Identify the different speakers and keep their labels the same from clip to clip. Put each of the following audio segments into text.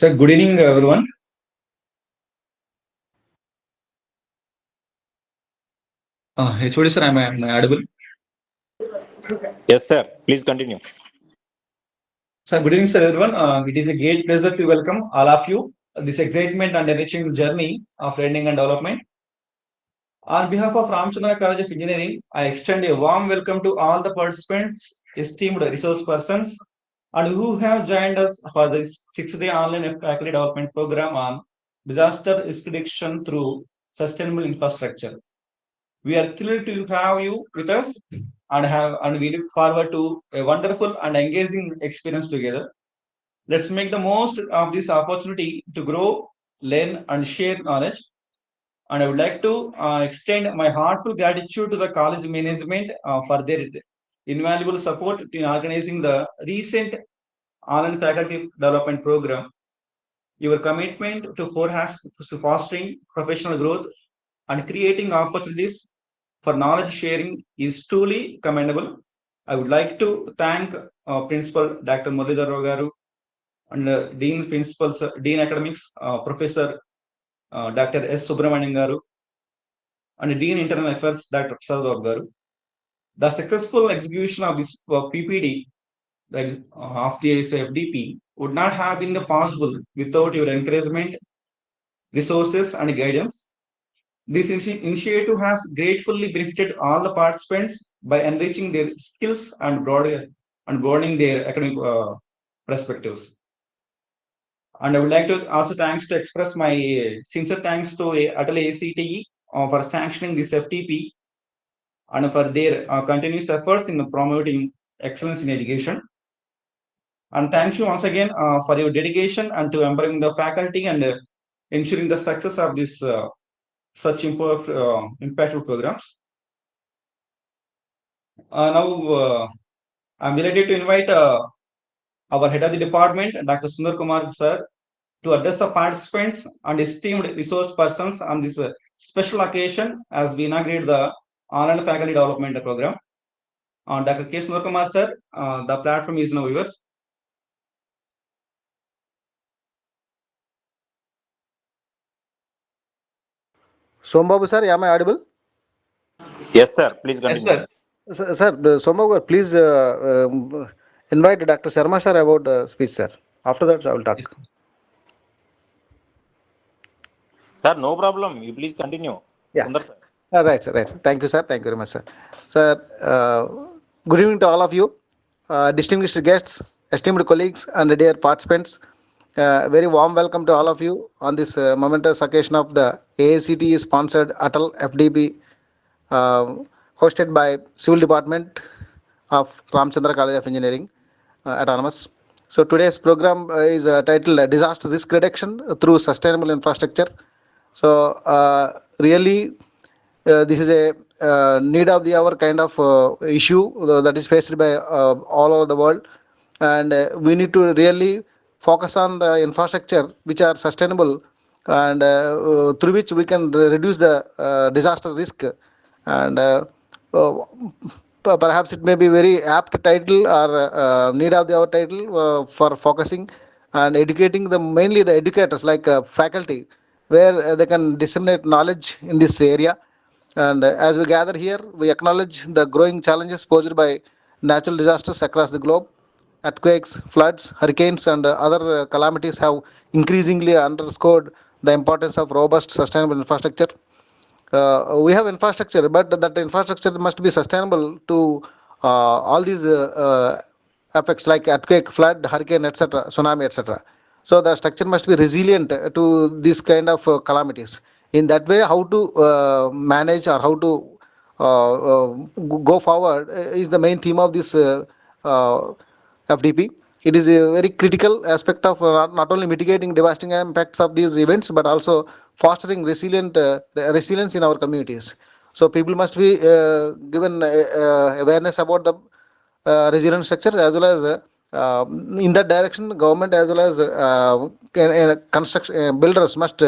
Speaker 1: Sir, good evening, everyone. HOD sir, am I audible?
Speaker 2: Yes, sir. Please continue.
Speaker 1: Sir, good evening, sir, everyone. It is a great pleasure to welcome all of you. This excitement and enriching journey of learning and development. On behalf of Ramchandra College of Engineering, I extend a warm welcome to all the participants, esteemed resource persons, and who have joined us for this 6-day online faculty development program on disaster risk reduction through sustainable infrastructure. We are thrilled to have you with us and we look forward to a wonderful and engaging experience together. Let's make the most of this opportunity to grow, learn, and share knowledge. And I would like to extend my heartfelt gratitude to the college management for their invaluable support in organizing the recent online faculty development program. Your commitment to fostering professional growth and creating opportunities for knowledge sharing is truly commendable. I would like to thank Principal Dr. Muralidhar Rao garu and Dean Academics, Professor Dr. S. Subramanian garu and Dean Internal Affairs Dr. Prasad garu. The successful execution of this PPD of the FDP would not have been possible without your encouragement, resources, and guidance. This initiative has gratefully benefited all the participants by enriching their skills and broadening their academic perspectives. And I would like to also thanks to express my sincere thanks to Atal Aicte for sanctioning this FTP and for their continuous efforts in promoting excellence in education. And thank you once again for your dedication and to empowering the faculty and ensuring the success of this such impactful programs. Now, I'm delighted to invite our head of the department, Dr. Sundar Kumar sir, to address the participants and esteemed resource persons on this special occasion as we inaugurate the online faculty development program. Dr. K. Sundar Kumar sir, the platform is now yours.
Speaker 3: Sombabu sir, am I audible?
Speaker 2: Yes, sir. Please
Speaker 1: Yes,
Speaker 2: continue.
Speaker 1: sir.
Speaker 3: Sir, Sombabu, please invite Dr. Sharma sir about the speech, sir. After that, I will
Speaker 1: Yes.
Speaker 3: talk.
Speaker 2: Sir, no problem. You please continue.
Speaker 3: Yeah.
Speaker 2: Sundar sir.
Speaker 3: Right, sir. Right. Thank you, sir. Thank you very much, sir. Sir, good evening to all of you, distinguished guests, esteemed colleagues, and dear participants. Very warm welcome to all of you on this momentous occasion of the AACTE sponsored Atal FDP, uh, hosted by Civil Department of Ramchandra College of Engineering, Autonomous. So today's program is titled Disaster Risk Reduction through Sustainable Infrastructure. So really, this is a need of the hour kind of issue that is faced by all over the world, and we need to really focus on the infrastructure which are sustainable and through which we can reduce the disaster risk. And uh, perhaps it may be very apt title or need of the hour title for focusing and educating the mainly the educators like faculty, where they can disseminate knowledge in this area. And as we gather here, we acknowledge the growing challenges posed by natural disasters across the globe. Earthquakes, floods, hurricanes, and other calamities have increasingly underscored the importance of robust, sustainable infrastructure. We have infrastructure, but that infrastructure must be sustainable to all these effects like earthquake, flood, hurricane, etc., tsunami, etc. So the structure must be resilient to this kind of calamities. In that way, how to manage or how to go forward is the main theme of this FDP. It is a very critical aspect of not only mitigating devastating impacts of these events, but also fostering resilience in our communities. So people must be given awareness about the resilient structures, as well as in that direction, government as well as construction builders must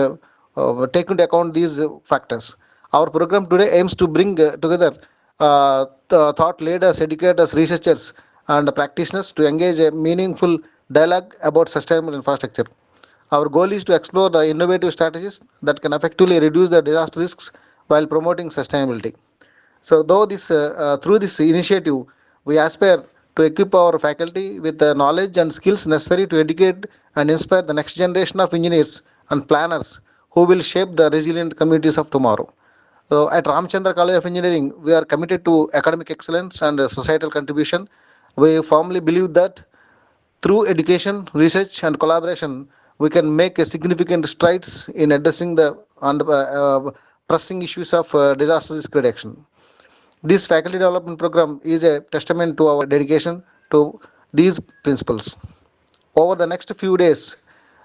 Speaker 3: take into account these factors. Our program today aims to bring together thought leaders, educators, researchers, and practitioners to engage a meaningful dialogue about sustainable infrastructure. Our goal is to explore the innovative strategies that can effectively reduce the disaster risks while promoting sustainability. So, through this initiative, we aspire to equip our faculty with the knowledge and skills necessary to educate and inspire the next generation of engineers and planners who will shape the resilient communities of tomorrow. So, at Ramchandra College of Engineering, we are committed to academic excellence and societal contribution. We firmly believe that through education, research, and collaboration, we can make a significant strides in addressing the pressing issues of disaster risk reduction. This faculty development program is a testament to our dedication to these principles. Over the next few days,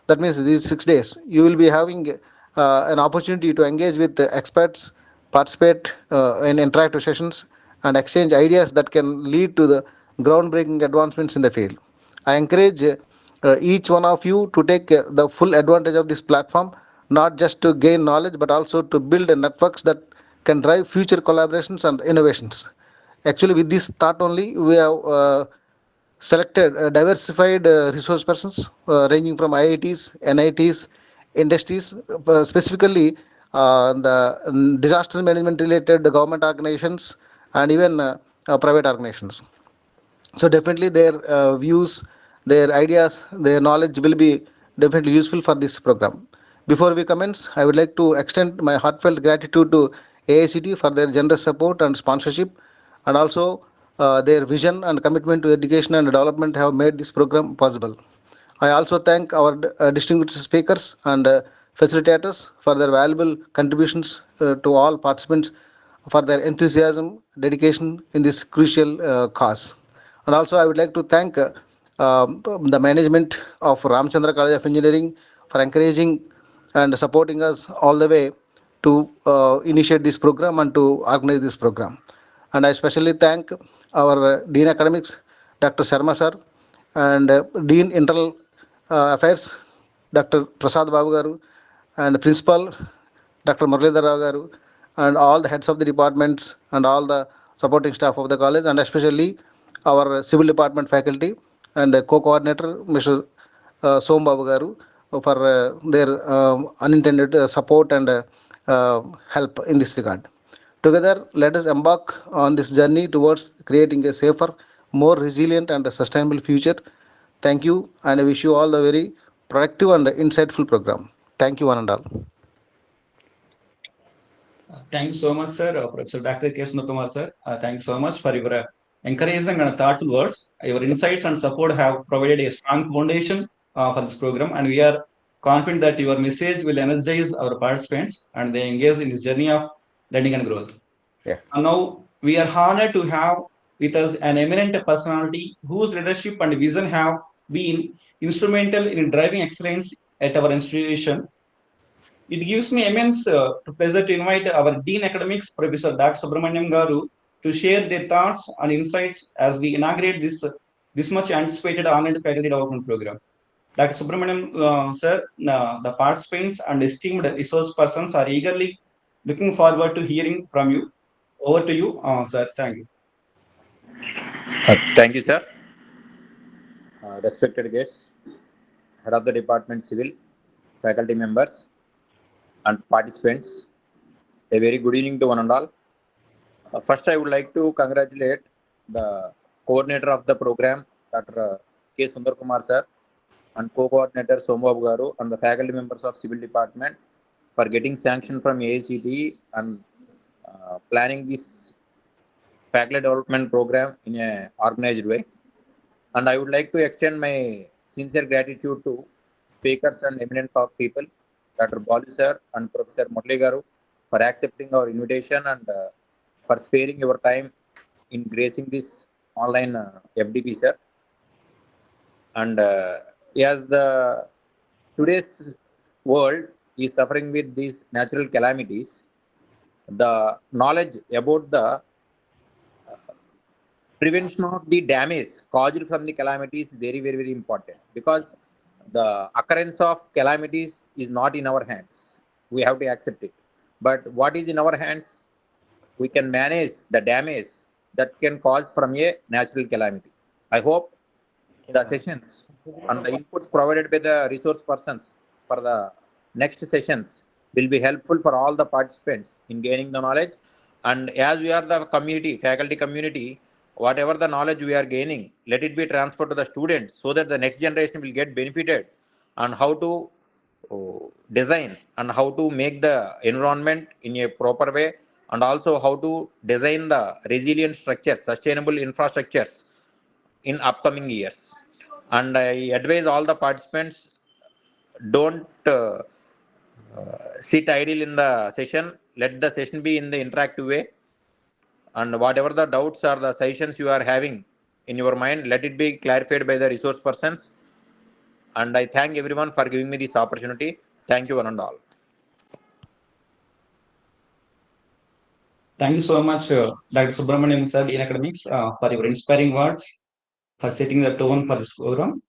Speaker 3: that means these 6 days, you will be having an opportunity to engage with the experts, participate in interactive sessions, and exchange ideas that can lead to the groundbreaking advancements in the field. I encourage each one of you to take the full advantage of this platform, not just to gain knowledge, but also to build networks that can drive future collaborations and innovations. Actually, with this thought only, we have selected diversified resource persons ranging from IITs, NITs, industries, specifically the disaster management related government organizations and even private organizations. So definitely their views, their ideas, their knowledge will be definitely useful for this program. Before we commence, I would like to extend my heartfelt gratitude to AICT for their generous support and sponsorship, and also their vision and commitment to education and development have made this program possible. I also thank our distinguished speakers and facilitators for their valuable contributions to all participants for their enthusiasm, dedication in this crucial cause. And also, I would like to thank the management of Ramchandra College of Engineering for encouraging and supporting us all the way to initiate this program and to organize this program. And I especially thank our Dean Academics, Dr. Sharma sir, and Dean Internal Affairs, Dr. Prasad Babu garu, and Principal, Dr. Muralidhar Rao garu, and all the heads of the departments and all the supporting staff of the college, and especially our civil department faculty and the co-coordinator, Mr. Som Babu garu, for their unintended support and help in this regard. Together, let us embark on this journey towards creating a safer, more resilient, and sustainable future. Thank you, and I wish you all the very productive and insightful program. Thank you, one and all.
Speaker 1: Thank you so much, sir. Professor Dr. K. Sundakumar, sir. Thank you so much for your encouraging and thoughtful words. Your insights and support have provided a strong foundation for this program, and we are confident that your message will energize our participants and they engage in this journey of learning and growth.
Speaker 3: Yeah.
Speaker 1: And now we are honored to have with us an eminent personality whose leadership and vision have been instrumental in driving excellence at our institution. It gives me immense pleasure to invite our Dean Academics, Professor Dr. Subramaniam Garu, to share their thoughts and insights as we inaugurate this much anticipated online faculty development program. Dr. Subramaniam, sir, the participants and esteemed resource persons are eagerly looking forward to hearing from you. Over to you, sir. Thank you.
Speaker 2: Thank you, sir. Respected guests, head of the department, civil, faculty members, and participants. A very good evening to one and all. First, I would like to congratulate the coordinator of the program, Dr. K. Sundarkumar sir, and co-coordinator Sombabu Garu, and the faculty members of civil department for getting sanction from AICT and planning this faculty development program in a organized way. And I would like to extend my sincere gratitude to speakers and eminent top people, Dr. Balu sir and Professor Murli Garu, for accepting our invitation and for sparing your time in gracing this online FDP, sir. And as the today's world is suffering with these natural calamities, the knowledge about the prevention of the damage caused from the calamity is very, very, very important, because the occurrence of calamities is not in our hands. We have to accept it. But what is in our hands, we can manage the damage that can cause from a natural calamity. I hope the sessions and the inputs provided by the resource persons for the next sessions will be helpful for all the participants in gaining the knowledge. And as we are the community, faculty community, whatever the knowledge we are gaining, let it be transferred to the students so that the next generation will get benefited on how to design and how to make the environment in a proper way, and also how to design the resilient structures, sustainable infrastructures in upcoming years. And I advise all the participants, don't sit idle in the session. Let the session be in the interactive way, and whatever the doubts or the suggestions you are having in your mind, let it be clarified by the resource persons. And I thank everyone for giving me this opportunity. Thank you one and all.
Speaker 1: Thank you so much, Dr. Subramaniam sir, Dean Academics, for your inspiring words, for setting the tone for this program.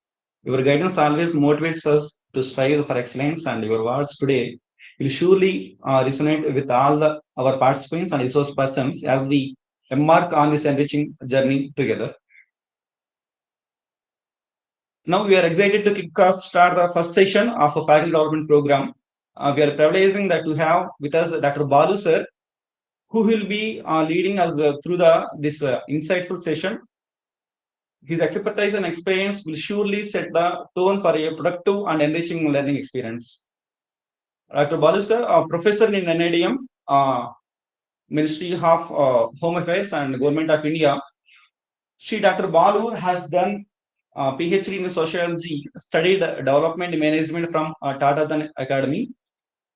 Speaker 1: Your guidance always motivates us to strive for excellence, and your words today will surely resonate with all our participants and resource persons as we embark on this enriching journey together. Now we are excited to start the first session of a faculty development program. We are privileging that to have with us Dr. Balu sir, who will be leading us through this insightful session. His expertise and experience will surely set the tone for a productive and enriching learning experience. Dr. Balu sir, a professor in NIDM, Ministry of Home Affairs and Government of India. Dr. Balu has done PhD in sociology, studied development management from Tata Academy.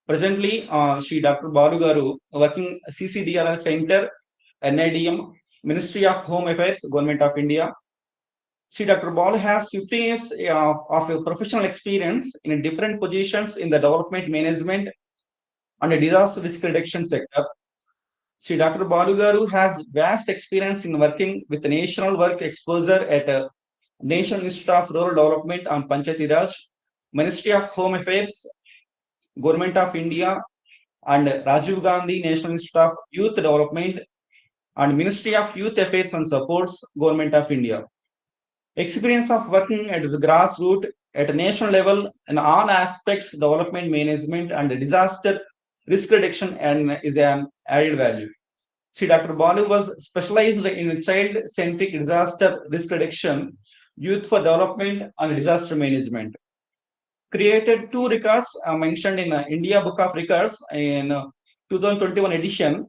Speaker 1: Presently, Dr. Balu Garu working CCDR Center, NIDM, Ministry of Home Affairs, Government of India. Dr. Balu has 15 years of professional experience in different positions in the development management and disaster risk reduction sector. Dr. Balu Garu has vast experience in working with national work exposure at National Institute of Rural Development and Panchayati Raj, Ministry of Home Affairs, Government of India, and Rajiv Gandhi National Institute of Youth Development and Ministry of Youth Affairs and Supports, Government of India. Experience of working at the grassroots at a national level in all aspects development management and disaster risk reduction and is an added value. Dr. Balu was specialized in child-centric disaster risk reduction, youth for development and disaster management. Created 2 records mentioned in India Book of Records in 2021 edition.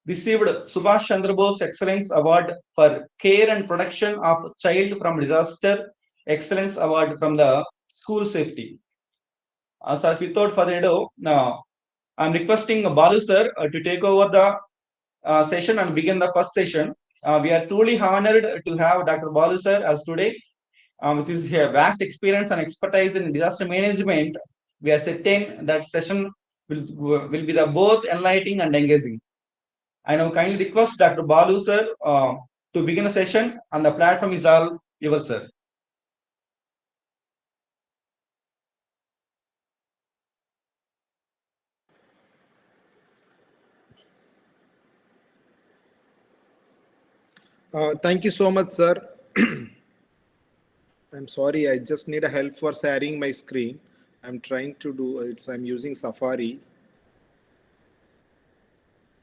Speaker 1: Received Subhash Chandra Bose Excellence Award for Care and Protection of Child from Disaster, Excellence Award from the School Safety. Sir, without further ado, now I'm requesting Balu sir to take over the session and begin the first session. We are truly honored to have Dr. Balu sir as today. With his vast experience and expertise in disaster management, we are certain that session will be the both enlightening and engaging. I now kindly request Dr. Balu sir to begin the session, and the platform is all yours, sir.
Speaker 4: Thank you so much, sir. I'm sorry, I just need a help for sharing my screen. I'm trying to do it. I'm using Safari.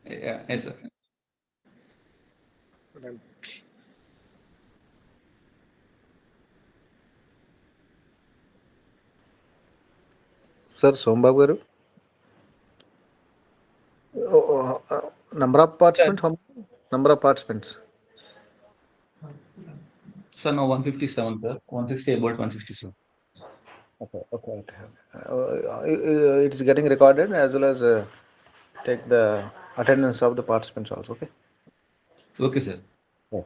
Speaker 1: Yeah, yes, sir.
Speaker 3: Sir, Sombabu garu. Number of participants? Number of participants?
Speaker 1: Sir, no, 157, sir. 160 about 167.
Speaker 3: Okay. It is getting recorded as well as take the attendance of the participants also. Okay.
Speaker 1: Okay, sir.
Speaker 3: Yeah.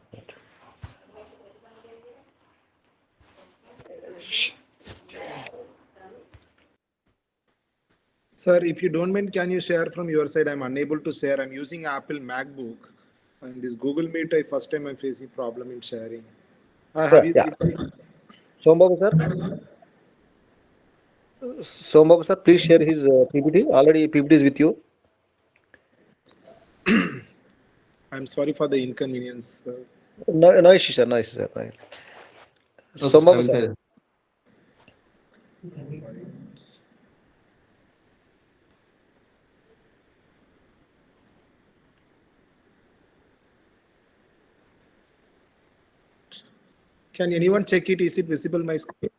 Speaker 4: Sir, if you don't mind, can you share from your side? I'm unable to share. I'm using Apple MacBook. And this Google Meet, first time I'm facing problem in sharing.
Speaker 3: Sombabu sir. Sombabu sir, please share his PPT. Already PPT is with you.
Speaker 4: I'm sorry for the inconvenience.
Speaker 3: No issue, sir. No issue, sir. Sombabu sir.
Speaker 4: Can anyone check it? Is it visible my screen?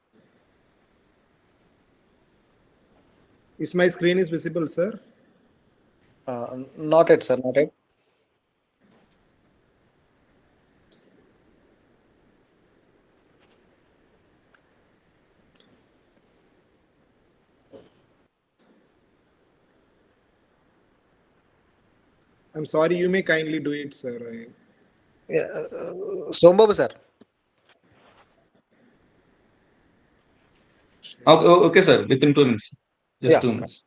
Speaker 4: Is my screen is visible, sir?
Speaker 3: Not yet, sir. Not yet.
Speaker 4: I'm sorry. You may kindly do it, sir.
Speaker 3: Yeah, Sombabu, sir.
Speaker 1: Okay, sir. Within 2 minutes. Just
Speaker 3: Yeah.
Speaker 1: 2 minutes.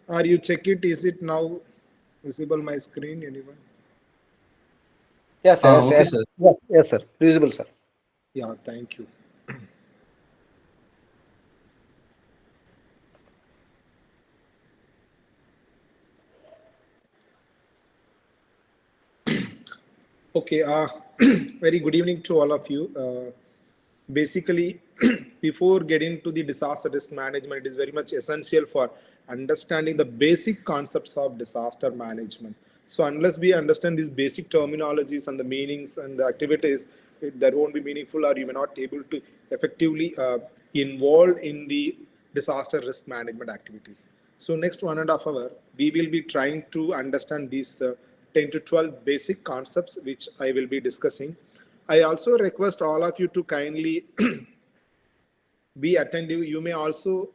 Speaker 4: Or you check it? Is it now visible my screen? Anyone?
Speaker 3: Yes, sir. Yes,
Speaker 1: Okay,
Speaker 3: yes,
Speaker 1: sir.
Speaker 3: yes, yes, sir. Visible, sir.
Speaker 4: Yeah. Thank you. Okay. Very good evening to all of you. Basically, before getting to the disaster risk management, it is very much essential for understanding the basic concepts of disaster management. So, unless we understand these basic terminologies and the meanings and the activities, that won't be meaningful, or you may not able to effectively involve in the disaster risk management activities. So, next 1.5 hours, we will be trying to understand these 10 to 12 basic concepts which I will be discussing. I also request all of you to kindly be attentive. You may also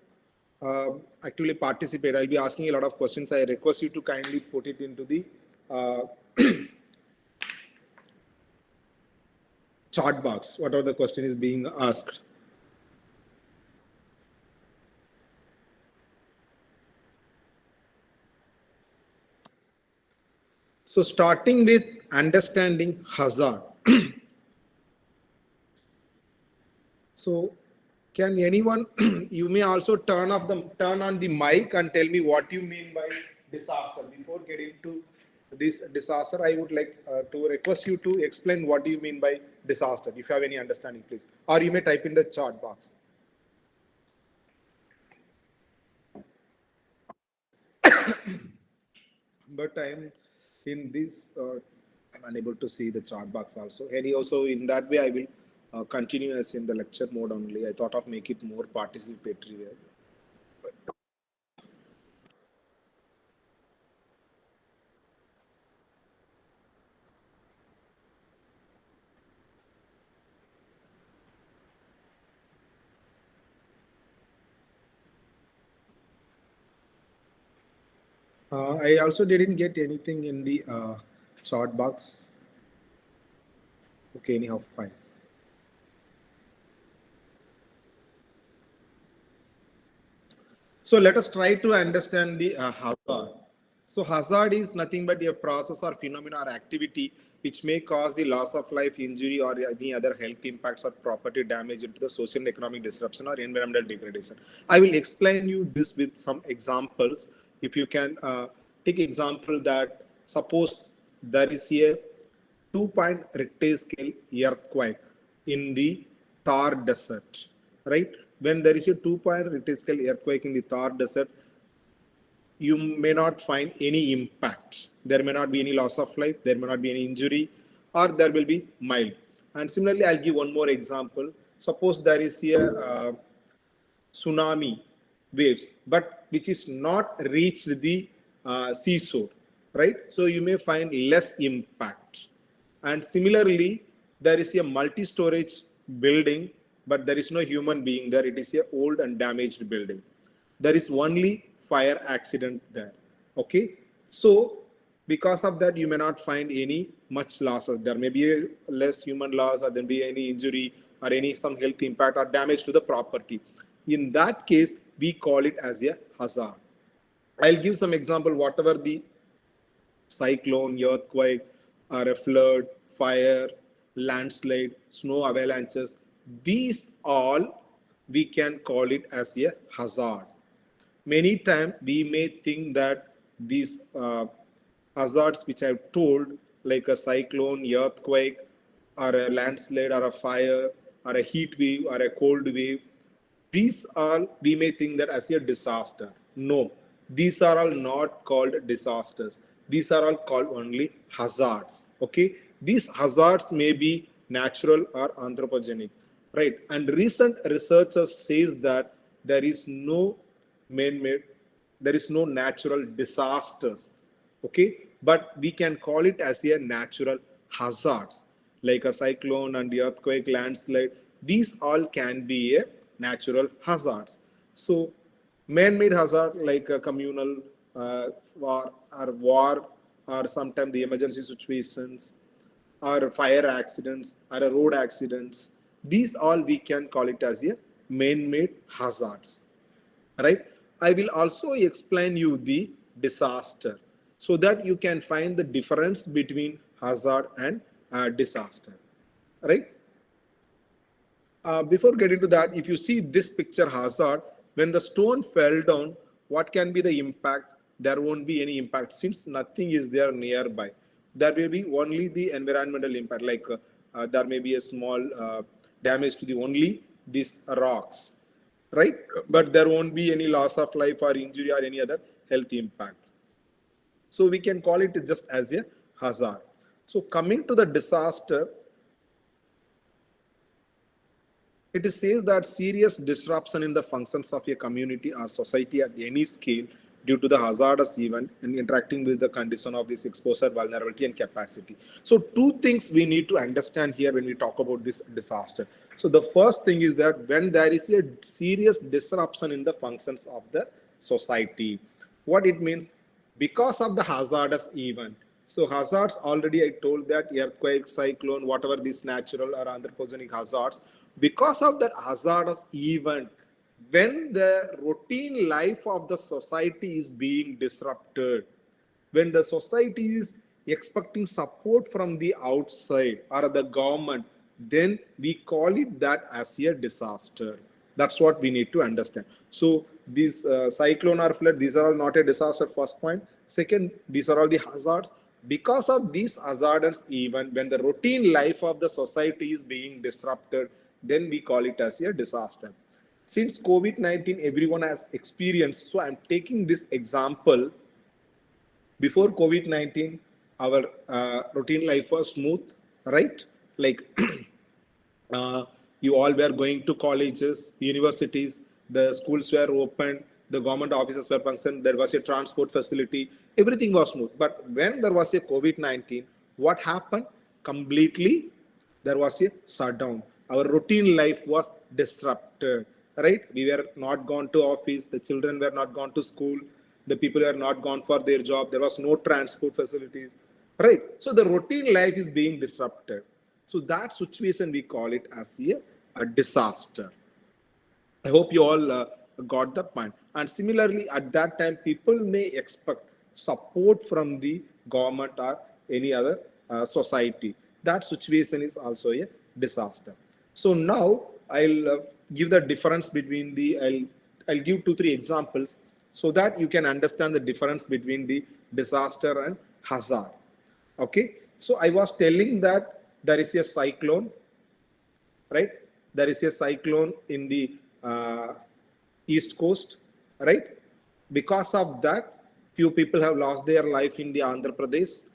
Speaker 4: actually participate. I'll be asking a lot of questions. I request you to kindly put it into the uh, chat box, whatever the question is being asked. So starting with understanding hazard. So can anyone, you may also turn on the mic and tell me what you mean by disaster. Before getting to this disaster, I would like to request you to explain what you mean by disaster. If you have any understanding, please. Or you may type in the chat box. But I am in this, I'm unable to see the chat box also. And also in that way, I will continue as in the lecture mode only. I thought of make it more participatory way. I also didn't get anything in the chat box. Okay, anyhow, fine. So let us try to understand the hazard. So hazard is nothing but a process or phenomena or activity which may cause the loss of life, injury, or any other health impacts or property damage into the social and economic disruption or environmental degradation. I will explain you this with some examples. If you can take example that suppose there is a 2-point Richter scale earthquake in the Thar Desert, right? When there is a 2-point Richter scale earthquake in the Thar Desert, you may not find any impact. There may not be any loss of life, there may not be any injury, or there will be mild. And similarly, I'll give one more example. Suppose there is a tsunami waves, but which is not reached the seashore, right? So you may find less impact. And similarly, there is a multi-storage building, but there is no human being there. It is a old and damaged building. There is only fire accident there. Okay, so because of that, you may not find any much losses. There may be a less human loss, or there may be any injury or any some health impact or damage to the property. In that case, we call it as a hazard. I'll give some example. Whatever the cyclone, earthquake, or a flood, fire, landslide, snow avalanches, these all we can call it as a hazard. Many times we may think that these hazards which I've told, like a cyclone, earthquake, or a landslide, or a fire, or a heat wave, or a cold wave, these all we may think that as a disaster. No, these are all not called disasters. These are all called only hazards. Okay, these hazards may be natural or anthropogenic, right? And recent researchers says that there is no man-made, there is no natural disasters, okay? But we can call it as a natural hazards, like a cyclone and the earthquake, landslide. These all can be a natural hazards. So man-made hazard like a communal war or sometimes the emergency situations or fire accidents or road accidents, these all we can call it as a man-made hazards, right? I will also explain you the disaster so that you can find the difference between hazard and disaster, right? Before getting to that, if you see this picture hazard, when the stone fell down, what can be the impact? There won't be any impact since nothing is there nearby. There will be only the environmental impact, like there may be a small damage to the only these rocks, right? But there won't be any loss of life or injury or any other health impact. So we can call it just as a hazard. So coming to the disaster, it says that serious disruption in the functions of a community or society at any scale due to the hazardous event and interacting with the condition of this exposure, vulnerability, and capacity. So two things we need to understand here when we talk about this disaster. So the first thing is that when there is a serious disruption in the functions of the society, what it means, because of the hazardous event. So hazards, already I told that earthquake, cyclone, whatever these natural or anthropogenic hazards, because of that hazardous event, when the routine life of the society is being disrupted, when the society is expecting support from the outside or the government, then we call it that as a disaster. That's what we need to understand. So these cyclone or flood, these are all not a disaster, first point. Second, these are all the hazards. Because of these hazardous event, when the routine life of the society is being disrupted, then we call it as a disaster. Since COVID-19, everyone has experienced, so I'm taking this example. Before COVID-19, our routine life was smooth, right? Like you all were going to colleges, universities, the schools were open, the government offices were functioning, there was a transport facility, everything was smooth. But when there was a COVID-19, what happened? Completely, there was a shutdown. Our routine life was disrupted, right? We were not gone to office, the children were not gone to school, the people were not gone for their job, there was no transport facilities, right? So the routine life is being disrupted. So that situation, we call it as a disaster. I hope you all got the point. And similarly, at that time, people may expect support from the government or any other society. That situation is also a disaster. So now I'll give the difference between the, I'll give 2-3 examples so that you can understand the difference between the disaster and hazard. Okay. So I was telling that there is a cyclone, right? There is a cyclone in the East Coast, right? Because of that, few people have lost their life in the Andhra Pradesh,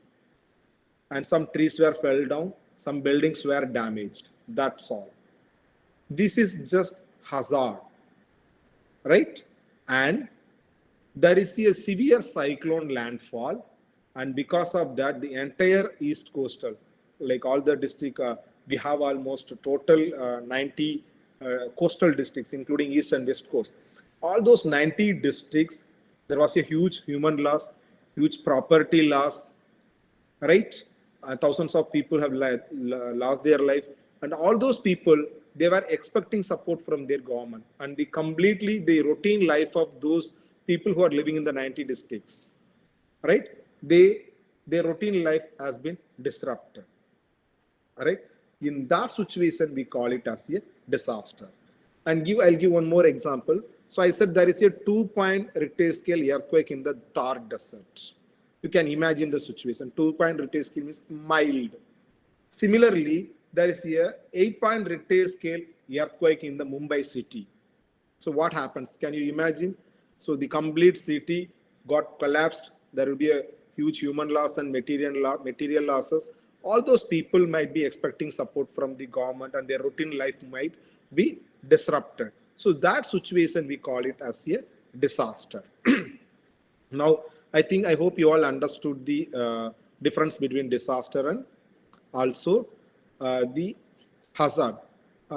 Speaker 4: and some trees were fell down, some buildings were damaged. That's all. This is just hazard, right? And there is a severe cyclone landfall, and because of that, the entire East Coastal, like all the district, we have almost total 90 coastal districts, including East and West Coast. All those 90 districts, there was a huge human loss, huge property loss, right? Thousands of people have lost their life, and all those people, they were expecting support from their government, and the routine life of those people who are living in the 90 districts, right? Their routine life has been disrupted, right? In that situation, we call it as a disaster. And I'll give one more example. So I said there is a 2-point Richter scale earthquake in the Thar Desert. You can imagine the situation. 2-point Richter scale means mild. Similarly, there is a 8-point Richter scale earthquake in the Mumbai city. So what happens? Can you imagine? So the complete city got collapsed. There will be a huge human loss and material losses. all those people might be expecting support from the government and their routine life might be disrupted. So that situation, we call it as a disaster. Now, I hope you all understood the difference between disaster and also the hazard.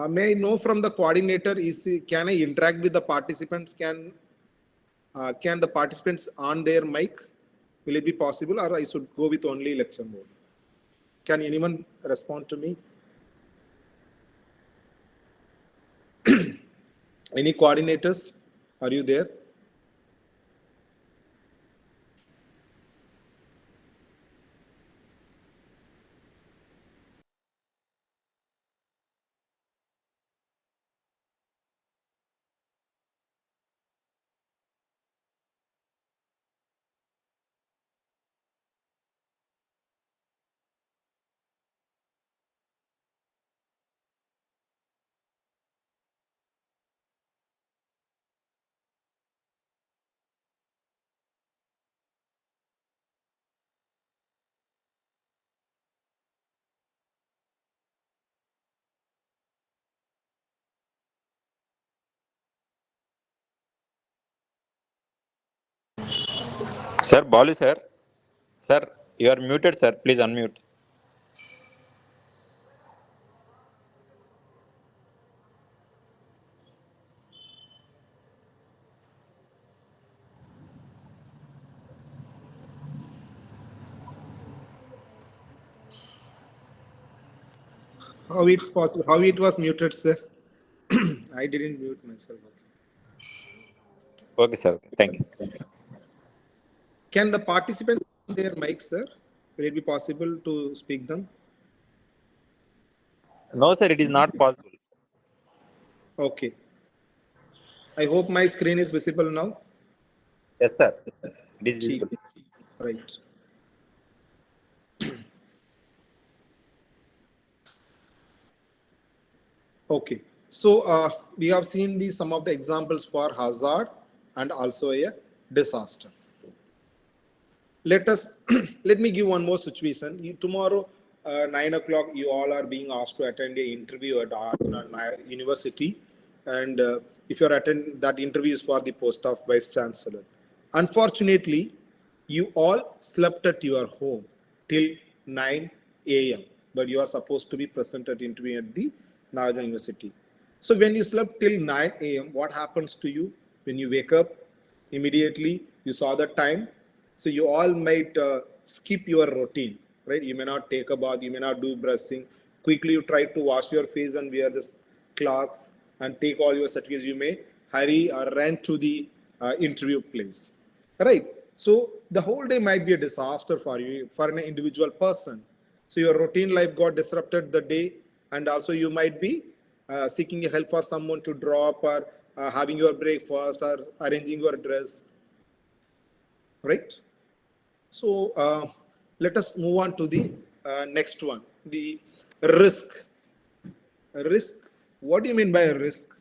Speaker 4: May I know from the coordinator, can I interact with the participants? Can the participants on their mic? Will it be possible, or I should go with only lecture mode? Can anyone respond to me? Any coordinators? Are you there?
Speaker 2: Sir, Balu sir. Sir, you are muted, sir. Please unmute.
Speaker 4: How it's possible? How it was muted, sir? I didn't mute myself.
Speaker 2: Okay, sir. Okay. Thank you.
Speaker 4: Can the participants on their mic, sir? Will it be possible to speak them?
Speaker 2: No, sir, it is not possible.
Speaker 4: Okay. I hope my screen is visible now.
Speaker 2: Yes, sir. It is visible.
Speaker 4: Right. Okay. So we have seen some of the examples for hazard and also a disaster. Let me give one more situation. Tomorrow, 9 o'clock, you all are being asked to attend an interview at our university. And if you're attending, that interview is for the post of Vice Chancellor. Unfortunately, you all slept at your home till 9 a.m. But you are supposed to be present at interview at the Nagarjuna University. So when you slept till 9 a.m., what happens to you? When you wake up, immediately you saw the time. So you all might skip your routine, right? You may not take a bath, you may not do brushing. Quickly you try to wash your face and wear the clothes and take all your certificates. You may hurry or run to the interview place, right? So the whole day might be a disaster for you, for an individual person. So your routine life got disrupted the day, and also you might be seeking help for someone to drop or having your breakfast or arranging your dress, right? So let us move on to the next one, the risk. Risk, what do you mean by a risk?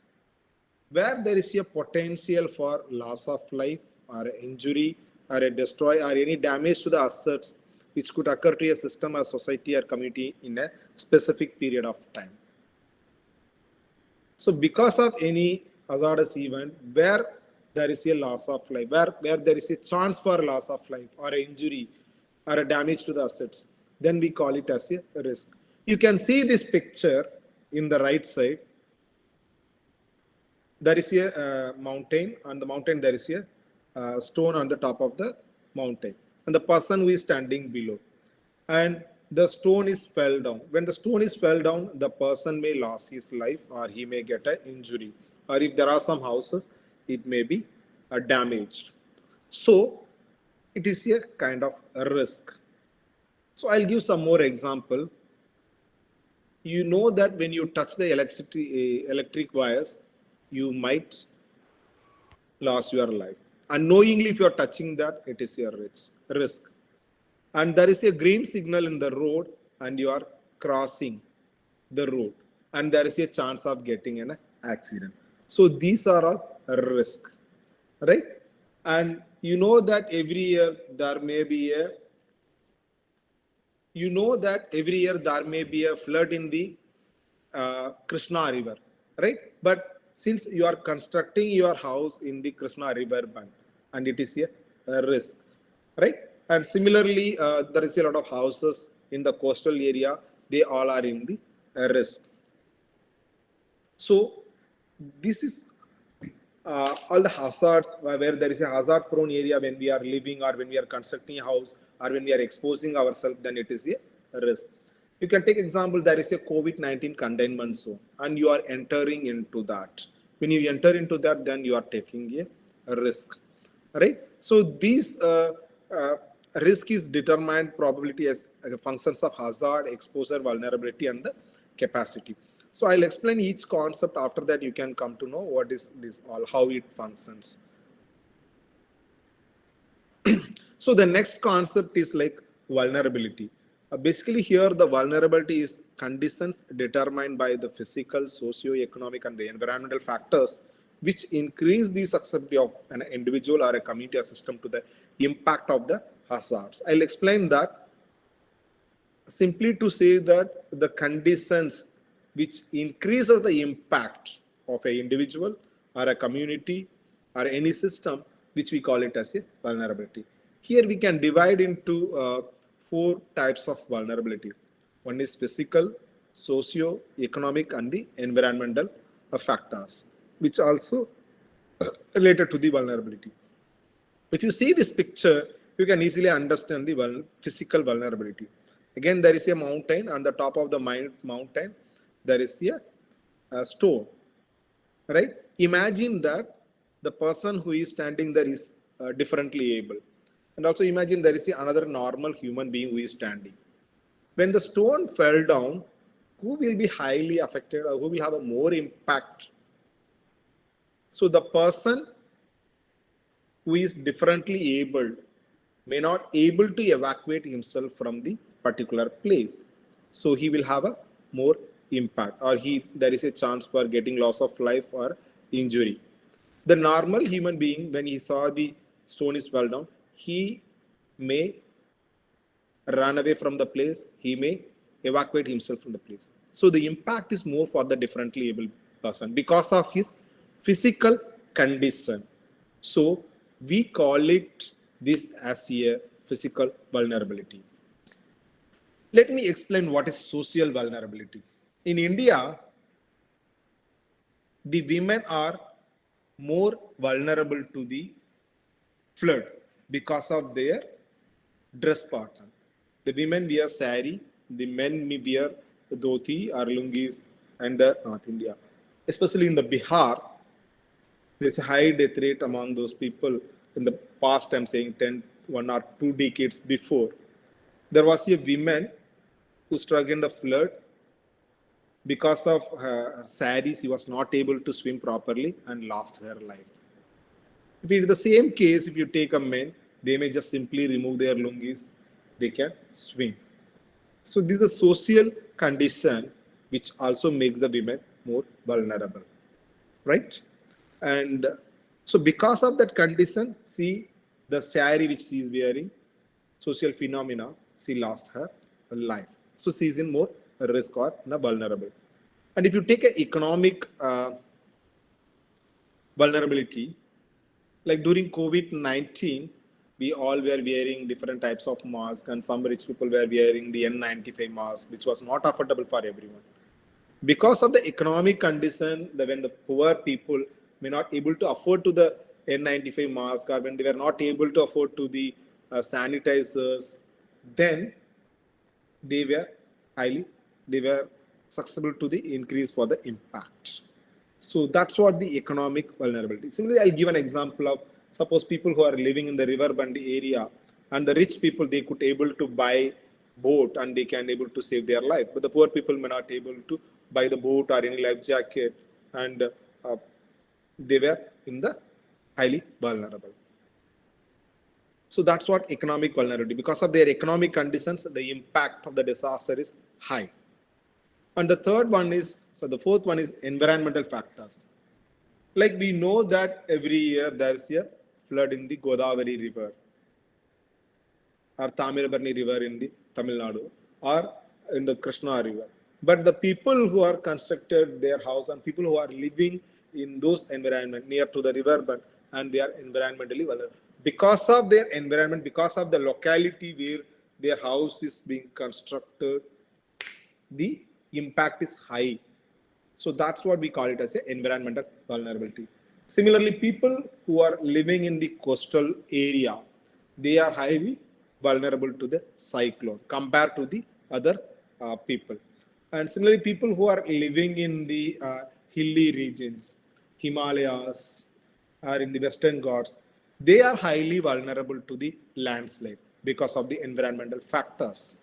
Speaker 4: Where there is a potential for loss of life or injury or a destroy or any damage to the assets which could occur to a system or society or community in a specific period of time. So because of any hazardous event where there is a loss of life, where there is a chance for loss of life or an injury or a damage to the assets, then we call it as a risk. You can see this picture in the right side. There is a mountain, and the mountain there is a stone on the top of the mountain, and the person who is standing below, and the stone is fell down. When the stone is fell down, the person may lose his life or he may get an injury, or if there are some houses, it may be damaged. So it is a kind of a risk. So I'll give some more example. You know that when you touch the electric wires, you might lose your life. Unknowingly, if you are touching that, it is a risk. And there is a green signal in the road, and you are crossing the road, and there is a chance of getting an accident. So these are all a risk, right? And you know that every year there may be you know that every year there may be a flood in the Krishna River, right? But since you are constructing your house in the Krishna River bank, and it is a risk, right? And similarly, there is a lot of houses in the coastal area; they all are in the risk. So this is all the hazards where there is a hazard prone area when we are living or when we are constructing a house or when we are exposing ourselves, then it is a risk. You can take example, there is a COVID-19 containment zone and you are entering into that. When you enter into that, then you are taking a risk, right? So these risk is determined probability as a functions of hazard, exposure, vulnerability, and the capacity. So I'll explain each concept. After that, you can come to know what is this all, how it functions. So the next concept is like vulnerability. Basically here the vulnerability is conditions determined by the physical, socio-economic and the environmental factors which increase the susceptibility of an individual or a community or system to the impact of the hazards. I'll explain that simply to say that the conditions which increases the impact of an individual or a community or any system, which we call it as a vulnerability. Here we can divide into 4 types of vulnerability. One is physical, socio-economic and the environmental factors, which also related to the vulnerability. If you see this picture, you can easily understand the physical vulnerability. Again, there is a mountain. On the top of the mountain, there is a stone, right? Imagine that the person who is standing there is differently able. And also imagine there is another normal human being who is standing. When the stone fell down, who will be highly affected or who will have a more impact? So the person who is differently able may not able to evacuate himself from the particular place. So he will have a more impact, or there is a chance for getting loss of life or injury. The normal human being, when he saw the stone is fell down, he may run away from the place, he may evacuate himself from the place. So the impact is more for the differently able person because of his physical condition. So we call it this as a physical vulnerability. Let me explain what is social vulnerability. In India, the women are more vulnerable to the flood because of their dress pattern. The women wear sari, the men may wear dhoti or lungis, and the North India. Especially in the Bihar, there's a high death rate among those people. In the past, I'm saying 1 or 2 decades before, there was a woman who struck in the flood. Because of her saris, she was not able to swim properly and lost her life. If it is the same case, if you take a man, they may just simply remove their lungis, they can swim. So this is a social condition which also makes the women more vulnerable, right? And so because of that condition, see the sari which she is wearing, social phenomena, she lost her life. So she is in more risk or vulnerable. And if you take an economic vulnerability, like during COVID-19, we all were wearing different types of masks, and some rich people were wearing the N95 mask, which was not affordable for everyone. Because of the economic condition, when the poor people may not able to afford to the N95 mask, or when they were not able to afford to the sanitizers, then they were susceptible to the increase for the impact. So that's what the economic vulnerability. Similarly, I'll give an example of, suppose people who are living in the river Bandi area, and the rich people, they could able to buy boat and they can able to save their life. But the poor people may not able to buy the boat or any life jacket, and they were in the highly vulnerable. So that's what economic vulnerability. Because of their economic conditions, the impact of the disaster is high. And the fourth one is environmental factors. Like we know that every year there's a flood in the Godavari River or Tamilbarni River in the Tamil Nadu. or in the Krishna River. But the people who are constructed their house and people who are living in those environment near to the river, but and they are environmentally vulnerable because of their environment, because of the locality where their house is being constructed, the impact is high. So that's what we call it as a environmental vulnerability. Similarly, people who are living in the coastal area, they are highly vulnerable to the cyclone compared to the other people. And similarly, people who are living in the hilly regions, Himalayas, or in the Western Ghats, they are highly vulnerable to the landslide because of the environmental factors.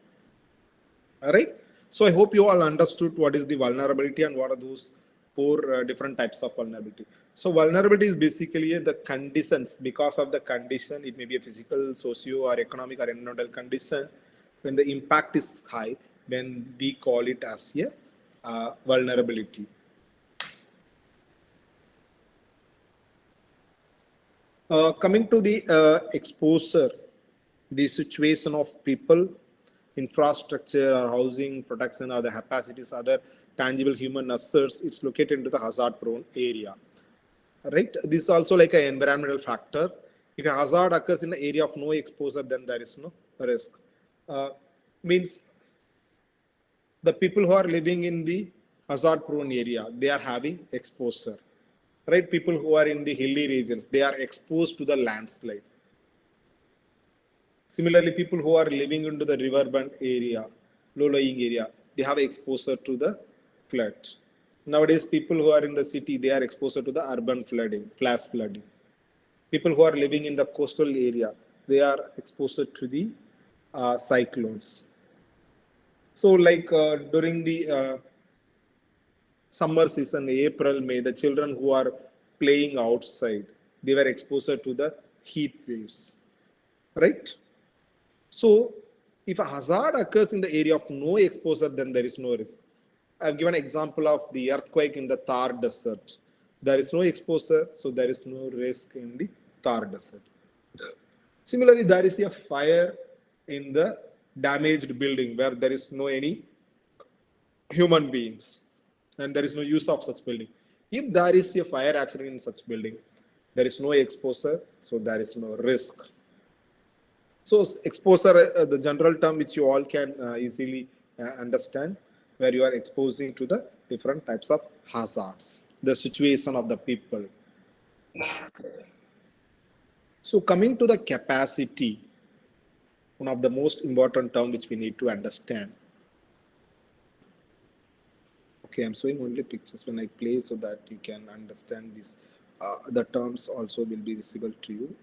Speaker 4: All right. So I hope you all understood what is the vulnerability and what are those four different types of vulnerability. So vulnerability is basically the conditions. Because of the condition, it may be a physical, socio or economic or environmental condition. When the impact is high, then we call it as a vulnerability. Coming to the exposure, the situation of people, infrastructure or housing, protection or the capacities, other tangible human assets, it's located into the hazard prone area. Right? This is also like an environmental factor. If a hazard occurs in the area of no exposure, then there is no risk. Means the people who are living in the hazard prone area, they are having exposure. Right? People who are in the hilly regions, they are exposed to the landslide. Similarly, people who are living into the riverbank area, low-lying area, they have exposure to the flood. Nowadays, people who are in the city, they are exposed to the urban flooding, flash flooding. People who are living in the coastal area, they are exposed to the cyclones. So, like during the summer season, April, May, the children who are playing outside, they were exposed to the heat waves, right? So, if a hazard occurs in the area of no exposure, then there is no risk. I've given an example of the earthquake in the Thar Desert. There is no exposure, so there is no risk in the Thar Desert. Similarly, there is a fire in the damaged building where there is no any human beings and there is no use of such building. If there is a fire accident in such building, there is no exposure, so there is no risk. So exposure, the general term which you all can easily understand, where you are exposing to the different types of hazards, the situation of the people. So coming to the capacity, one of the most important term which we need to understand. Okay, I'm showing only pictures when I play so that you can understand this. The terms also will be visible to you.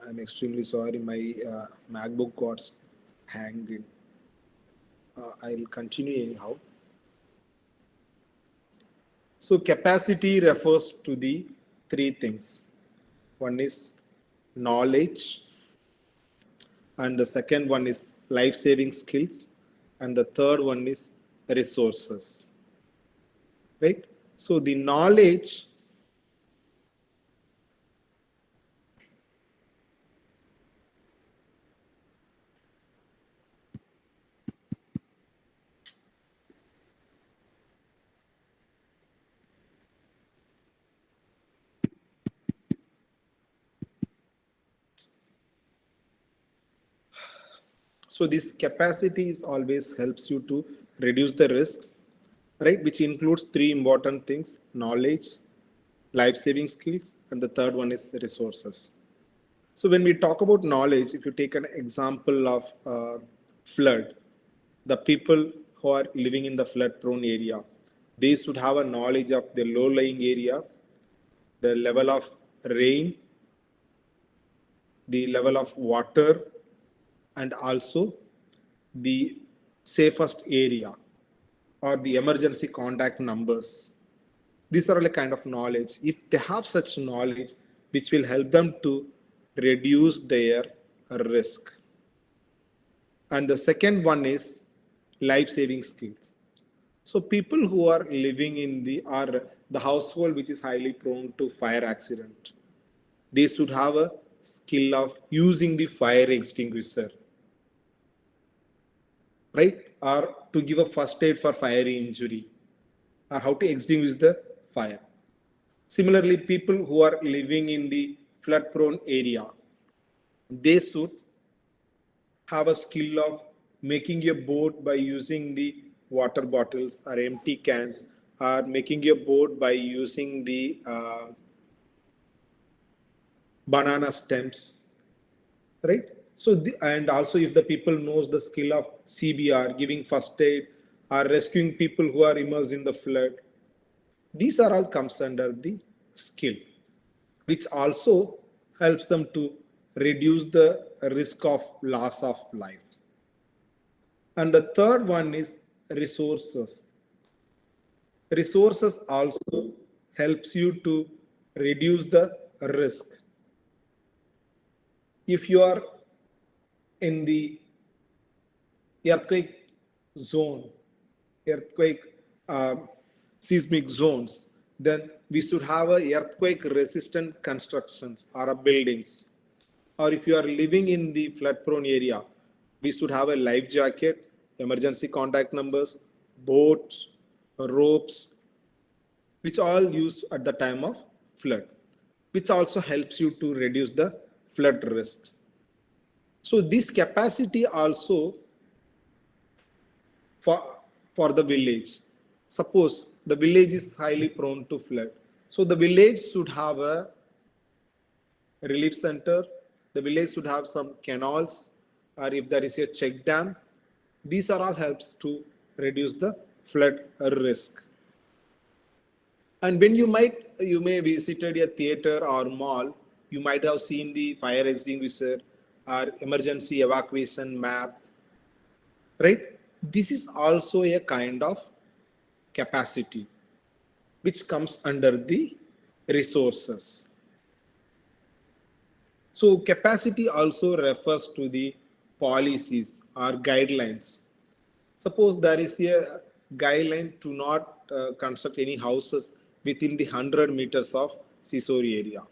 Speaker 4: I'm extremely sorry, my MacBook got hanged. I'll continue anyhow. So capacity refers to the three things. One is knowledge, and the second one is life-saving skills, and the third one is resources. Right? So the knowledge So this capacity is always helps you to reduce the risk, right? Which includes three important things: knowledge, life-saving skills, and the third one is the resources. So when we talk about knowledge, if you take an example of flood, the people who are living in the flood-prone area, they should have a knowledge of the low-lying area, the level of rain, the level of water, and also the safest area or the emergency contact numbers. These are like kind of knowledge. If they have such knowledge, which will help them to reduce their risk. And the second one is life-saving skills. So people who are living in the household which is highly prone to fire accident, they should have a skill of using the fire extinguisher, right? Or to give a first aid for fire injury, or how to extinguish the fire. Similarly, people who are living in the flood prone area, they should have a skill of making a boat by using the water bottles or empty cans, or making a boat by using the banana stems, right? So and also if the people knows the skill of CBR, giving first aid, or rescuing people who are immersed in the flood, these are all comes under the skill, which also helps them to reduce the risk of loss of life. And the third one is resources. Resources also helps you to reduce the risk. If you are in the earthquake zone, earthquake seismic zones, then we should have a earthquake resistant constructions or a buildings. Or if you are living in the flood prone area, we should have a life jacket, emergency contact numbers, boats, ropes, which all used at the time of flood, which also helps you to reduce the flood risk. So this capacity also for, for the village. Suppose the village is highly prone to flood. So the village should have a relief center. The village should have some canals, or if there is a check dam. These are all helps to reduce the flood risk. And when you may visited a theater or mall, you might have seen the fire extinguisher or emergency evacuation map, right? This is also a kind of capacity which comes under the resources. So capacity also refers to the policies or guidelines. Suppose there is a guideline to not construct any houses within the 100 meters of seashore area.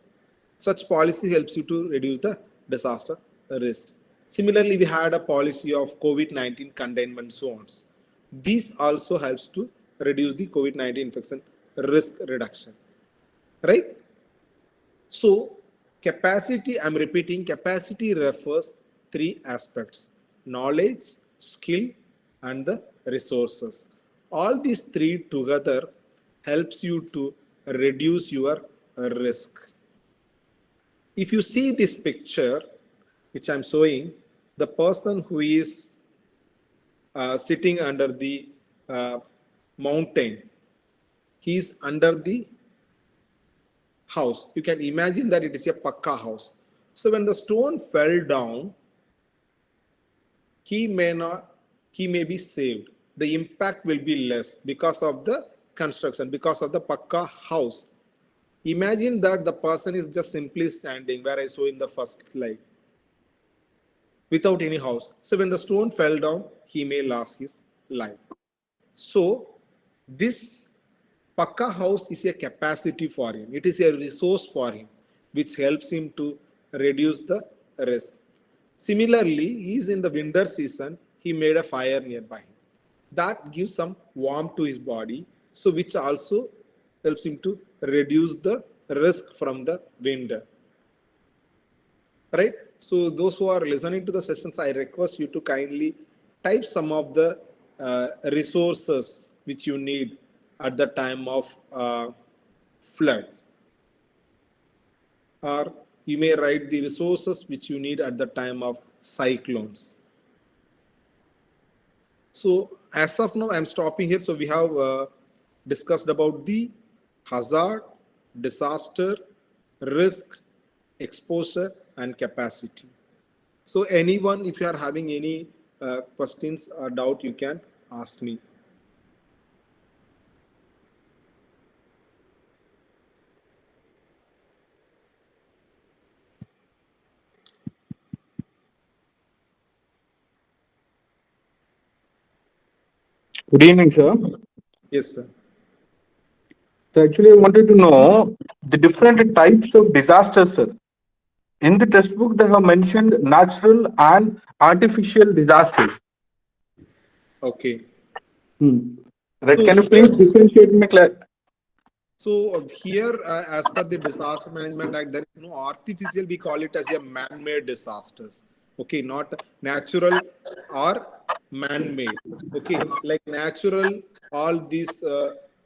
Speaker 4: Such policy helps you to reduce the disaster risk. Similarly, we had a policy of COVID-19 containment zones. This also helps to reduce the COVID-19 infection risk reduction, right? So capacity, I'm repeating, capacity refers three aspects: knowledge, skill, and the resources. All these three together helps you to reduce your risk. If you see this picture, which I'm showing, the person who is sitting under the mountain, he is under the house. You can imagine that it is a pakka house. So when the stone fell down, he may be saved. The impact will be less because of the construction, because of the pakka house. Imagine that the person is just simply standing where I saw in the first slide, without any house. So when the stone fell down, he may lose his life. So this Pakka house is a capacity for him. It is a resource for him, which helps him to reduce the risk. Similarly, he is in the winter season, he made a fire nearby him. That gives some warmth to his body, so which also helps him to reduce the risk from the wind. Right? So those who are listening to the sessions, I request you to kindly type some of the resources which you need at the time of flood, or you may write the resources which you need at the time of cyclones. So as of now, I'm stopping here. So we have discussed about the hazard, disaster, risk, exposure, and capacity. So anyone, if you are having any questions or doubt, you can ask me.
Speaker 5: Good evening, sir.
Speaker 4: Yes, sir.
Speaker 5: So actually, I wanted to know the different types of disasters, sir. In the textbook, they have mentioned natural and artificial disasters.
Speaker 4: Okay.
Speaker 5: Right?
Speaker 4: So
Speaker 5: Can you
Speaker 4: here,
Speaker 5: please differentiate me?
Speaker 4: here, as per the Disaster Management Act, there is no artificial. We call it as a man-made disasters. Okay, not natural or man-made. Okay, like natural, all these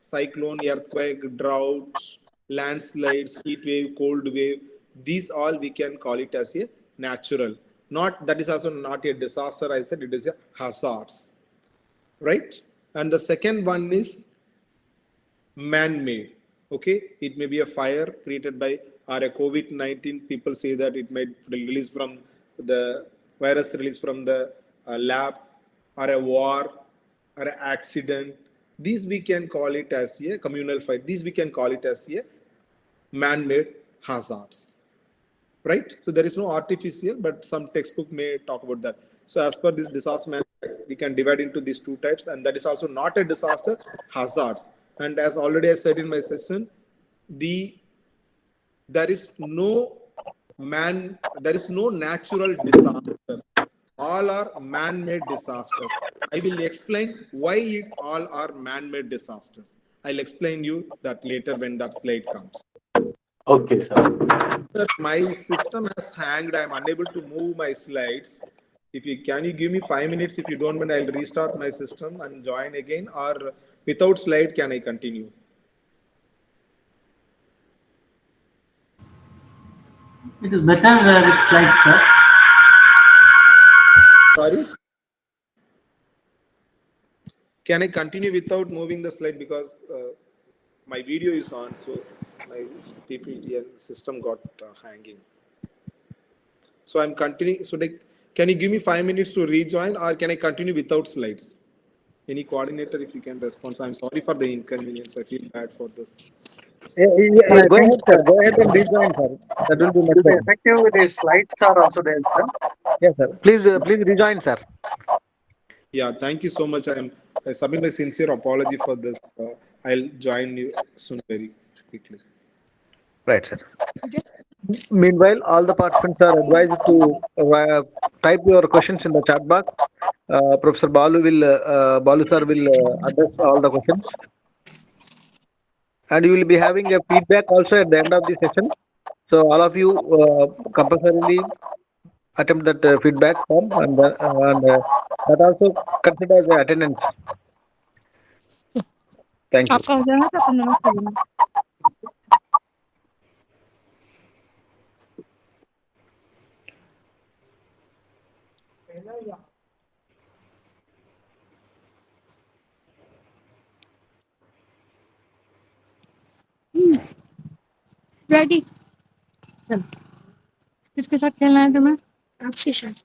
Speaker 4: cyclone, earthquake, droughts, landslides, heat wave, cold wave. These all we can call it as a natural. Not that is also not a disaster. I said it is a hazards, right? And the second one is man-made. Okay, it may be a fire created by or a COVID-19. People say that it may release from the virus released from the lab, or a war, or an accident. These we can call it as a communal fire. These we can call it as a man-made hazards, right? So there is no artificial, but some textbook may talk about that. So as per this disaster management, we can divide into these two types, and that is also not a disaster, hazards. And as already I said in my session, the there is no there is no natural disasters. All are man-made disasters. I will explain why it all are man-made disasters. I'll explain you that later when that slide comes.
Speaker 5: Okay, sir.
Speaker 4: Sir, my system has hanged. I'm unable to move my slides. If you can you give me 5 minutes? If you don't mind, I'll restart my system and join again. Or without slide, can I continue?
Speaker 6: It is better with slides, sir.
Speaker 4: Sorry. Can I continue without moving the slide because my video is on, so my PPT and system got hanging. So I'm continuing. So like, can you give me 5 minutes to rejoin, or can I continue without slides? Any coordinator, if you can respond. So I'm sorry for the inconvenience. I feel bad for this.
Speaker 3: Yeah,
Speaker 6: I
Speaker 3: go
Speaker 6: think
Speaker 3: ahead, sir. Go ahead and rejoin, sir. That will be
Speaker 6: it
Speaker 3: much
Speaker 6: will be
Speaker 3: better.
Speaker 6: effective with the slides are also there, sir.
Speaker 3: Yes, sir. Please rejoin, sir.
Speaker 4: Yeah, thank you so much. I submit my sincere apology for this. I'll join you soon very quickly.
Speaker 3: Right, sir. Meanwhile, all the participants are advised to type your questions in the chat box. Professor Balu sir will address all the questions, and you will be having a feedback also at the end of the session. So all of you compulsorily attempt that feedback form, and that also consider as attendance. Thank you.
Speaker 7: आपका हो जाएगा तो अपन नमस्ते बोलेंगे ready चल किसके साथ खेलना है तुम्हें आपके साथ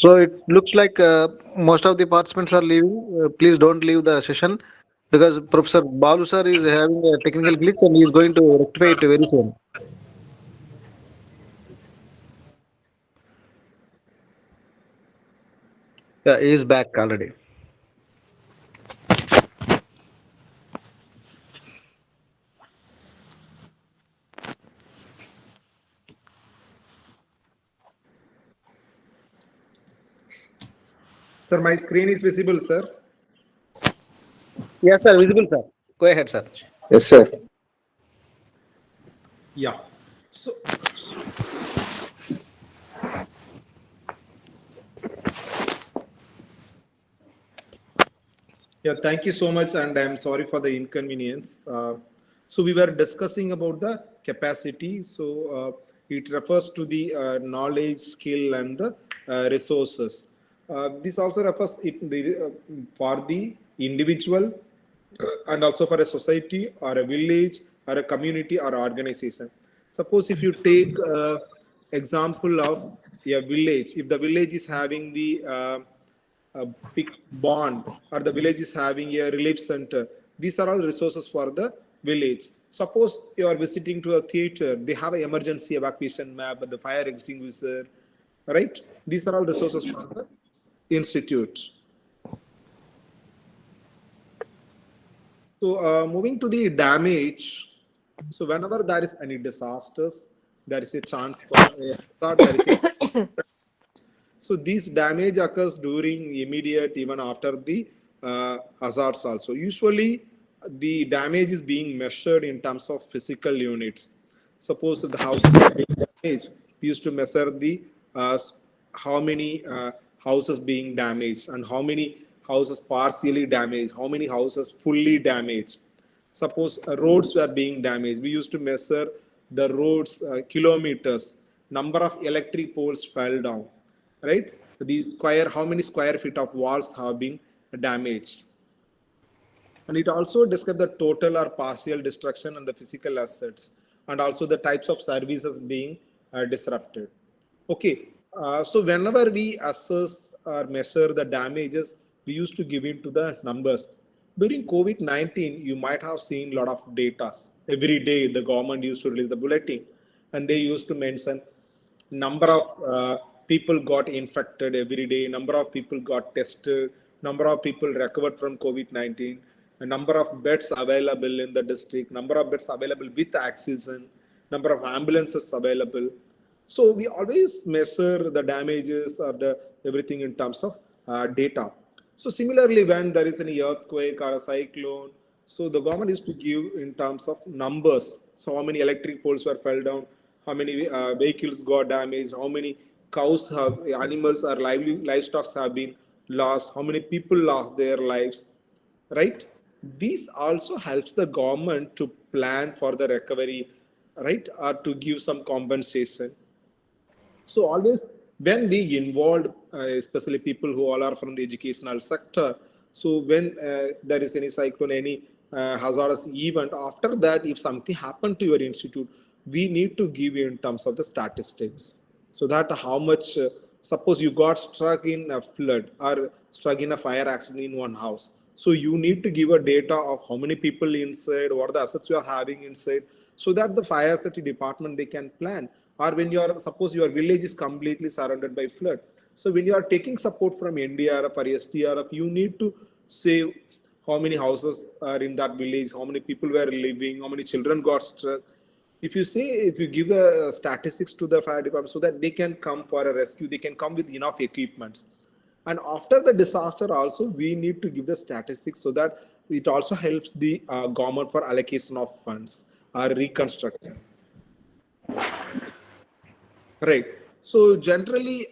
Speaker 3: So it looks like most of the participants are leaving. Please don't leave the session because Professor Balu sir is having a technical glitch and he is going to rectify it very soon. Yeah, he is back already.
Speaker 4: Sir, my screen is visible, sir.
Speaker 3: Yes, sir. Visible, sir. Go ahead, sir.
Speaker 8: Yes, sir.
Speaker 4: Yeah. So, yeah, thank you so much, and I'm sorry for the inconvenience. So we were discussing about the capacity. So it refers to the knowledge, skill, and the resources. This also refers for the individual and also for a society or a village or a community or organization. Suppose if you take example of a village, if the village is having the a big bond or the village is having a relief center, these are all resources for the village. Suppose you are visiting to a theater, they have an emergency evacuation map and the fire extinguisher, right? These are all resources for the institute. So moving to the damage. So whenever there is any disasters, there is a chance for a hazard, there is a so this damage occurs during immediate, even after the hazards also. Usually the damage is being measured in terms of physical units. Suppose the houses are being damaged, we used to measure the how many houses being damaged and how many houses partially damaged, how many houses fully damaged. Suppose roads were being damaged, we used to measure the roads kilometers, number of electric poles fell down, right? These square, how many square feet of walls have been damaged. And it also describes the total or partial destruction and the physical assets, and also the types of services being disrupted. Okay, so whenever we assess or measure the damages, we used to give into the numbers. During COVID-19, you might have seen a lot of data. Every day, the government used to release the bulletin, and they used to mention number of people got infected every day, number of people got tested, number of people recovered from COVID-19, a number of beds available in the district, number of beds available with oxygen, number of ambulances available. So we always measure the damages or the everything in terms of data. So similarly, when there is any earthquake or a cyclone, so the government is to give in terms of numbers. So how many electric poles were fell down, how many vehicles got damaged, how many cows have, animals or livestock have been lost, how many people lost their lives, right? This also helps the government to plan for the recovery, right, or to give some compensation. So always when we involved, especially people who all are from the educational sector, so when there is any cyclone, any hazardous event, after that, if something happened to your institute, we need to give you in terms of the statistics. So that how much, suppose you got struck in a flood or struck in a fire accident in one house. So you need to give a data of how many people inside, what are the assets you are having inside, so that the fire safety department they can plan. Or when you are, suppose your village is completely surrounded by flood, so when you are taking support from NDRF or SDRF, you need to say how many houses are in that village, how many people were living, how many children got struck. If you say, if you give the statistics to the fire department so that they can come for a rescue, they can come with enough equipments. And after the disaster also, we need to give the statistics so that it also helps the government for allocation of funds or reconstruction. Right. So generally,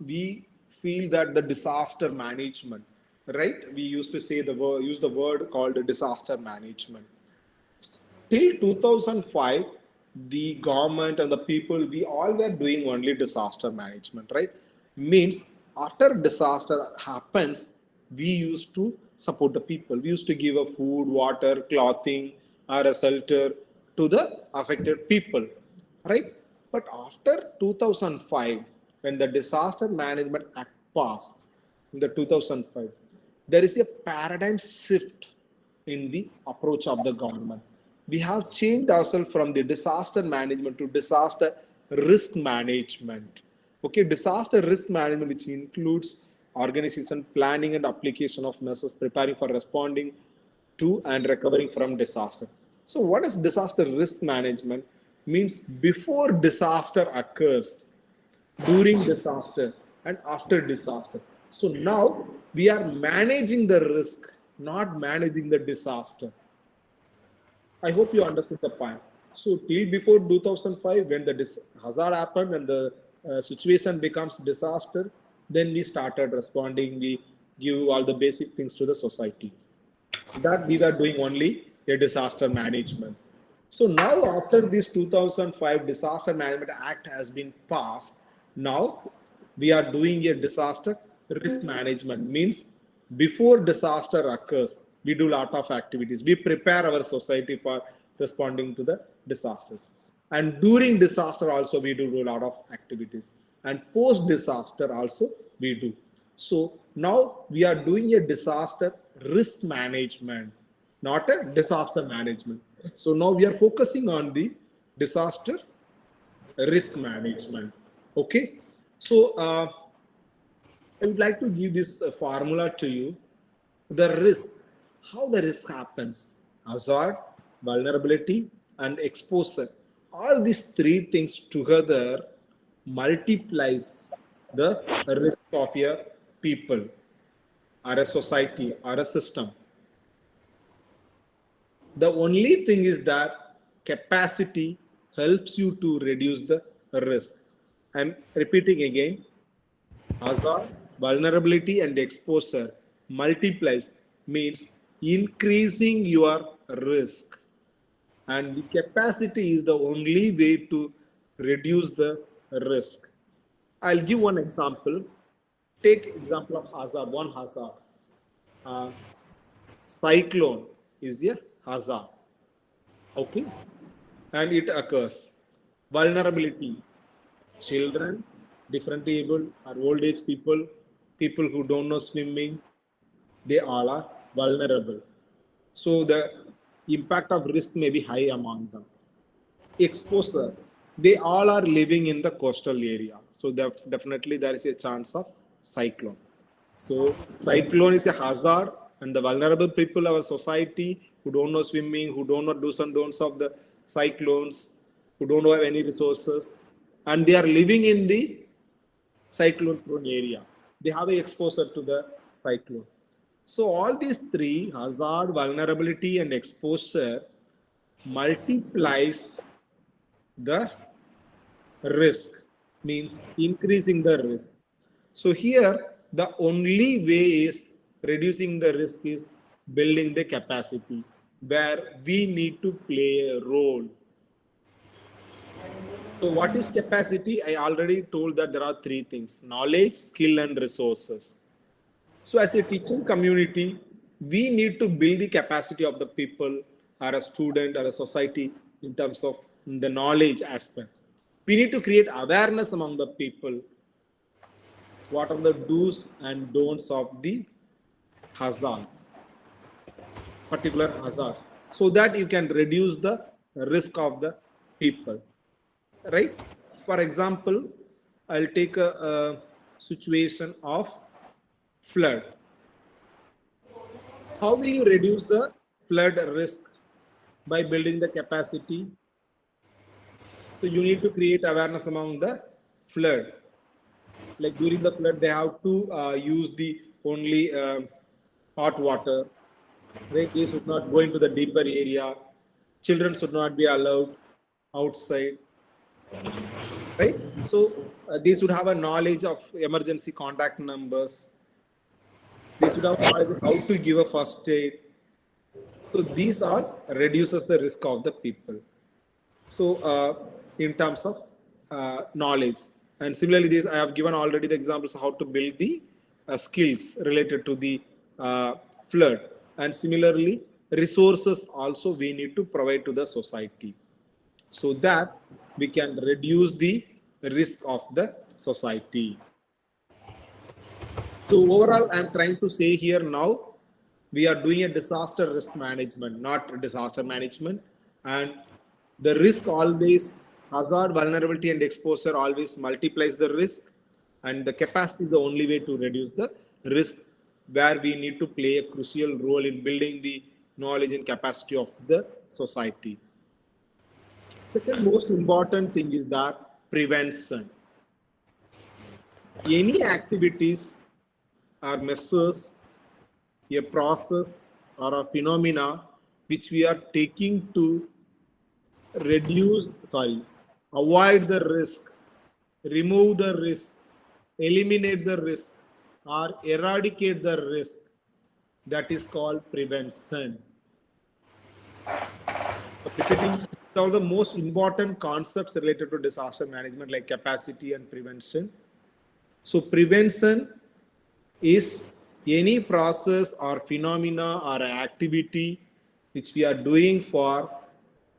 Speaker 4: we feel that the disaster management, right? We used to say the word, use the word called disaster management. Till 2005, the government and the people, we all were doing only disaster management, right? Means after disaster happens, we used to support the people. We used to give a food, water, clothing, or a shelter to the affected people, right? But after 2005, when the Disaster Management Act passed in the 2005, there is a paradigm shift in the approach of the government. We have changed ourselves from the disaster management to disaster risk management. Okay, disaster risk management, which includes organization, planning and application of measures, preparing for responding to and recovering from disaster. So what is disaster risk management? Means before disaster occurs, during disaster and after disaster. So now we are managing the risk, not managing the disaster. I hope you understood the point. So till before 2005, when the hazard happened and the situation becomes disaster, then we started responding. We give all the basic things to the society. That we were doing only a disaster management. So now after this 2005 Disaster Management Act has been passed, now we are doing a disaster risk management. Means before disaster occurs, we do a lot of activities. We prepare our society for responding to the disasters. And during disaster also we do a lot of activities. And post disaster also we do. So now we are doing a disaster risk management, not a disaster management. So now we are focusing on the disaster risk management. Okay. So I would like to give this formula to you. The risk, how the risk happens: hazard, vulnerability, and exposure. All these three things together multiplies the risk of a people or a society or a system. The only thing is that capacity helps you to reduce the risk. I'm repeating again: hazard, vulnerability, and exposure multiplies, means increasing your risk. And the capacity is the only way to reduce the risk. I'll give one example. Take example of hazard, one hazard. Cyclone is a hazard. Okay. And it occurs. Vulnerability: children, different able or old age people, people who don't know swimming, they all are vulnerable. So the impact of risk may be high among them. Exposure: they all are living in the coastal area. So definitely there is a chance of cyclone. So cyclone is a hazard, and the vulnerable people of our society who don't know swimming, who don't know do's and don'ts of the cyclones, who don't have any resources, and they are living in the cyclone prone area. They have a exposure to the cyclone. So all these three, hazard, vulnerability, and exposure, multiplies the risk, means increasing the risk. So here the only way is reducing the risk is building the capacity, where we need to play a role. So what is capacity? I already told that there are three things: knowledge, skill, and resources. So as a teaching community, we need to build the capacity of the people, or a student, or a society, in terms of the knowledge aspect. We need to create awareness among the people. What are the do's and don'ts of the hazards, particular hazards, so that you can reduce the risk of the people, right? For example, I'll take a situation of flood. How will you reduce the flood risk? By building the capacity. So you need to create awareness among the flood. Like during the flood, they have to use the only hot water. Right? They should not go into the deeper area. Children should not be allowed outside. Right? So they should have a knowledge of emergency contact numbers. They should have knowledge of how to give a first aid. So these all reduces the risk of the people. So in terms of knowledge. And similarly, this I have given already the examples of how to build the skills related to the flood. And similarly, resources also we need to provide to the society, so that we can reduce the risk of the society. So overall, I'm trying to say here now, we are doing a disaster risk management, not disaster management. And the risk always, hazard, vulnerability, and exposure always multiplies the risk. And the capacity is the only way to reduce the risk, where we need to play a crucial role in building the knowledge and capacity of the society. Second most important thing is that prevention. Any activities or measures, a process or a phenomena which we are taking to avoid the risk, remove the risk, eliminate the risk, or eradicate the risk, that is called prevention. Repeating, all the most important concepts related to disaster management like capacity and prevention. So prevention is any process or phenomena or activity which we are doing for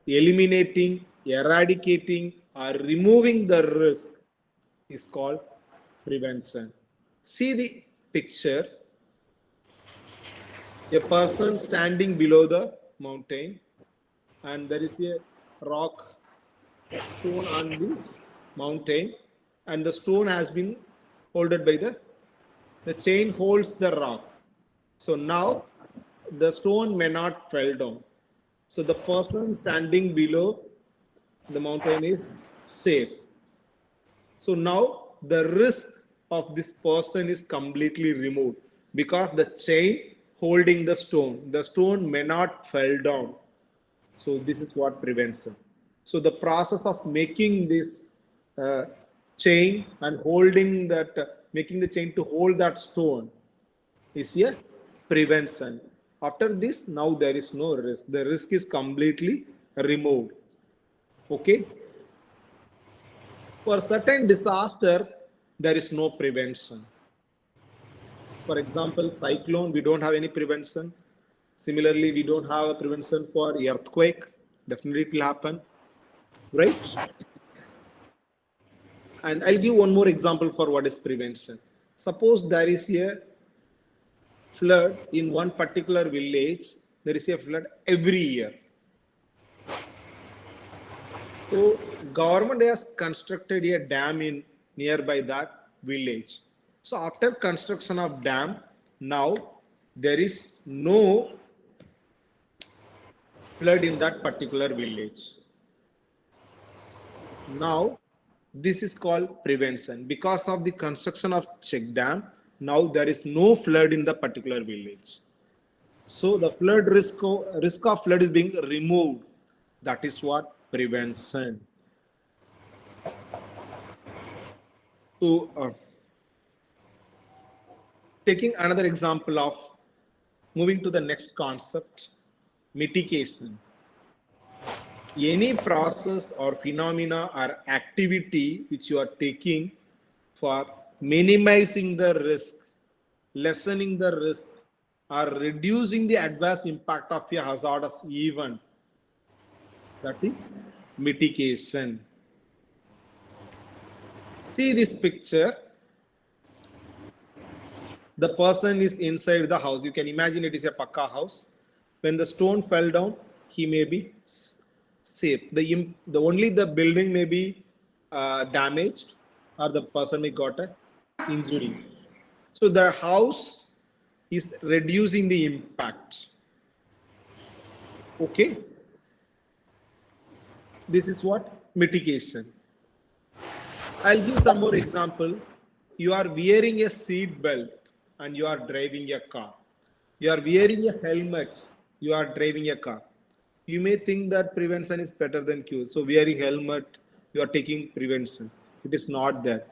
Speaker 4: eliminating, eradicating, or removing the risk is called prevention. See the picture. A person standing below the mountain, and there is a rock stone on the mountain, and the stone has been holded by the chain holds the rock. So now the stone may not fall down. So the person standing below the mountain is safe. So now the risk of this person is completely removed because the chain holding the stone may not fall down. So this is what prevention. So the process of making this chain and holding that, making the chain to hold that stone is a prevention. After this, now there is no risk. The risk is completely removed. Okay. For certain disaster, there is no prevention. For example, cyclone, we don't have any prevention. Similarly, we don't have a prevention for earthquake. Definitely it will happen, right? And I'll give one more example for what is prevention. Suppose there is a flood in one particular village. There is a flood every year. So government has constructed a dam in nearby that village. So after construction of dam, now there is no flood in that particular village. Now this is called prevention. Because of the construction of check dam, now there is no flood in the particular village. So the flood risk of flood is being removed. That is what prevention. So taking another example of moving to the next concept, mitigation. Any process or phenomena or activity which you are taking for minimizing the risk, lessening the risk, or reducing the adverse impact of a hazardous event, that is mitigation. See this picture. The person is inside the house. You can imagine it is a pakka house. When the stone fell down, he may be safe. Only the building may be damaged, or the person may got an injury. So the house is reducing the impact. Okay. This is what mitigation. I'll give some more example. You are wearing a seat belt and you are driving a car. You are wearing a helmet. You are driving a car. You may think that prevention is better than cure. So wearing helmet, you are taking prevention. It is not that.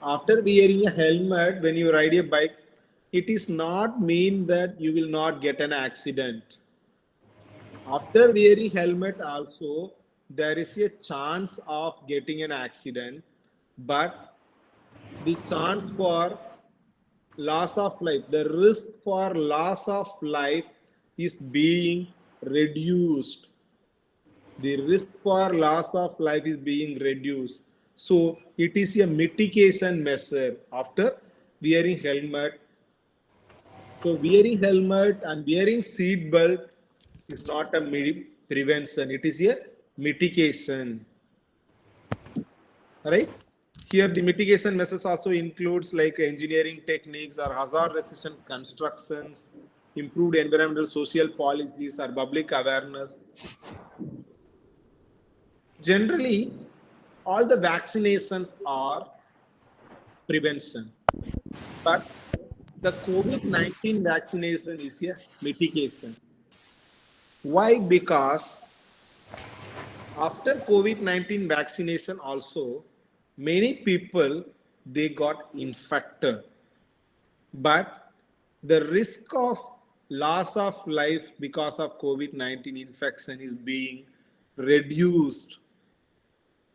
Speaker 4: After wearing a helmet, when you ride a bike, it is not mean that you will not get an accident. After wearing helmet also, there is a chance of getting an accident, but the chance for loss of life, the risk for loss of life is being reduced. The risk for loss of life is being reduced. So it is a mitigation measure after wearing helmet. So wearing helmet and wearing seat belt is not a prevention, it is a mitigation. Right? Here the mitigation measures also includes like engineering techniques or hazard resistant constructions, improved environmental social policies or public awareness. Generally, all the vaccinations are prevention, but the COVID-19 vaccination is a mitigation. Why? Because after COVID-19 vaccination also, many people, they got infected. But the risk of loss of life because of COVID-19 infection is being reduced.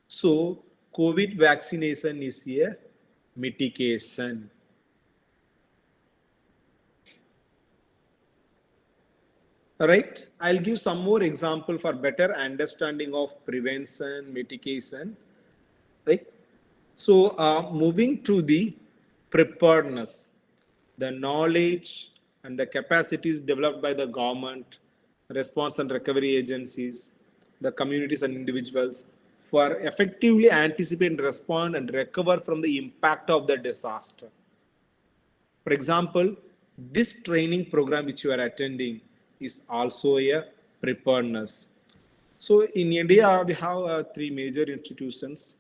Speaker 4: So COVID vaccination is a mitigation. Right? I'll give some more example for better understanding of prevention, mitigation. Right? So moving to the preparedness, the knowledge and the capacities developed by the government, response and recovery agencies, the communities and individuals for effectively anticipate, respond and recover from the impact of the disaster. For example, this training program which you are attending is also a preparedness. So in India, we have three major institutions.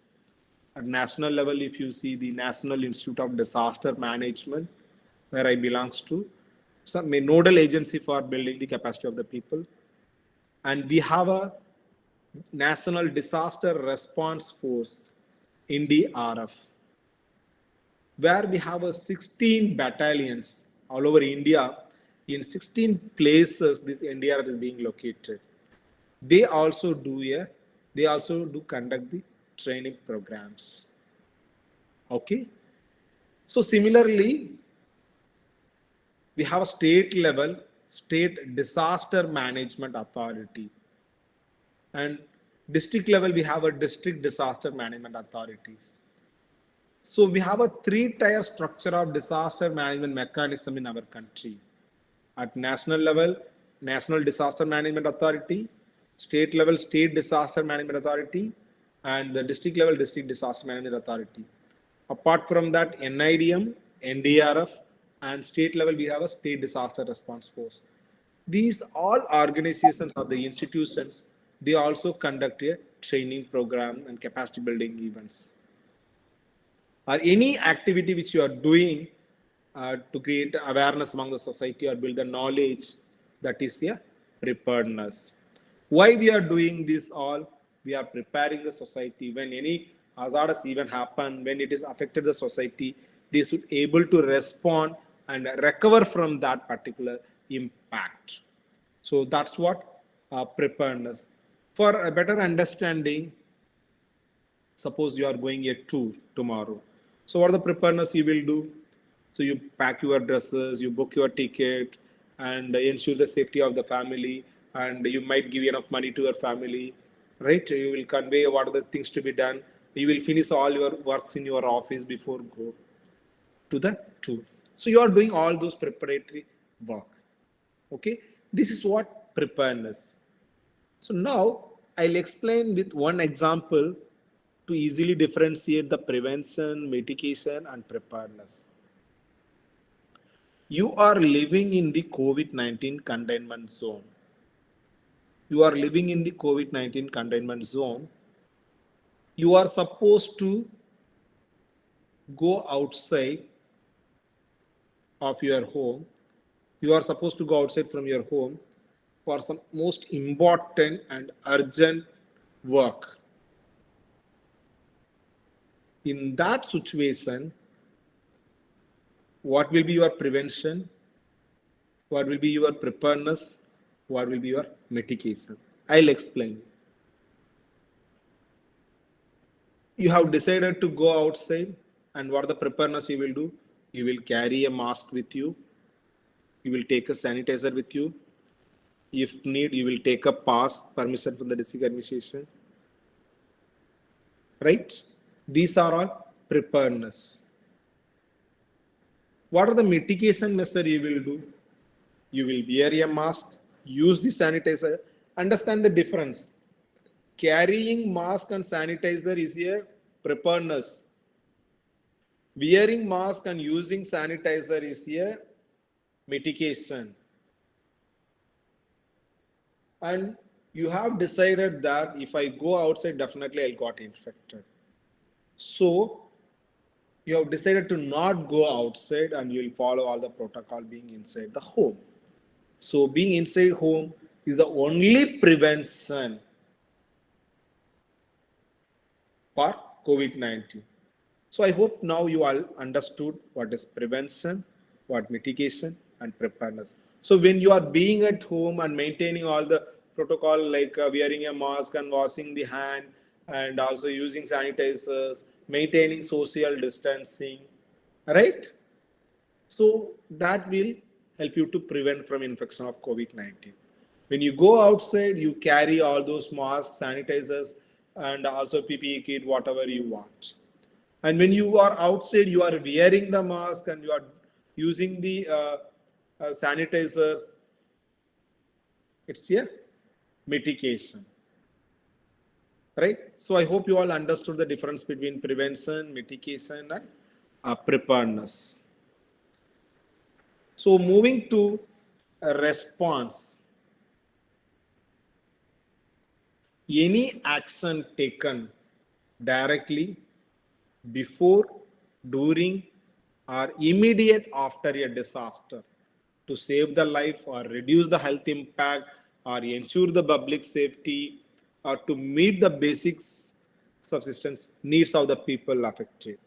Speaker 4: At national level, if you see the National Institute of Disaster Management, where I belongs to, it's a nodal agency for building the capacity of the people. And we have a National Disaster Response Force, NDRF, where we have a 16 battalions all over India. In 16 places, this NDRF is being located. They also do conduct the training programs. Okay. So similarly, we have a state level, state disaster management authority, and district level, we have a district disaster management authorities. So we have a three-tier structure of disaster management mechanism in our country. At national level, National Disaster Management Authority, state level, State Disaster Management Authority, and the district level, District Disaster Management Authority. Apart from that, NIDM, NDRF, and state level, we have a State Disaster Response Force. These all organizations or the institutions, they also conduct a training program and capacity building events. Or any activity which you are doing to create awareness among the society or build the knowledge, that is a preparedness. Why we are doing this all? We are preparing the society. When any hazardous event happen, when it is affected the society, they should able to respond and recover from that particular impact. So that's what preparedness. For a better understanding, suppose you are going a tour tomorrow. So what are the preparedness you will do? So you pack your dresses, you book your ticket, and ensure the safety of the family, and you might give enough money to your family, right? You will convey what are the things to be done. You will finish all your works in your office before go to the tour. So you are doing all those preparatory work. Okay, this is what preparedness. So now I'll explain with one example to easily differentiate the prevention, mitigation, and preparedness. You are living in the COVID-19 containment zone. You are living in the COVID-19 containment zone. You are supposed to go outside of your home. You are supposed to go outside from your home for some most important and urgent work. In that situation, what will be your prevention? What will be your preparedness? What will be your mitigation? I'll explain. You have decided to go outside, and what the preparedness you will do? You will carry a mask with you. You will take a sanitizer with you. If need, you will take a pass, permission from the district administration. Right? These are all preparedness. What are the mitigation measures you will do? You will wear a mask, use the sanitizer, understand the difference. Carrying mask and sanitizer is a preparedness. Wearing mask and using sanitizer is a mitigation. And you have decided that if I go outside, definitely I'll get infected. So you have decided to not go outside and you will follow all the protocol being inside the home. So being inside home is the only prevention for COVID-19. So I hope now you all understood what is prevention, what mitigation and preparedness. So when you are being at home and maintaining all the protocol like wearing a mask and washing the hand and also using sanitizers, maintaining social distancing, right? So that will help you to prevent from infection of COVID-19. When you go outside, you carry all those masks, sanitizers, and also PPE kit, whatever you want. And when you are outside, you are wearing the mask and you are using the sanitizers. It's a mitigation, right? So I hope you all understood the difference between prevention, mitigation, and preparedness. So moving to a response. Any action taken directly before, during, or immediate after a disaster to save the life or reduce the health impact or ensure the public safety or to meet the basic subsistence needs of the people affected.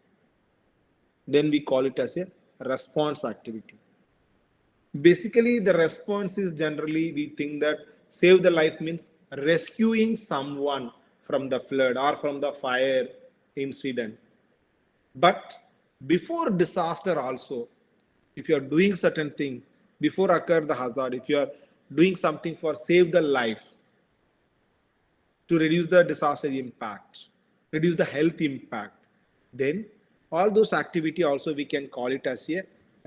Speaker 4: Then we call it as a response activity. Basically, the response is generally we think that save the life means rescuing someone from the flood or from the fire incident. But before disaster also, if you are doing certain thing, before occur the hazard, if you are doing something for save the life, to reduce the disaster impact, reduce the health impact, then all those activity also we can call it as a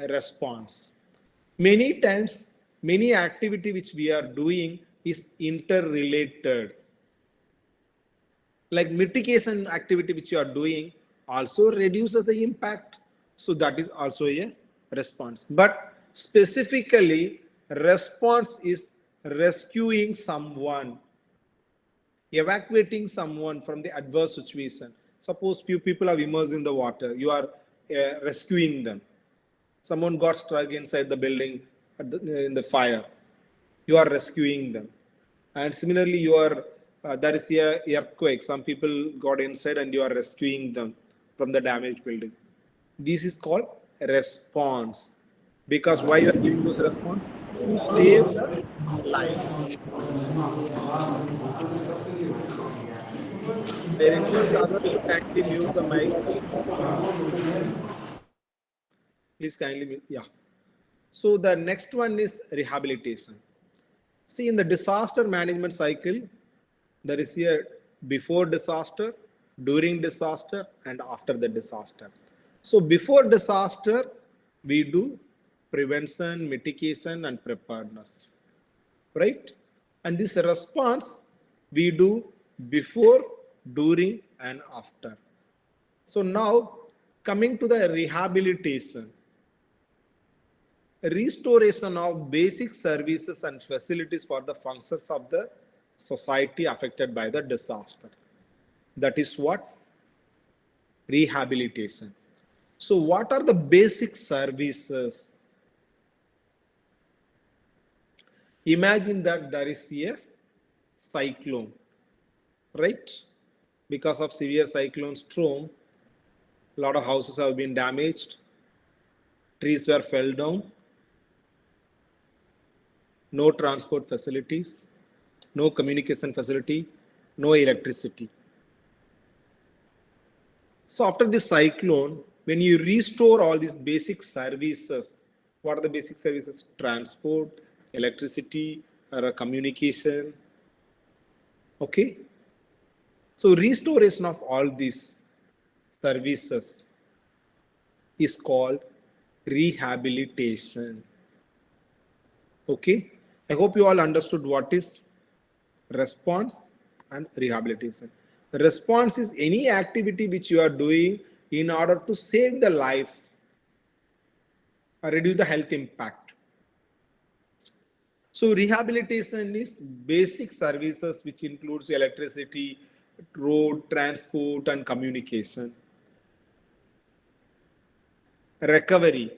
Speaker 4: response. Many times, many activity which we are doing is interrelated. Like mitigation activity which you are doing also reduces the impact. So that is also a response. But specifically, response is rescuing someone, evacuating someone from the adverse situation. Suppose few people are immersed in the water, you are rescuing them. Someone got stuck inside the building in the fire, you are rescuing them. And similarly, you are there is a earthquake, some people got inside and you are rescuing them from the damaged building. This is called response. Because why you are giving this response? To save the life. I request others to kindly mute the mic. Please kindly mute. Yeah. So the next one is rehabilitation. See, in the disaster management cycle, there is a before disaster, during disaster, and after the disaster. So before disaster, we do prevention, mitigation, and preparedness, right? And this response we do before, during, and after. So now coming to the rehabilitation. Restoration of basic services and facilities for the functions of the society affected by the disaster. That is what? Rehabilitation. So what are the basic services? Imagine that there is a cyclone, right? Because of severe cyclone storm, a lot of houses have been damaged, trees were fell down, no transport facilities, no communication facility, no electricity. So after this cyclone, when you restore all these basic services, what are the basic services? Transport, electricity, or communication. Okay. So restoration of all these services is called rehabilitation. Okay, I hope you all understood what is response and rehabilitation. The response is any activity which you are doing in order to save the life or reduce the health impact. So rehabilitation is basic services which includes electricity, road, transport and communication. Recovery,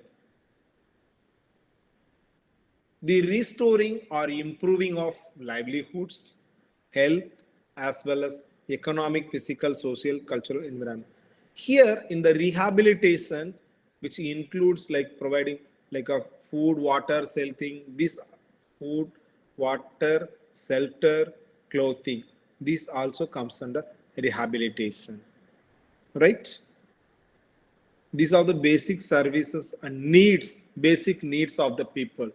Speaker 4: the restoring or improving of livelihoods, health, as well as economic, physical, social, cultural environment. Here in the rehabilitation, which includes like providing like a food, water, shelter, this food, water, shelter, clothing, this also comes under rehabilitation, right? These are the basic services and needs, basic needs of the people.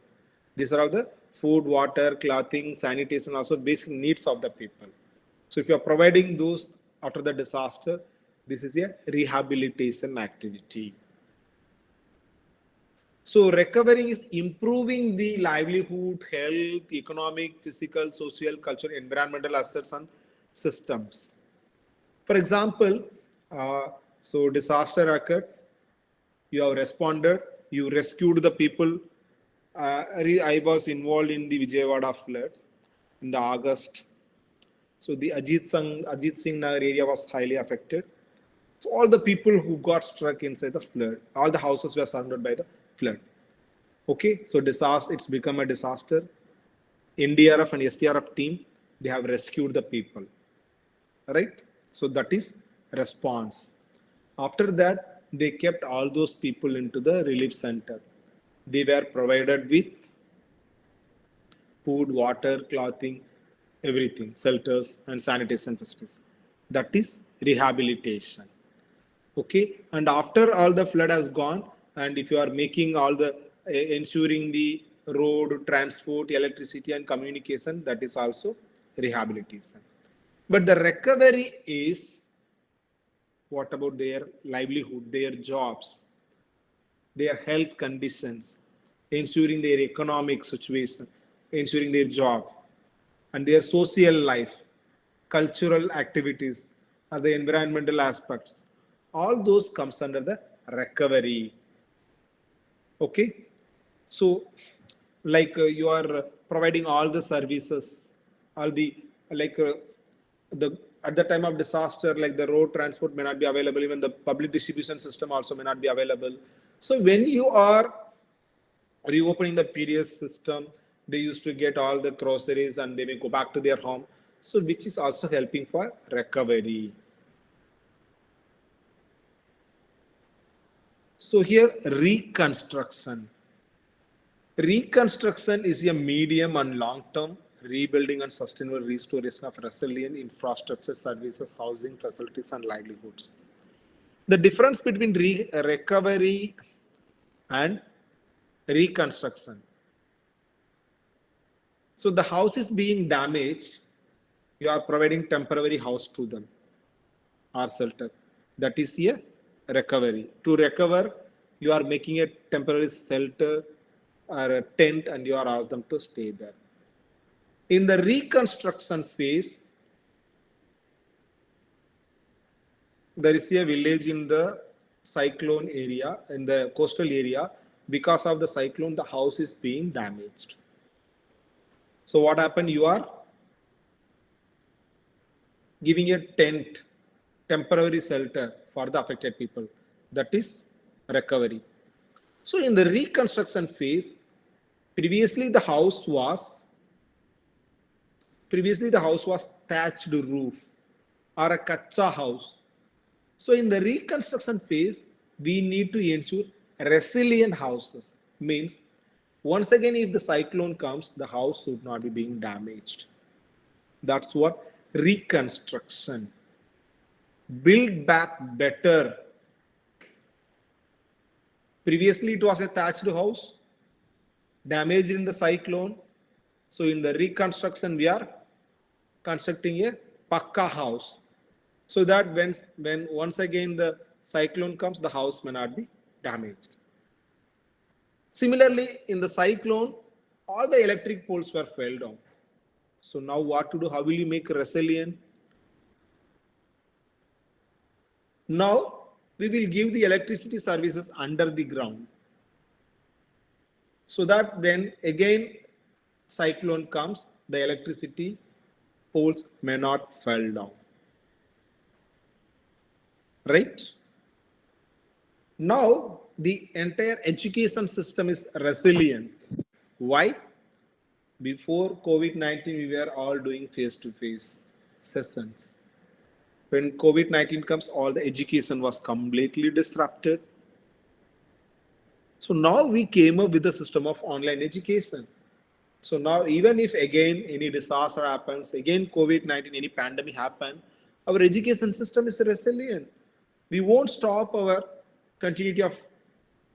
Speaker 4: These are all the food, water, clothing, sanitation, also basic needs of the people. So if you are providing those after the disaster, this is a rehabilitation activity. So recovery is improving the livelihood, health, economic, physical, social, cultural, environmental assets and systems. For example, so disaster occurred, you have responded, you rescued the people. I was involved in the Vijayawada flood in the August. So the Ajit Singh Nagar area was highly affected. So all the people who got struck inside the flood, all the houses were surrounded by the flood. Okay, so disaster, it's become a disaster. NDRF and SDRF team, they have rescued the people, right? So that is response. After that, they kept all those people into the relief center. They were provided with food, water, clothing, everything, shelters and sanitation facilities. That is rehabilitation. Okay, and after all the flood has gone, and if you are making all the ensuring the road, transport, electricity and communication, that is also rehabilitation. But the recovery is, what about their livelihood, their jobs, their health conditions, ensuring their economic situation, ensuring their job and their social life, cultural activities, and the environmental aspects. All those comes under the recovery. Okay, so like you are providing all the services, all the like the at the time of disaster, like the road transport may not be available, even the public distribution system also may not be available. So when you are reopening the PDS system, they used to get all the groceries and they may go back to their home. So which is also helping for recovery. So here reconstruction. Reconstruction is a medium and long-term rebuilding and sustainable restoration of resilient infrastructure, services, housing, facilities, and livelihoods. The difference between recovery and reconstruction. So the house is being damaged, you are providing temporary house to them or shelter. That is a recovery. To recover, you are making a temporary shelter or a tent and you are asked them to stay there. In the reconstruction phase, there is a village in the cyclone area, in the coastal area. Because of the cyclone, the house is being damaged. So what happened? You are giving a tent, temporary shelter for the affected people. That is recovery. So in the reconstruction phase, previously the house was thatched roof or a kacha house. So in the reconstruction phase, we need to ensure resilient houses. Means once again, if the cyclone comes, the house should not be being damaged. That's what reconstruction. Build back better. Previously, it was a thatched house, damaged in the cyclone. So in the reconstruction, we are constructing a pakka house, so that when once again the cyclone comes, the house may not be damaged. Similarly, in the cyclone, all the electric poles were fell down. So now what to do? How will you make resilient? Now we will give the electricity services under the ground, so that when again cyclone comes, the electricity poles may not fall down. Right? Now the entire education system is resilient. Why? Before COVID-19, we were all doing face-to-face sessions. When COVID-19 comes, all the education was completely disrupted. So now we came up with a system of online education. So now even if again any disaster happens, again COVID-19, any pandemic happen, our education system is resilient. We won't stop our continuity of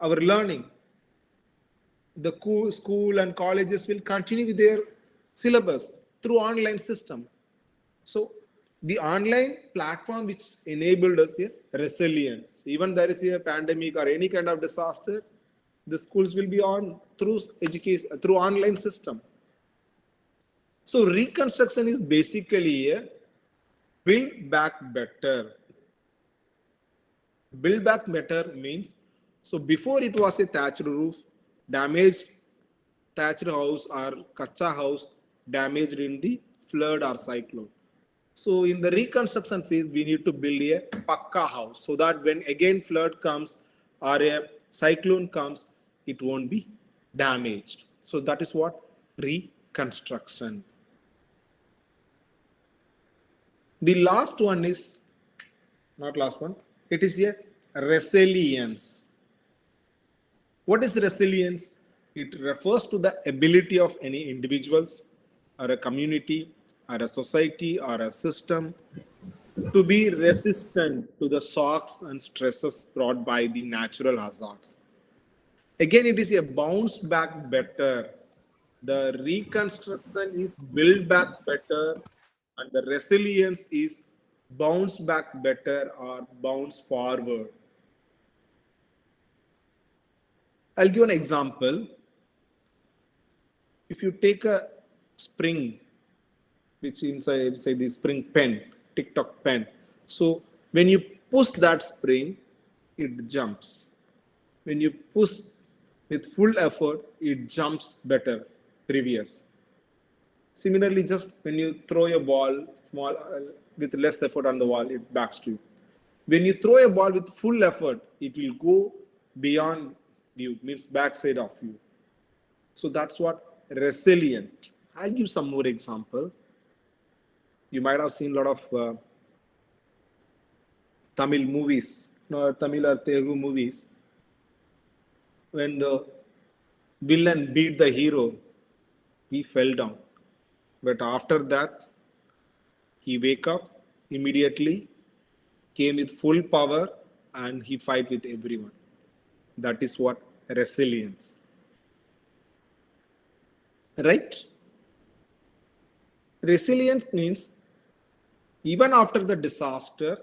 Speaker 4: our learning. The school and colleges will continue with their syllabus through online system. So the online platform which enabled us here resilience. Even there is a pandemic or any kind of disaster, the schools will be on through education, through online system. So reconstruction is basically a build back better. Build back better means, so before it was a thatched roof, damaged thatched house or kacha house, damaged in the flood or cyclone. So in the reconstruction phase, we need to build a pakka house so that when again flood comes or a cyclone comes, it won't be damaged. So that is what reconstruction. The last one is, not last one, it is a resilience. What is resilience? It refers to the ability of any individuals or a community or a society or a system to be resistant to the shocks and stresses brought by the natural hazards. Again, it is a bounce back better. The reconstruction is build back better, and the resilience is bounce back better or bounce forward. I'll give an example. If you take a spring, which inside the spring pen, TikTok pen. So when you push that spring, it jumps. When you push with full effort, it jumps better, previous. Similarly, just when you throw a ball small with less effort on the wall, it backs to you. When you throw a ball with full effort, it will go beyond you, means backside of you. So that's what resilient. I'll give some more example. You might have seen a lot of Tamil movies, Tamil or Telugu movies. When the villain beat the hero, he fell down. But after that, he wake up immediately, came with full power, and he fight with everyone. That is what resilience. Right? Resilience means even after the disaster,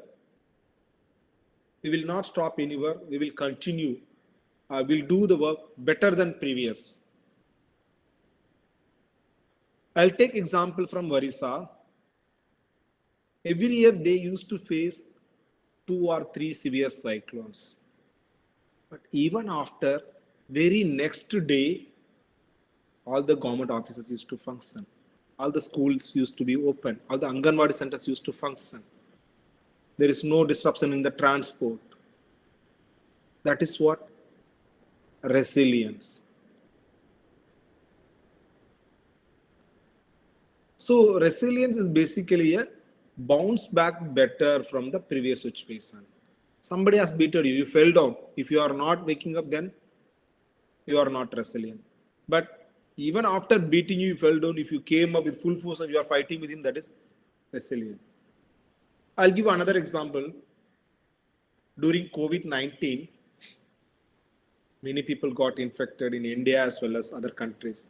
Speaker 4: we will not stop anywhere. We will continue. We'll do the work better than previous. I'll take example from Varisa. Every year they used to face 2 or 3 severe cyclones. But even after, very next day, all the government offices used to function. All the schools used to be open. All the Anganwadi centers used to function. There is no disruption in the transport. That is what? Resilience. So resilience is basically a bounce back better from the previous situation. Somebody has beaten you, you fell down. If you are not waking up, then you are not resilient. But even after beating you, you fell down. If you came up with full force and you are fighting with him, that is resilient. I'll give another example. During COVID-19, many people got infected in India as well as other countries.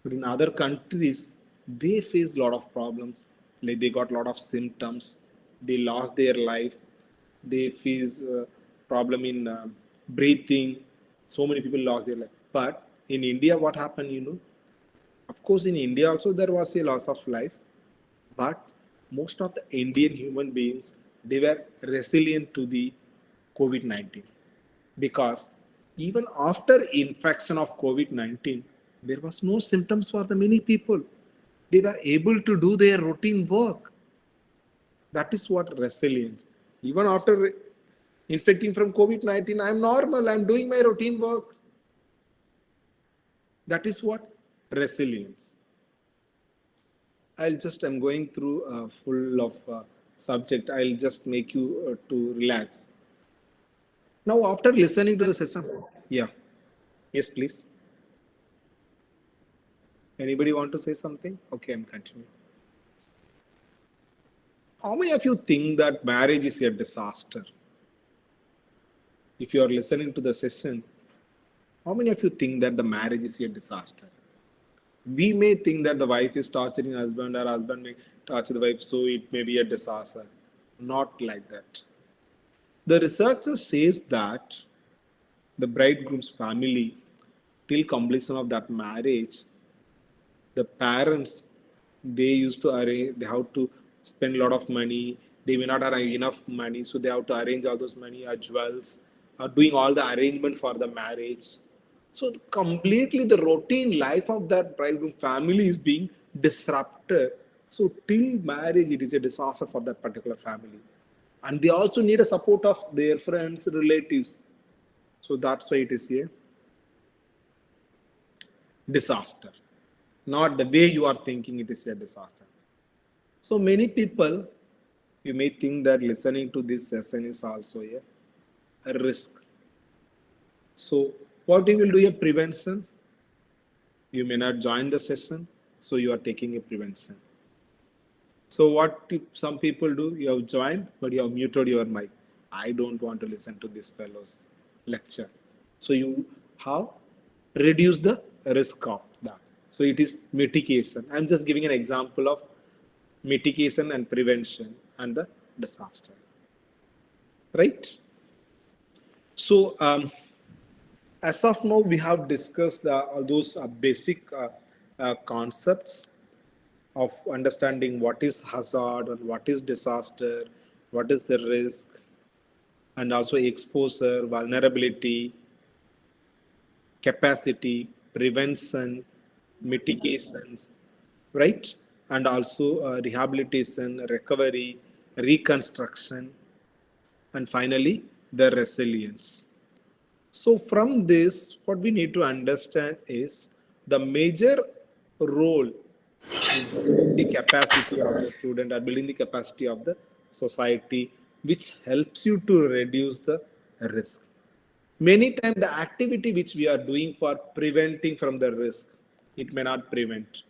Speaker 4: But in other countries, they faced a lot of problems. Like they got a lot of symptoms. They lost their life. They face problem in breathing. So many people lost their life. But in India, what happened, of course, in India also there was a loss of life, but most of the Indian human beings, they were resilient to the COVID-19, because even after infection of COVID-19, there was no symptoms for the many people. They were able to do their routine work. That is what resilience. Even after infecting from COVID-19, I'm normal, I'm doing my routine work. That is what resilience. I'm going through full of subject. I'll just make you to relax. Now, after listening to the session, yeah, yes, please. Anybody want to say something? Okay, I'm continuing. How many of you think that marriage is a disaster? If you are listening to the session, how many of you think that the marriage is a disaster? We may think that the wife is torturing husband or husband may torture the wife, so it may be a disaster. Not like that. The researcher says that the bridegroom's family, till completion of that marriage, the parents, they used to arrange, they have to spend a lot of money. They may not have enough money, so they have to arrange all those money, jewels, doing all the arrangement for the marriage. So completely the routine life of that bridegroom family is being disrupted. So till marriage, it is a disaster for that particular family. And they also need a support of their friends, relatives. So that's why it is a disaster. Not the way you are thinking it is a disaster. So many people, you may think that listening to this session is also a risk. So what you will do a prevention? You may not join the session, so you are taking a prevention. So what some people do, you have joined, but you have muted your mic. I don't want to listen to this fellow's lecture. So you have reduced the risk of that. So it is mitigation. I'm just giving an example of mitigation and prevention and the disaster. Right? So as of now, we have discussed all those basic concepts of understanding what is hazard and what is disaster, what is the risk, and also exposure, vulnerability, capacity, prevention, mitigations, right? And also rehabilitation, recovery, reconstruction, and finally, the resilience. So from this, what we need to understand is the major role in building the capacity of the student or building the capacity of the society, which helps you to reduce the risk. Many times the activity which we are doing for preventing from the risk, it may not prevent.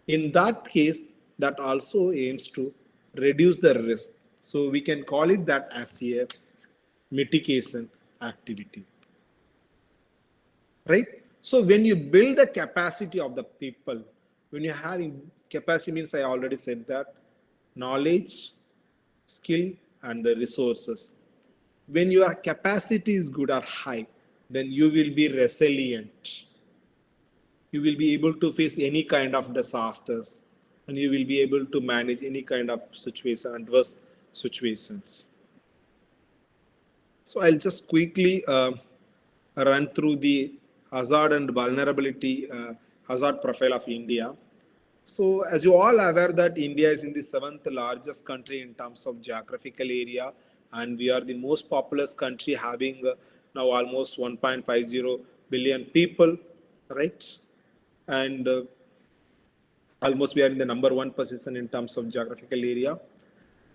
Speaker 4: In that case, that also aims to reduce the risk. So we can call it that as a mitigation activity. Right? So when you build the capacity of the people, when you're having capacity means I already said that knowledge, skill, and the resources. When your capacity is good or high, then you will be resilient. You will be able to face any kind of disasters, and you will be able to manage any kind of situation, adverse situations. So I'll just quickly run through the hazard and vulnerability hazard profile of India. So as you all are aware that India is in the 7th largest country in terms of geographical area, and we are the most populous country, having now almost 1.50 billion people, right? And almost we are in the number 1 position in terms of geographical area.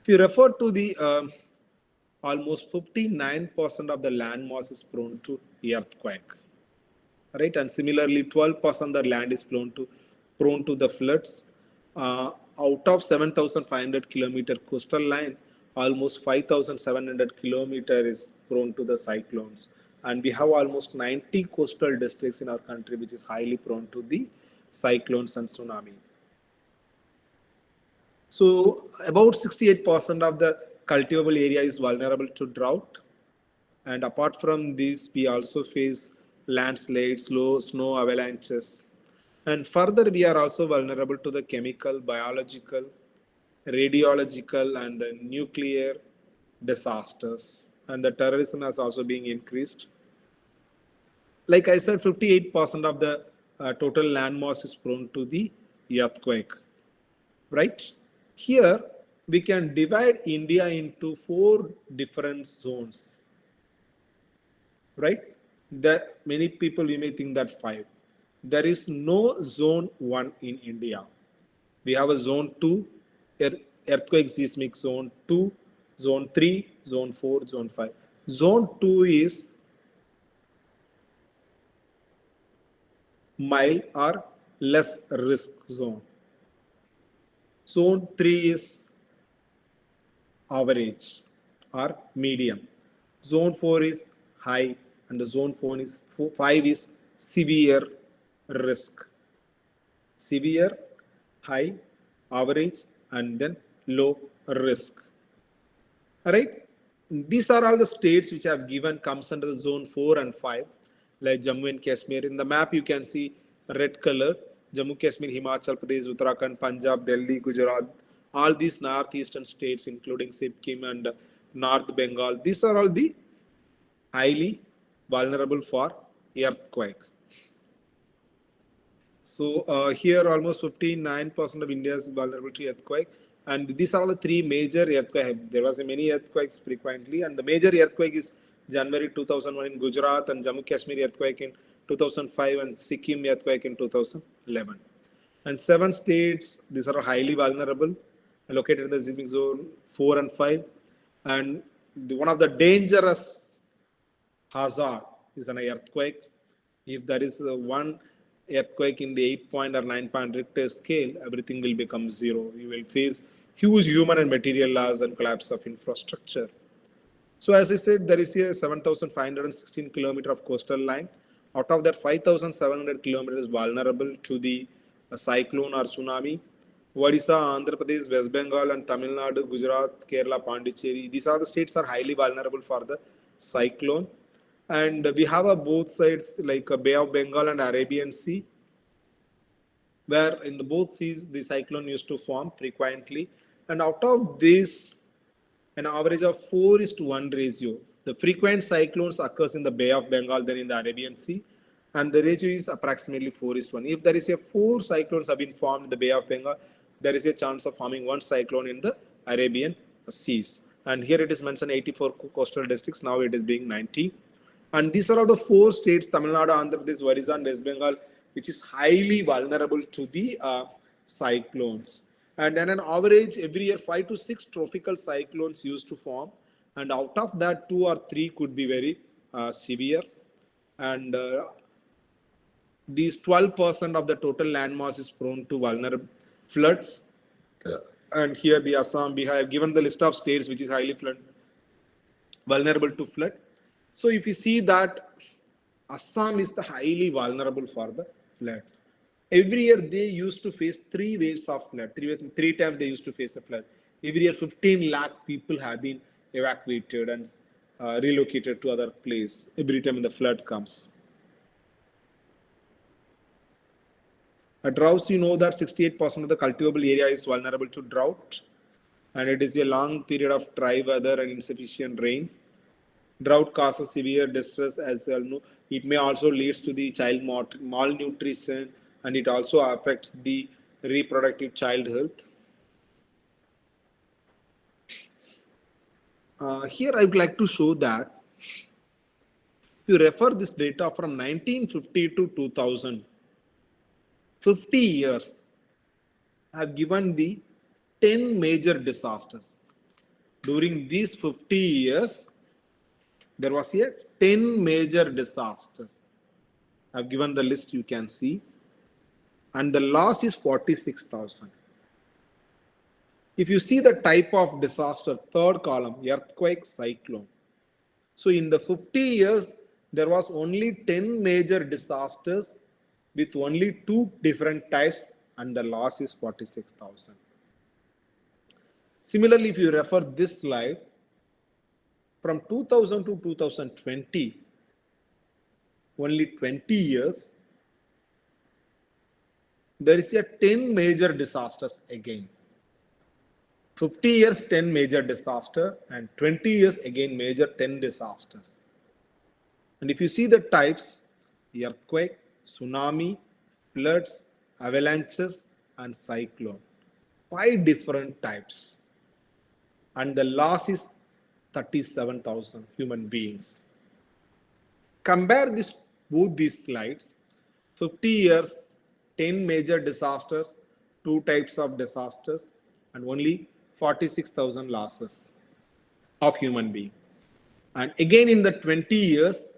Speaker 4: If you refer to the almost 59% of the land mass is prone to earthquake, right? And similarly, 12% of the land is prone to the floods. Out of 7,500 kilometer coastal line, almost 5,700 kilometer is prone to the cyclones. And we have almost 90 coastal districts in our country, which is highly prone to the cyclones and tsunami. So about 68% of the cultivable area is vulnerable to drought. And apart from this, we also face landslides, snow avalanches. And further, we are also vulnerable to the chemical, biological, radiological, and the nuclear disasters. And the terrorism has also been increased. Like I said, 58% of the total landmass is prone to the earthquake, right? Here, we can divide India into 4 different zones, right? Many people, you may think that 5. There is no zone 1 in India. We have a zone 2, earthquake seismic zone 2, zone 3, zone 4, zone 5. Zone 2 is mild or less risk zone. Zone 3 is average or medium. Zone 4 is high, and the zone 5 is severe risk. Severe, high, average, and then low risk. All right. These are all the states which have given comes under the zone 4 and 5, like Jammu and Kashmir. In the map, you can see red color: Jammu, Kashmir, Himachal Pradesh, Uttarakhand, Punjab, Delhi, Gujarat. All these northeastern states, including Sikkim and North Bengal, these are all the highly vulnerable for earthquake. So here almost 59% of India is vulnerable to earthquake. And these are the 3 major earthquakes. There was many earthquakes frequently, and the major earthquake is January 2001 in Gujarat, and Jammu Kashmir earthquake in 2005, and Sikkim earthquake in 2011. And 7 states, these are highly vulnerable, located in the seismic zone 4 and 5. And one of the dangerous hazard is an earthquake. If there is one earthquake in the 8 point or 9 point Richter scale, everything will become zero. You will face huge human and material loss and collapse of infrastructure. So as I said, there is a 7,516 kilometer of coastal line. Out of that, 5,700 kilometers is vulnerable to the cyclone or tsunami. Odisha, Andhra Pradesh, West Bengal, and Tamil Nadu, Gujarat, Kerala, Pondicherry. These are the states are highly vulnerable for the cyclone. And we have both sides like Bay of Bengal and Arabian Sea, where in the both seas the cyclone used to form frequently. And out of this, an average of 4:1 ratio. The frequent cyclones occurs in the Bay of Bengal, then in the Arabian Sea, and the ratio is approximately 4:1. If there is a 4 cyclones have been formed in the Bay of Bengal, there is a chance of forming 1 cyclone in the Arabian Seas. And here it is mentioned 84 coastal districts. Now it is being 90. And these are all the 4 states: Tamil Nadu, Andhra Pradesh, Odisha, and West Bengal, which is highly vulnerable to the cyclones. And on an average, every year, 5 to 6 tropical cyclones used to form. And out of that, 2 or 3 could be very severe. And these 12% of the total landmass is prone to vulnerable floods. And here the Assam, Bihar, I have given the list of states which is highly vulnerable to flood. So if you see that Assam is the highly vulnerable for the flood. Every year they used to face 3 waves of flood. 3 times they used to face a flood. Every year 15 lakh people have been evacuated and relocated to other place every time the flood comes. A drought, you know that 68% of the cultivable area is vulnerable to drought, and it is a long period of dry weather and insufficient rain. Drought causes severe distress, as you all know. It may also leads to the child malnutrition, and it also affects the reproductive child health. Here I would like to show that if you refer this data from 1950 to 2000, 50 years, I have given the 10 major disasters. During these 50 years, there was here 10 major disasters. I have given the list, you can see. And the loss is 46,000. If you see the type of disaster, third column, earthquake, cyclone. So in the 50 years, there was only 10 major disasters with only 2 different types, and the loss is 46,000. Similarly, if you refer this slide, from 2000 to 2020, only 20 years, there is a 10 major disasters again. 50 years, 10 major disaster, and 20 years again major 10 disasters. And if you see the types, earthquake, tsunami, floods, avalanches, and cyclone. 5 different types. And the loss is 37,000 human beings. Compare both these slides. 50 years, 10 major disasters, 2 types of disasters, and only 46,000 losses of human being. And again in the 20 years,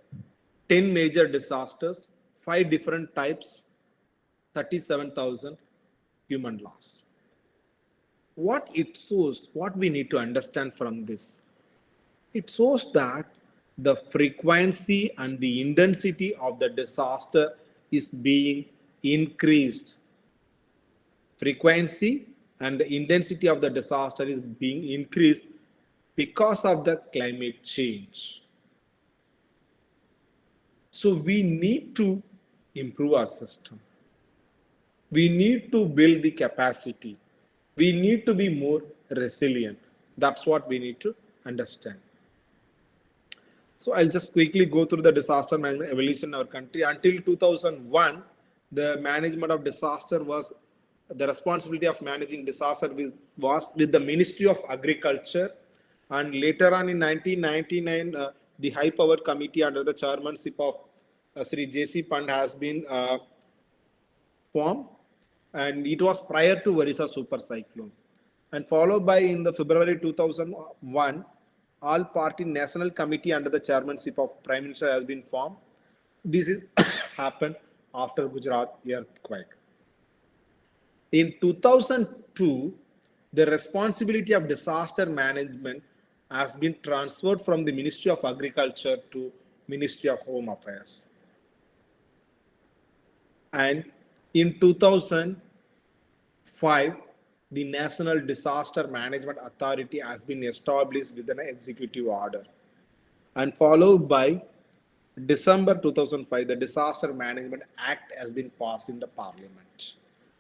Speaker 4: 10 major disasters, 5 different types, 37,000 human loss. What it shows, what we need to understand from this, it shows that the frequency and the intensity of the disaster is being increased. Frequency and the intensity of the disaster is being increased because of the climate change. So we need to improve our system. We need to build the capacity. We need to be more resilient. That's what we need to understand. So I'll just quickly go through the disaster management evolution in our country. Until 2001, the management of disaster was, the responsibility of managing disaster was with the Ministry of Agriculture. And later on in 1999, the High Powered Committee under the chairmanship of Sri J.C. Pant has been formed. And it was prior to Orissa super cyclone. And followed by in the February 2001, all party national committee under the chairmanship of Prime Minister has been formed. This is happened after Gujarat earthquake. In 2002, the responsibility of disaster management has been transferred from the Ministry of Agriculture to Ministry of Home Affairs. And in 2005, the National Disaster Management Authority has been established with an executive order. And followed by December 2005, the Disaster Management Act has been passed in the Parliament.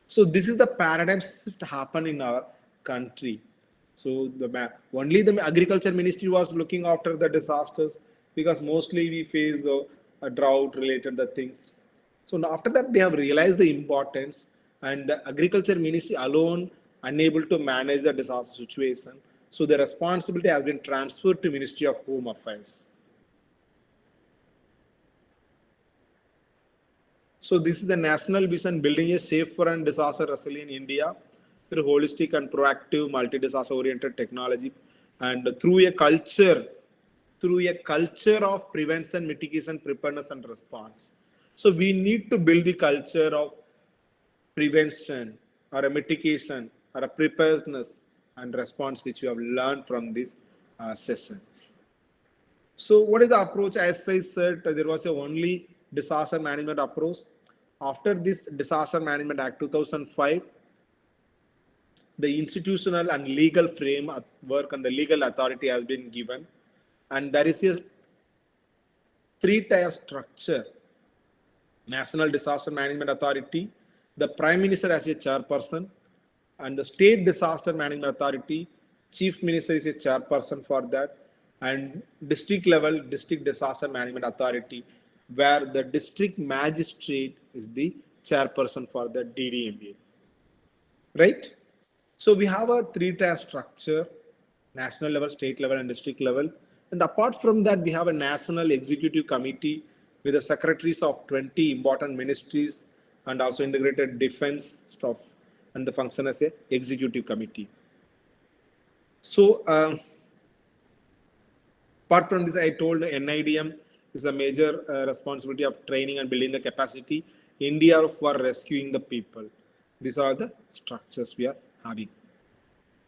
Speaker 4: So this is the paradigm shift happened in our country. So only the Agriculture Ministry was looking after the disasters, because mostly we face a drought related the things. So after that, they have realized the importance, and the Agriculture Ministry alone unable to manage the disaster situation. So the responsibility has been transferred to Ministry of Home Affairs. So this is the national vision, building a safer and disaster resilient India through holistic and proactive multi-disaster oriented technology, and through a culture of prevention, mitigation, preparedness and response. So we need to build the culture of prevention or a mitigation or a preparedness and response, which we have learned from this session. So what is the approach? As I said, there was a only disaster management approach. After this Disaster Management Act 2005, the institutional and legal framework and the legal authority has been given. And there is a 3-tier structure. National Disaster Management Authority, the Prime Minister as a chairperson, and the State Disaster Management Authority, Chief Minister is a chairperson for that, and district level District Disaster Management Authority, where the district magistrate is the chairperson for the DDMA. Right? So we have a 3-tier structure, national level, state level, and district level. And apart from that, we have a national executive committee with the secretaries of 20 important ministries and also integrated defense stuff, and the function as a executive committee. So apart from this, I told NIDM is a major responsibility of training and building the capacity. NDRF for rescuing the people. These are the structures we are having.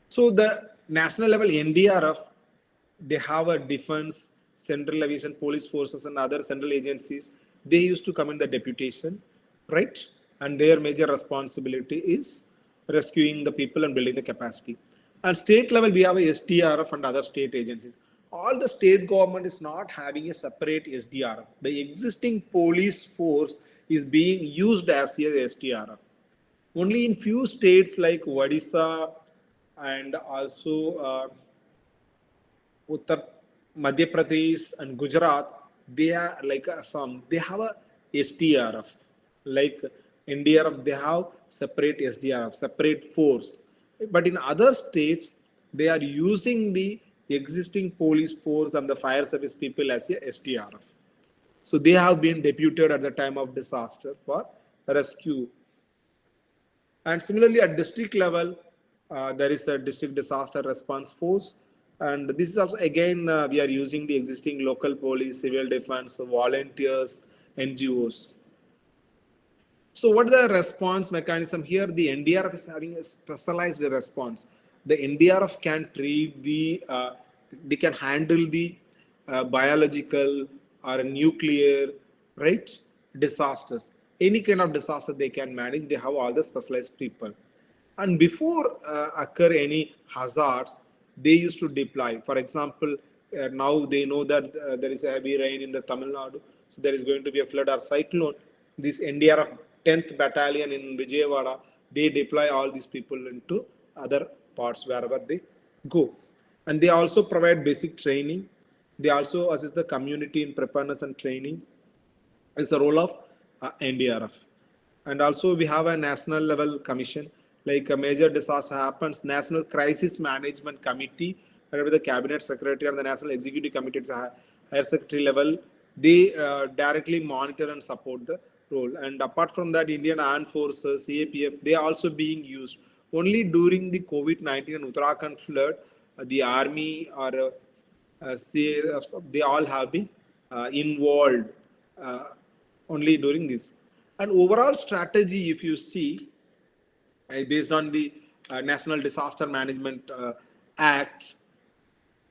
Speaker 4: So the national level NDRF, they have a defense, central aviation, police forces and other central agencies. They used to come in the deputation, right? And their major responsibility is rescuing the people and building the capacity. And state level, we have a STRF and other state agencies. all the state government is not having a separate SDRF. The existing police force is being used as a SDRF. Only in few states like Odisha and also Uttar Madhya Pradesh and Gujarat, they are like Assam, they have a SDRF. Like NDRF, they have separate SDRF, separate force. But in other states, they are using the existing police force and the fire service people as a SDRF. So they have been deputed at the time of disaster for rescue. And similarly, at district level, there is a district disaster response force. And this is also, again, we are using the existing local police, civil defense, volunteers, NGOs. So what is the response mechanism here? The NDRF is having a specialized response. The NDRF can treat they can handle the biological or nuclear, right, disasters. Any kind of disaster they can manage. They have all the specialized people. And before occur any hazards, they used to deploy. For example, now they know that there is a heavy rain in the Tamil Nadu, so there is going to be a flood or cyclone. This NDRF 10th Battalion in Vijayawada, they deploy all these people into other parts wherever they go. And they also provide basic training. They also assist the community in preparedness and training. It's a role of NDRF. And also we have a national level commission. Like a major disaster happens, National Crisis Management Committee, wherever the Cabinet Secretary and the National Executive Committee, it's a higher secretary level, they directly monitor and support the role. And apart from that, Indian Armed Forces, CAPF, they are also being used. Only during the COVID-19 and Uttarakhand flood, the army or they all have been involved only during this. And overall strategy, if you see, based on the National Disaster Management Act,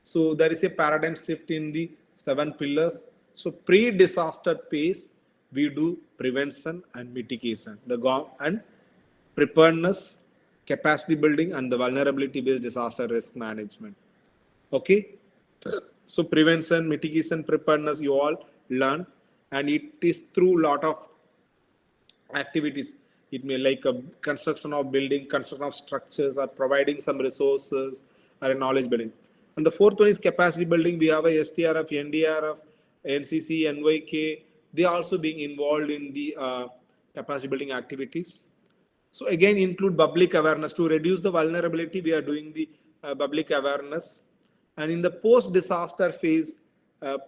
Speaker 4: so there is a paradigm shift in the 7 pillars. So pre-disaster phase, we do prevention and mitigation, and preparedness, capacity building, and the vulnerability-based disaster risk management. Okay, so prevention, mitigation, preparedness, you all learn, and it is through a lot of activities. It may like a construction of building, construction of structures, or providing some resources, or a knowledge building. And the fourth one is capacity building. We have a STRF, NDRF, NCC, NYK. They are also being involved in the capacity building activities. So again, include public awareness. To reduce the vulnerability, we are doing the public awareness. And in the post-disaster phase,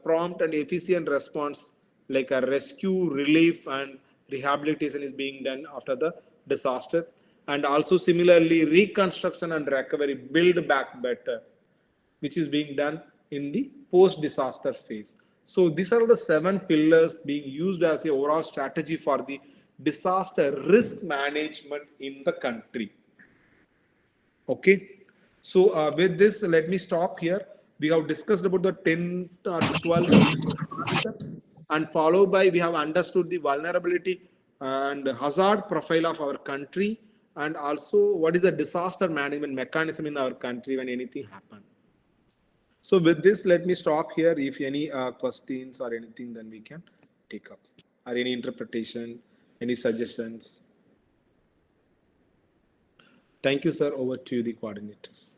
Speaker 4: prompt and efficient response, like a rescue, relief, and rehabilitation is being done after the disaster. And also similarly, reconstruction and recovery, build back better, which is being done in the post-disaster phase. So these are the 7 pillars being used as a overall strategy for the disaster risk management in the country. Okay. So with this, let me stop here. We have discussed about the 10 or 12 concepts, and followed by we have understood the vulnerability and hazard profile of our country, and also what is the disaster management mechanism in our country when anything happens. So with this, let me stop here. If any questions or anything, then we can take up, or any interpretation, any suggestions. Thank you, sir. Over to you, the coordinators.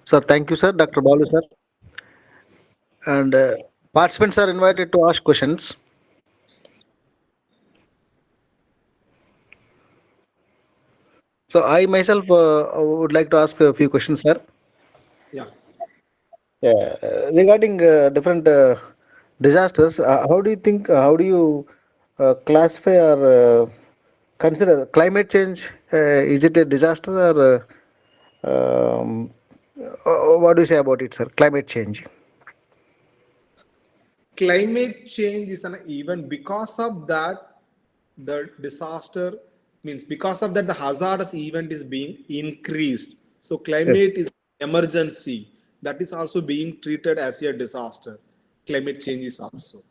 Speaker 3: Sir, thank you, sir. Dr. Balu, sir. And participants are invited to ask questions. So I myself would like to ask a few questions, sir.
Speaker 4: Yeah.
Speaker 3: Regarding different disasters, how do you think, how do you classify or consider climate change? Is it a disaster, or what do you say about it, sir? Climate change.
Speaker 4: Climate change is an event. Because of that, the disaster means because of that, the hazardous event is being increased. So climate is emergency. That is also being treated as a disaster. Climate change is also.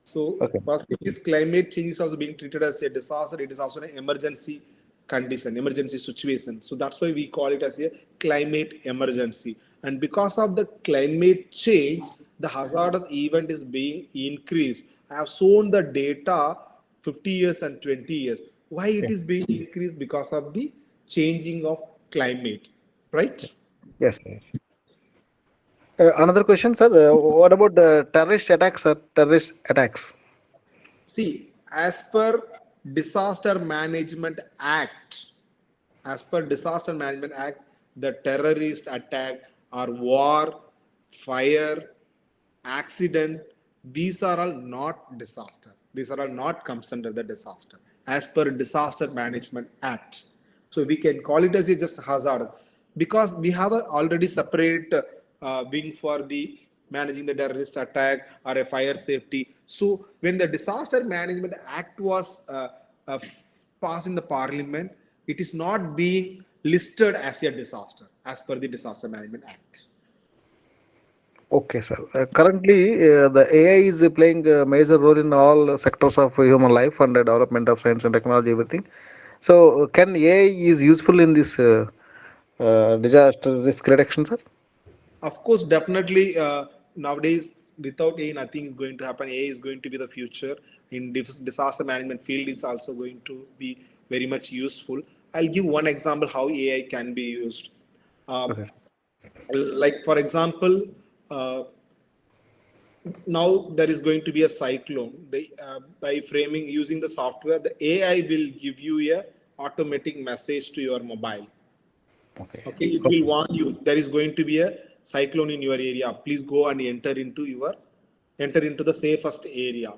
Speaker 4: So
Speaker 3: Okay.
Speaker 4: first thing is climate change is also being treated as a disaster. It is also an emergency condition, emergency situation. So that's why we call it as a climate emergency. And because of the climate change, the hazardous event is being increased. I have shown the data 50 years and 20 years. Why it is being increased? Because of the changing of climate, right?
Speaker 3: Yes. Another question, sir. What about the terrorist attacks, sir? Terrorist attacks.
Speaker 4: See, as per Disaster Management Act, the terrorist attack or war, fire, accident, these are all not disaster. These are all not comes under the disaster as per Disaster Management Act. So we can call it as a just hazard because we have a already separate wing for the managing the terrorist attack or a fire safety. So when the Disaster Management Act was uh, passed in the Parliament, it is not being listed as a disaster as per the Disaster Management Act.
Speaker 3: Okay, sir. Currently, the AI is playing a major role in all sectors of human life and the development of science and technology, everything. So, can AI is useful in this disaster risk reduction, sir?
Speaker 4: Of course, definitely. Nowadays, without AI, nothing is going to happen. AI is going to be the future. In disaster management field, is also going to be very much useful. I'll give one example how AI can be used. Um,
Speaker 3: Okay.
Speaker 4: like for example, uh, now there is going to be a cyclone. By framing using the software, the AI will give you a automatic message to your mobile.
Speaker 3: Okay.
Speaker 4: Okay, it will warn you there is going to be a cyclone in your area. Please go and enter into the safest area,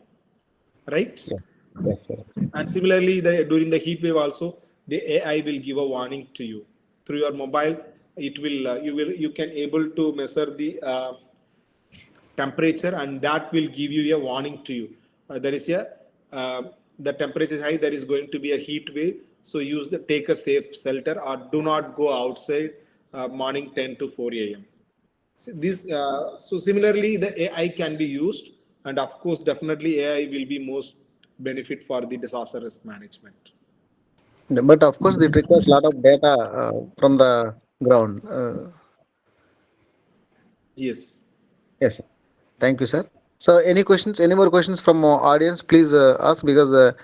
Speaker 4: right?
Speaker 3: Yes. Yes, sir.
Speaker 4: And similarly, during the heat wave also, the AI will give a warning to you through your mobile. It will you can able to measure the temperature, and that will give you a warning to you. There is a the temperature is high. There is going to be a heat wave. So take a safe shelter or do not go outside morning 10 to 4 a.m. So similarly, the AI can be used, and of course, definitely AI will be most benefit for the disaster risk management.
Speaker 3: But of course, it requires a lot of data from the ground.
Speaker 4: Yes.
Speaker 3: Yes, sir. Thank you, sir. So, any questions? Any more questions from our audience? Please ask because the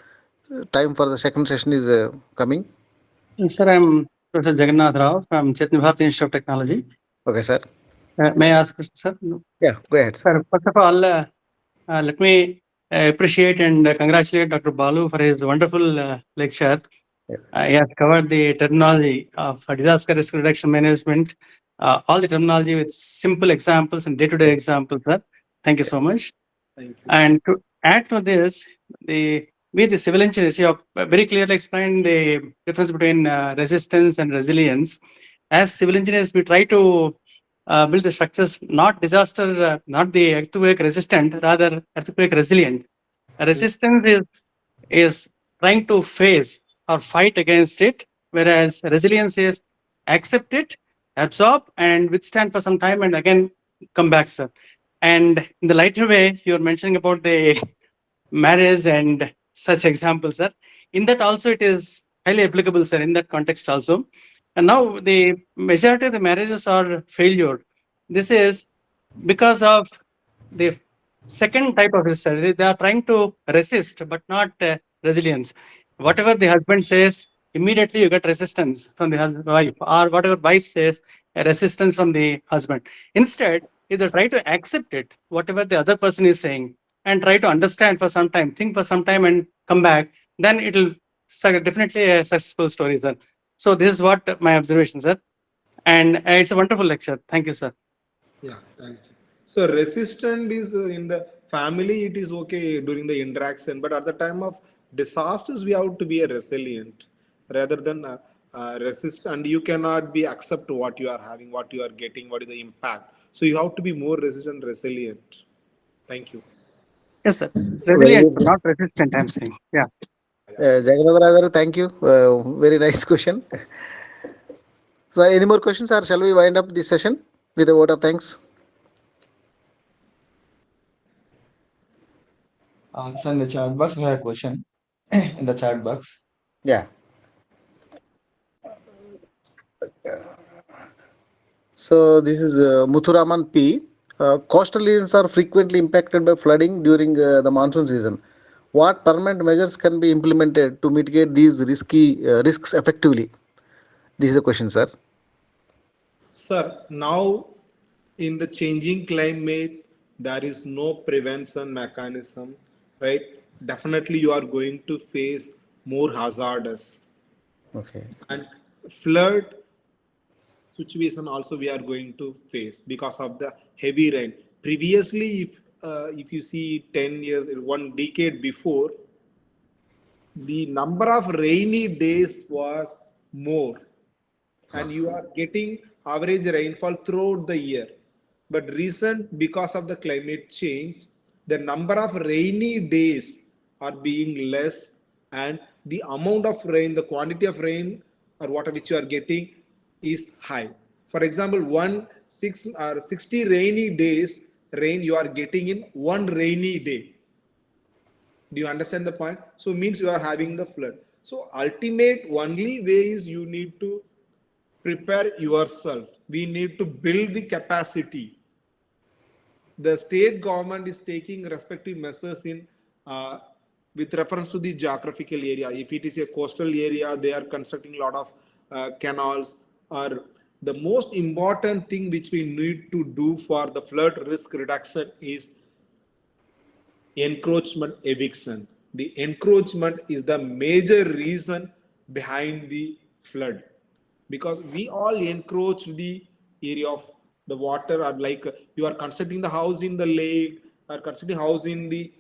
Speaker 3: time for the second session is coming.
Speaker 6: Sir, I'm Professor Jagannath Rao from Chaitanya Bharati Institute of Technology.
Speaker 3: Okay, sir.
Speaker 6: May I ask, sir?
Speaker 3: Yeah, go ahead, sir.
Speaker 6: Sir, first of all, let me appreciate and congratulate Dr. Balu for his wonderful lecture.
Speaker 3: Yes.
Speaker 6: He has covered the terminology of disaster risk reduction management, all the terminology with simple examples and day-to-day examples, sir. Thank you so much.
Speaker 4: Thank you.
Speaker 6: And to add to this, the civil engineers, you have very clearly explained the difference between resistance and resilience. As civil engineers, we try to build the structures not not the earthquake resistant, rather earthquake resilient. Resistance is trying to face or fight against it, whereas resilience is accept it, absorb, and withstand for some time, and again come back, sir. And in the lighter way, you're mentioning about the marriage and such examples, sir. In that also, it is highly applicable, sir, in that context also. And now the majority of the marriages are failure. This is because of the second type of resistance. They are trying to resist, but not resilience. Whatever the husband says, immediately you get resistance from the husband, wife, or whatever wife says, a resistance from the husband. Instead, either try to accept it, whatever the other person is saying, and try to understand for some time, think for some time, and come back. Then it will definitely a successful story, sir. So this is what my observation, sir. And it's a wonderful lecture. Thank you, sir.
Speaker 4: Yeah, thank you. So resistant is in the family, it is okay during the interaction, but at the time of disasters, we have to be a resilient rather than resist, and you cannot be accept what you are having, what you are getting, what is the impact. So you have to be more resistant, resilient. Thank you.
Speaker 6: Yes, sir.
Speaker 3: Very
Speaker 6: Resilient,
Speaker 3: good.
Speaker 6: not resistant, I'm saying. Yeah.
Speaker 3: Jagannath Garu, thank you. Very nice question. So, any more questions, or shall we wind up this session with a vote of thanks?
Speaker 1: Sir, in the chat box, we have a question in the chat box.
Speaker 3: Yeah. So this is Muthuraman P. Coastal regions are frequently impacted by flooding during the monsoon season. What permanent measures can be implemented to mitigate these risks effectively? This is a question, sir.
Speaker 4: Sir, now in the changing climate, there is no prevention mechanism, right? Definitely, you are going to face more hazardous
Speaker 3: Okay.
Speaker 4: and flood situation also we are going to face because of the heavy rain. Previously, if you see 10 years, 1 decade before, the number of rainy days was more and you are getting average rainfall throughout the year. But recent, because of the climate change, the number of rainy days are being less, and the amount of rain, the quantity of rain, or whatever which you are getting, is high. For example, 60 rainy days rain you are getting in one rainy day. Do you understand the point? So means you are having the flood. So ultimate only way is you need to prepare yourself. We need to build the capacity. The state government is taking respective measures in with reference to the geographical area. If it is a coastal area, they are constructing a lot of canals. Or the most important thing which we need to do for the flood risk reduction is encroachment eviction. The encroachment is the major reason behind the flood because we all encroach the area of the water, or like you are constructing the house in the lake or constructing house in the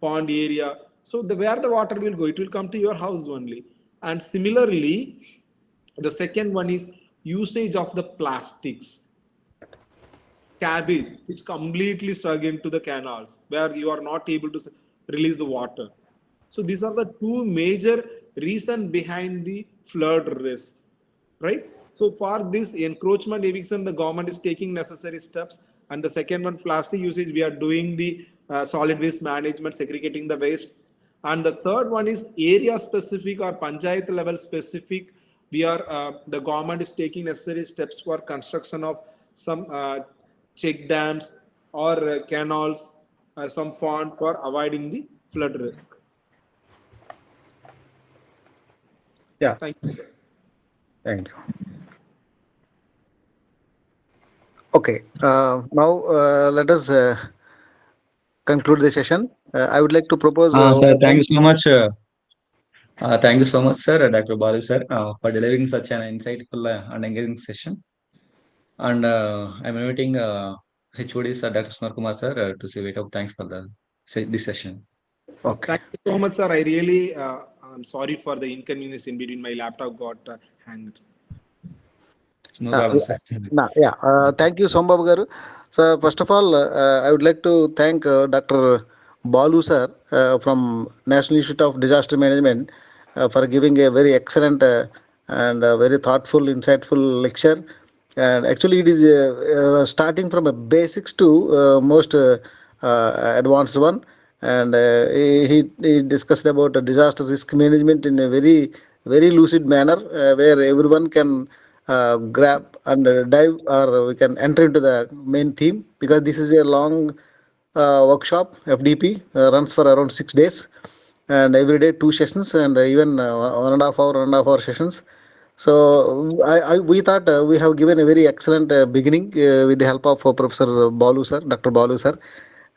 Speaker 4: pond area. So the where the water will go, it will come to your house only. And similarly, the second one is usage of the plastics, cabbage is completely stuck into the canals where you are not able to release the water. So these are the two major reasons behind the flood risk, right? So for this encroachment eviction, the government is taking necessary steps. And the second one, plastic usage, we are doing the solid waste management, segregating the waste. And the third one is area specific or panchayat level specific. We are the government is taking necessary steps for construction of some check dams or canals or some pond for avoiding the flood risk.
Speaker 3: Yeah.
Speaker 4: Thank you, sir.
Speaker 3: Thank you. Okay. Now let us conclude the session. I would like to propose.
Speaker 1: Sir, thank you so much. Thank you so much, sir, Dr. Balu, sir, for delivering such an insightful and engaging session. And I'm inviting HOD, sir, Dr. Smar Kumar, sir, to say wait of thanks for this session.
Speaker 3: Okay.
Speaker 4: Thank you so much, sir. I really, I'm sorry for the inconvenience in between. My laptop got hanged.
Speaker 1: No problem, sir.
Speaker 3: Thank you, Sombab garu. So first of all, I would like to thank Dr. Balu sir from National Institute of Disaster Management for giving a very excellent and very thoughtful, insightful lecture. And actually, it is starting from a basics to most advanced one. And he discussed about disaster risk management in a very lucid manner, where everyone can grab and dive, or we can enter into the main theme, because this is a long workshop. FDP runs for around 6 days, and every day two sessions, and even 1.5 hour sessions. So we thought we have given a very excellent beginning with the help of Professor Balu sir, Dr. Balu sir,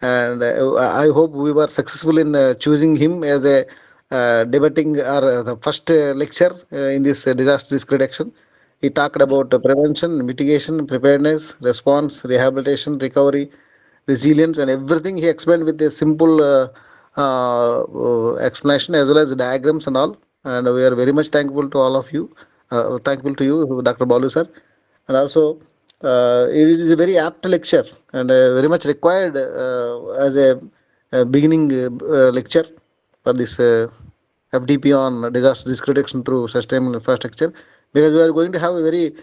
Speaker 3: and I hope we were successful in choosing him as a debating or the first lecture in this disaster risk reduction. He talked about prevention, mitigation, preparedness, response, rehabilitation, recovery, resilience, and everything he explained with a simple explanation as well as diagrams and all. And we are very much thankful to all of you. Thankful to you, Dr. Balu sir. And also, it is a very apt lecture and very much required as a beginning lecture for this FDP on disaster risk reduction through sustainable infrastructure, because we are going to have a very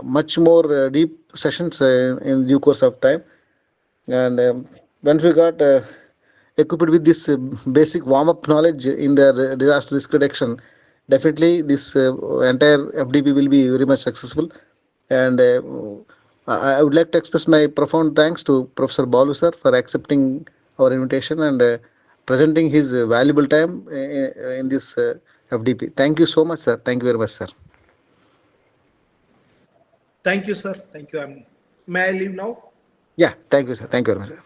Speaker 3: much more deep sessions in due course of time. And once we got equipped with this basic warm-up knowledge in the disaster risk reduction, definitely this entire FDP will be very much successful. And I would like to express my profound thanks to Professor Balu sir for accepting our invitation and presenting his valuable time in this FDP. Thank you so much, sir. Thank you very much, sir.
Speaker 4: Thank you, sir. Thank you. May I leave now?
Speaker 3: Yeah, thank you, sir. Thank you very much, sir.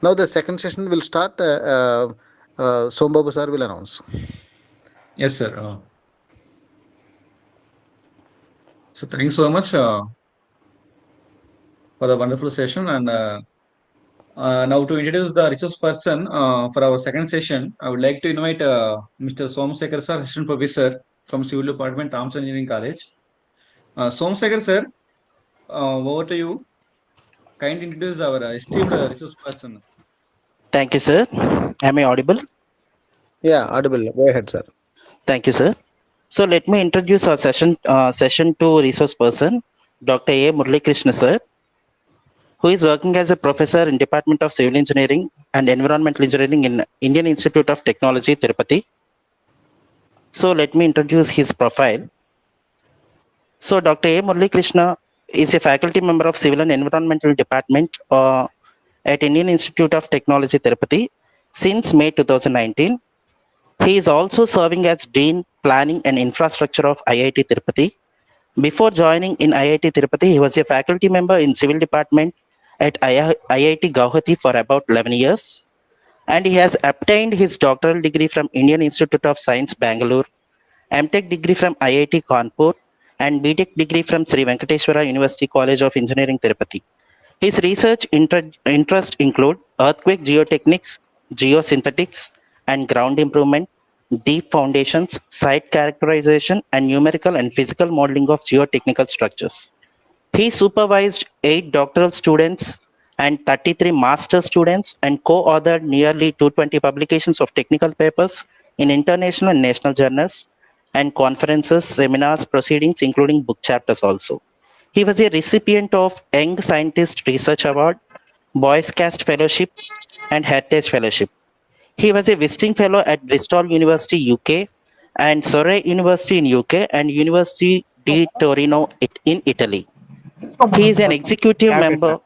Speaker 3: Now the second session will start. Sombabu sir will announce.
Speaker 1: Yes, sir. So thanks so much for the wonderful session. And now to introduce the resource person for our second session, I would like to invite Mr. Somsekhar sir, Assistant Professor from Civil Department, Arms Engineering College. Somsekhar sir, over to you. Kindly introduce our esteemed resource person.
Speaker 8: Thank you, sir. Am I audible?
Speaker 3: Yeah, audible. Go ahead, sir.
Speaker 8: Thank you, sir. So let me introduce our session two resource person, Dr. A. Murali Krishna, sir, who is working as a professor in Department of Civil Engineering and Environmental Engineering in Indian Institute of Technology, Tirupati. So let me introduce his profile. So Dr. A. Murali Krishna is a faculty member of Civil and Environmental Department at Indian Institute of Technology, Tirupati since May 2019. He is also serving as Dean Planning and Infrastructure of IIT Tirupati. Before joining in IIT Tirupati, he was a faculty member in Civil Department at IIT Guwahati for about 11 years. And he has obtained his doctoral degree from Indian Institute of Science, Bangalore, MTech degree from IIT Kanpur, and BTech degree from Sri Venkateswara University College of Engineering, Tirupati. His research interests include earthquake geotechnics, geosynthetics, and ground improvement, deep foundations, site characterization, and numerical and physical modeling of geotechnical structures. He supervised 8 doctoral students and 33 master students and co-authored nearly 220 publications of technical papers in international and national journals and conferences, seminars, proceedings, including book chapters also. He was a recipient of Young Scientist Research Award, Boys Cast Fellowship, and Heritage Fellowship. He was a visiting fellow at Bristol University, UK, and Surrey University in UK, and University di Torino in Italy. He is an executive member.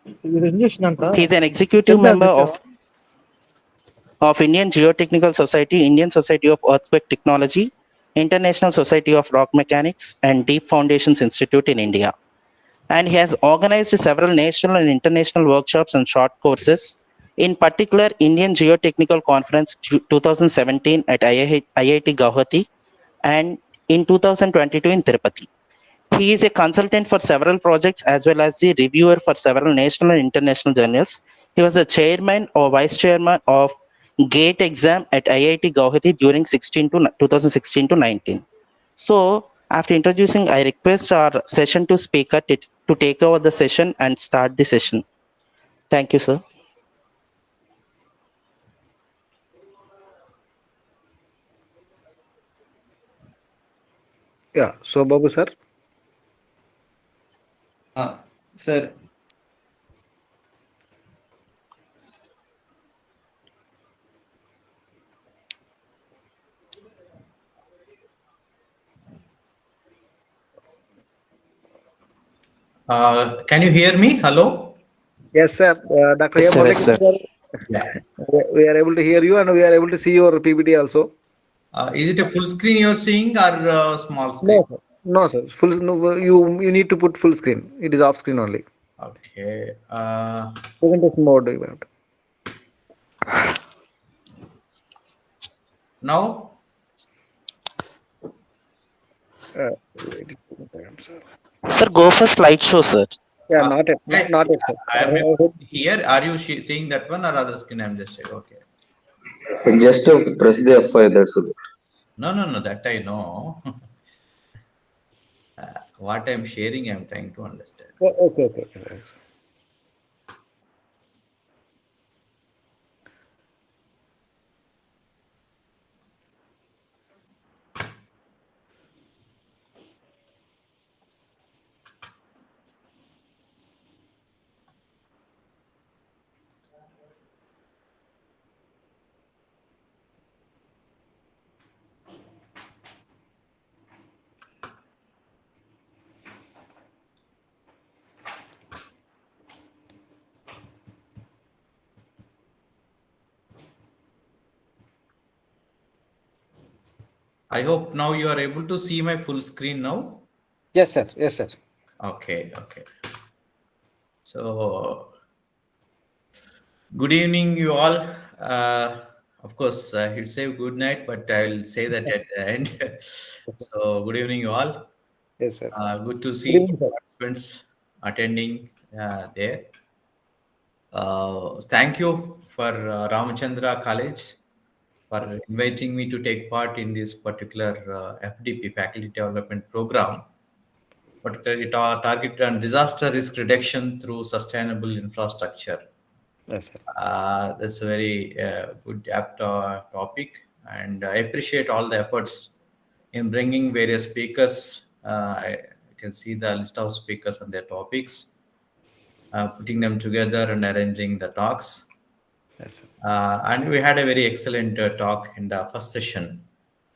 Speaker 8: He is an executive member of Indian Geotechnical Society, Indian Society of Earthquake Technology, International Society of Rock Mechanics, and Deep Foundations Institute in India. And he has organized several national and international workshops and short courses, in particular Indian Geotechnical Conference 2017 at IIT Guwahati and in 2022 in Tirupati. He is a consultant for several projects as well as the reviewer for several national and international journals. He was the chairman or vice chairman of GATE exam at IIT Guwahati during 2016 to 19. So, after introducing, I request our session 2 speaker to take over the session and start the session. Thank you, sir.
Speaker 3: Yeah, Sombabu sir.
Speaker 1: Sir,
Speaker 9: can you hear me? Hello?
Speaker 3: Yes, sir. Dr.
Speaker 8: Yes,
Speaker 3: A.
Speaker 8: sir.
Speaker 3: Murali
Speaker 8: Yes, sir.
Speaker 3: Krishna,
Speaker 9: Yeah.
Speaker 3: we are able to hear you and we are able to see your PPT also.
Speaker 9: Is it a full screen you're seeing or small screen?
Speaker 3: No, sir. No, sir. Full. No, you need to put full screen. It is off screen only.
Speaker 9: Okay.
Speaker 3: Presentation mode. You have to.
Speaker 9: Now?
Speaker 3: Wait a second, sir.
Speaker 8: Sir, go for slideshow, sir.
Speaker 3: Yeah, not yet. Not yet, sir.
Speaker 9: I am here. Are you seeing that one or other screen? I'm just saying. Okay.
Speaker 10: Just press the F5, that's it.
Speaker 9: No. That I know. What I'm sharing, I'm trying to understand.
Speaker 3: Okay.
Speaker 9: I hope now you are able to see my full screen now.
Speaker 3: Yes, sir. Yes, sir.
Speaker 9: Okay, okay. So, good evening, you all. Of course, I should say good night, but I will say that at the end. So, good evening, you all.
Speaker 3: Yes, sir.
Speaker 9: Good to
Speaker 3: Good
Speaker 9: see
Speaker 3: evening, sir.
Speaker 9: participants attending there. Thank you for Ramachandra College for inviting me to take part in this particular FDP, Faculty Development Program, particularly targeted on disaster risk reduction through sustainable infrastructure.
Speaker 3: Yes, sir.
Speaker 9: That's a very good apt topic, and I appreciate all the efforts in bringing various speakers. I can see the list of speakers and their topics, putting them together and arranging the talks.
Speaker 3: Yes, sir.
Speaker 9: And we had a very excellent talk in the first session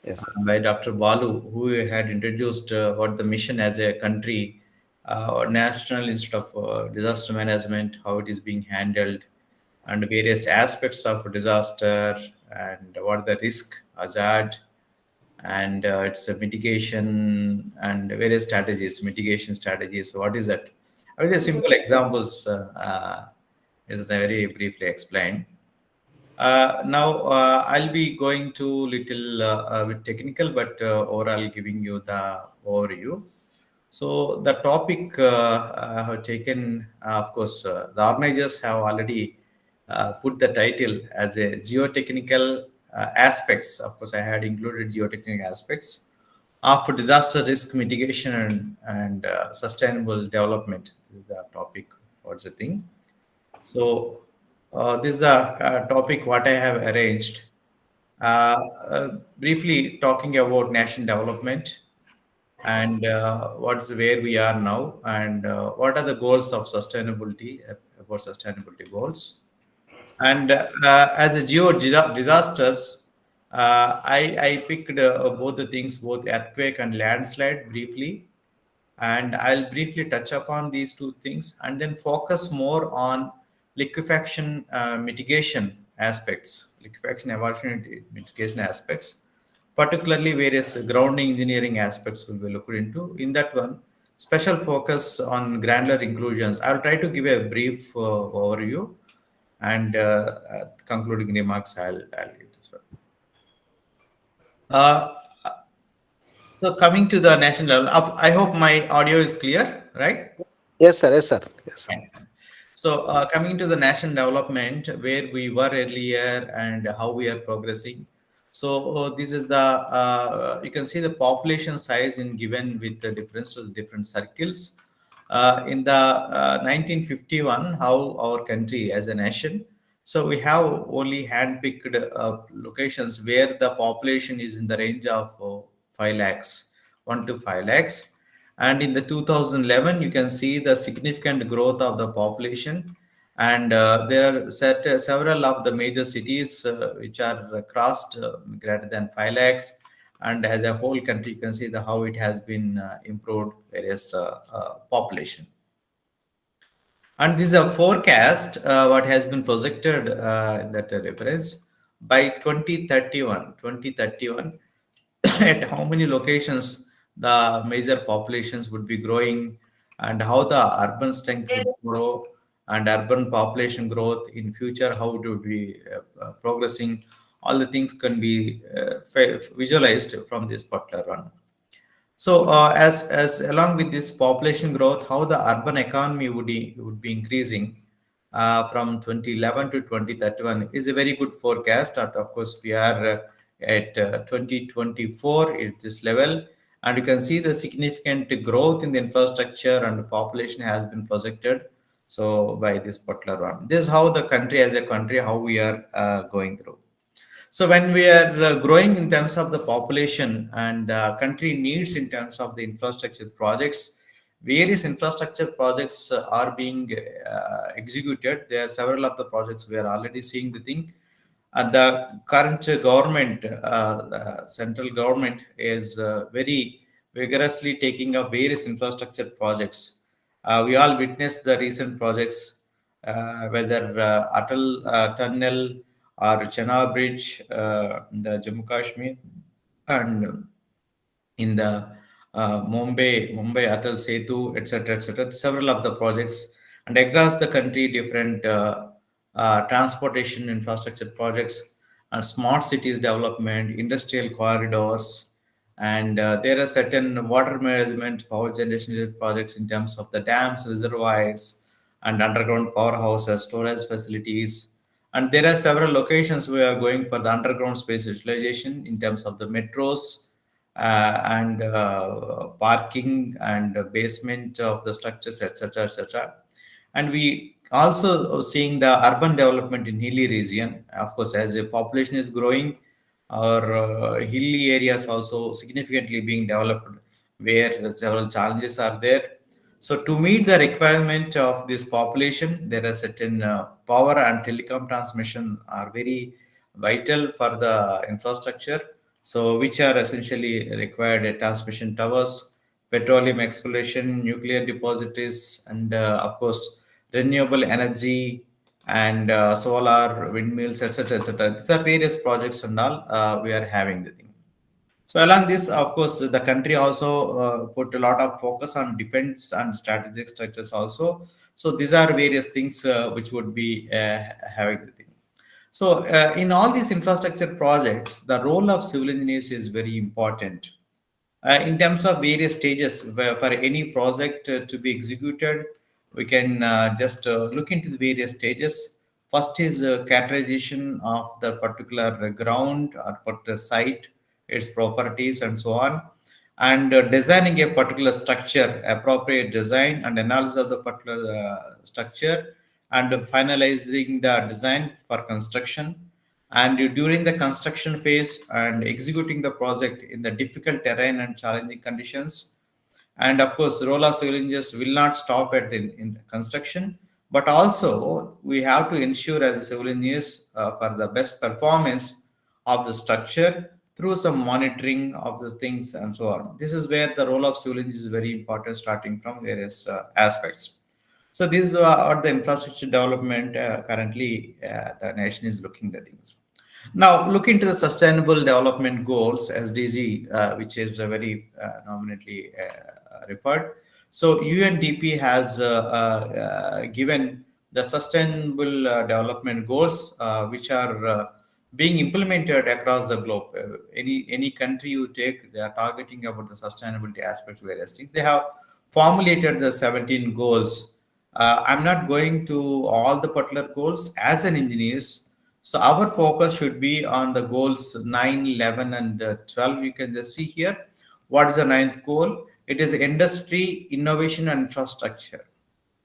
Speaker 3: Yes, sir.
Speaker 9: by Dr. Balu, who had introduced what the mission as a country, or National Institute of Disaster Management, how it is being handled, and various aspects of disaster, and what are the risk, hazard, and its a mitigation, and various strategies, mitigation strategies. What is that? I mean, the simple examples is very briefly explained. Now I'll be going to little bit technical, but overall giving you the overview. So the topic I have taken, of course, the organizers have already put the title as a geotechnical aspects. Of course, I had included geotechnical aspects of disaster risk mitigation and sustainable development. This is the topic. What's the thing? So this is a topic what I have arranged. Briefly talking about national development and what's where we are now, and what are the goals of sustainability, about sustainability goals. And as a disasters, I picked both the things, both earthquake and landslide briefly, and I'll briefly touch upon these two things and then focus more on liquefaction mitigation aspects, liquefaction evacuation mitigation aspects, particularly various grounding engineering aspects will be looked into. In that one, special focus on granular inclusions. I'll try to give a brief overview, and concluding remarks I'll give as well. Uh, so coming to the national level, I hope my audio is clear, right?
Speaker 3: Yes, sir. Yes, sir. Yes, sir.
Speaker 9: Fine. So coming to the national development, where we were earlier and how we are progressing. So this is the you can see the population size in given with the difference to the different circles. In the 1951, how our country as a nation. So we have only hand-picked locations where the population is in the range of 5 lakhs, 1 to 5 lakhs. And in the 2011, you can see the significant growth of the population. And there are several of the major cities which are crossed greater than 5 lakhs. And as a whole country, you can see how it has been improved various population. And this is a forecast, what has been projected in that reference by 2031, at how many locations the major populations would be growing, and how the urban strength would grow, and urban population growth in future, how it would be progressing. All the things can be visualized from this particular one. So, as along with this population growth, how the urban economy would be increasing from 2011 to 2031 is a very good forecast. And of course, we are at 2024 at this level, and you can see the significant growth in the infrastructure and the population has been projected. So, by this particular one, this is how the country as a country, how we are going through. So when we are growing in terms of the population and the country needs in terms of the infrastructure projects, various infrastructure projects are being executed. There are several of the projects we are already seeing the thing. And the current government, central government, is very vigorously taking up various infrastructure projects. We all witnessed the recent projects, whether Atal tunnel or Chana Bridge, the Jammu Kashmir, and in the Mumbai Atal Setu, etc., several of the projects, and across the country, different transportation infrastructure projects and smart cities development, industrial corridors, and there are certain water management, power generation projects in terms of the dams, reservoirs, and underground powerhouses, storage facilities. And there are several locations we are going for the underground space utilization in terms of the metros and parking and basement of the structures, etc., etc. And we also seeing the urban development in hilly region. Of course, as the population is growing, our hilly areas also significantly being developed, where several challenges are there. So to meet the requirement of this population, there are certain power and telecom transmission are very vital for the infrastructure. So which are essentially required transmission towers, petroleum exploration, nuclear depositories, and of course renewable energy and solar windmills, etc., etc. These are various projects and all we are having the thing. So along this, of course, the country also put a lot of focus on defense and strategic structures also. So these are various things which would be having the thing. So in all these infrastructure projects, the role of civil engineers is very important in terms of various stages for any project to be executed. We can just look into the various stages. First is characterization of the particular ground or particular site, its properties, and so on, and designing a particular structure, appropriate design and analysis of the particular structure, and finalizing the design for construction, and during the construction phase and executing the project in the difficult terrain and challenging conditions. And of course, the role of civil engineers will not stop at the in construction, but also we have to ensure as a civil engineers for the best performance of the structure through some monitoring of the things and so on. This is where the role of civil engineers is very important, starting from various aspects. So these are the infrastructure development currently the nation is looking at things. Now, look into the Sustainable Development Goals (SDG), which is very nominally referred. So UNDP has given the Sustainable Development Goals, which are being implemented across the globe. Any country you take, they are targeting about the sustainability aspects, various things. They have formulated the 17 goals. I'm not going to all the particular goals as an engineers. So our focus should be on the goals 9, 11, and 12. You can just see here. What is the ninth goal? It is industry, innovation, and infrastructure.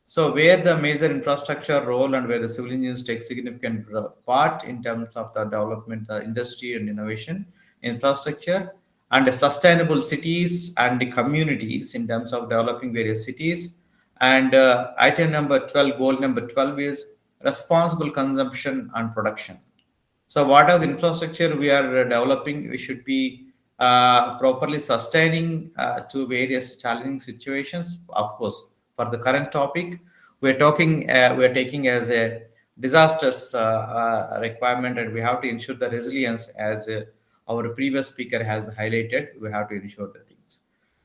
Speaker 9: So where the major infrastructure role and where the civil engineers take significant part in terms of the development, the industry and innovation, infrastructure, and the sustainable cities and the communities in terms of developing various cities. And item number 12, goal number 12 is responsible consumption and production. So what are the infrastructure we are developing? We should be properly sustaining to various challenging situations. Of course, for the current topic, we're talking, we're taking as a disasters requirement, and we have to ensure the resilience as our previous speaker has highlighted. We have to ensure the things.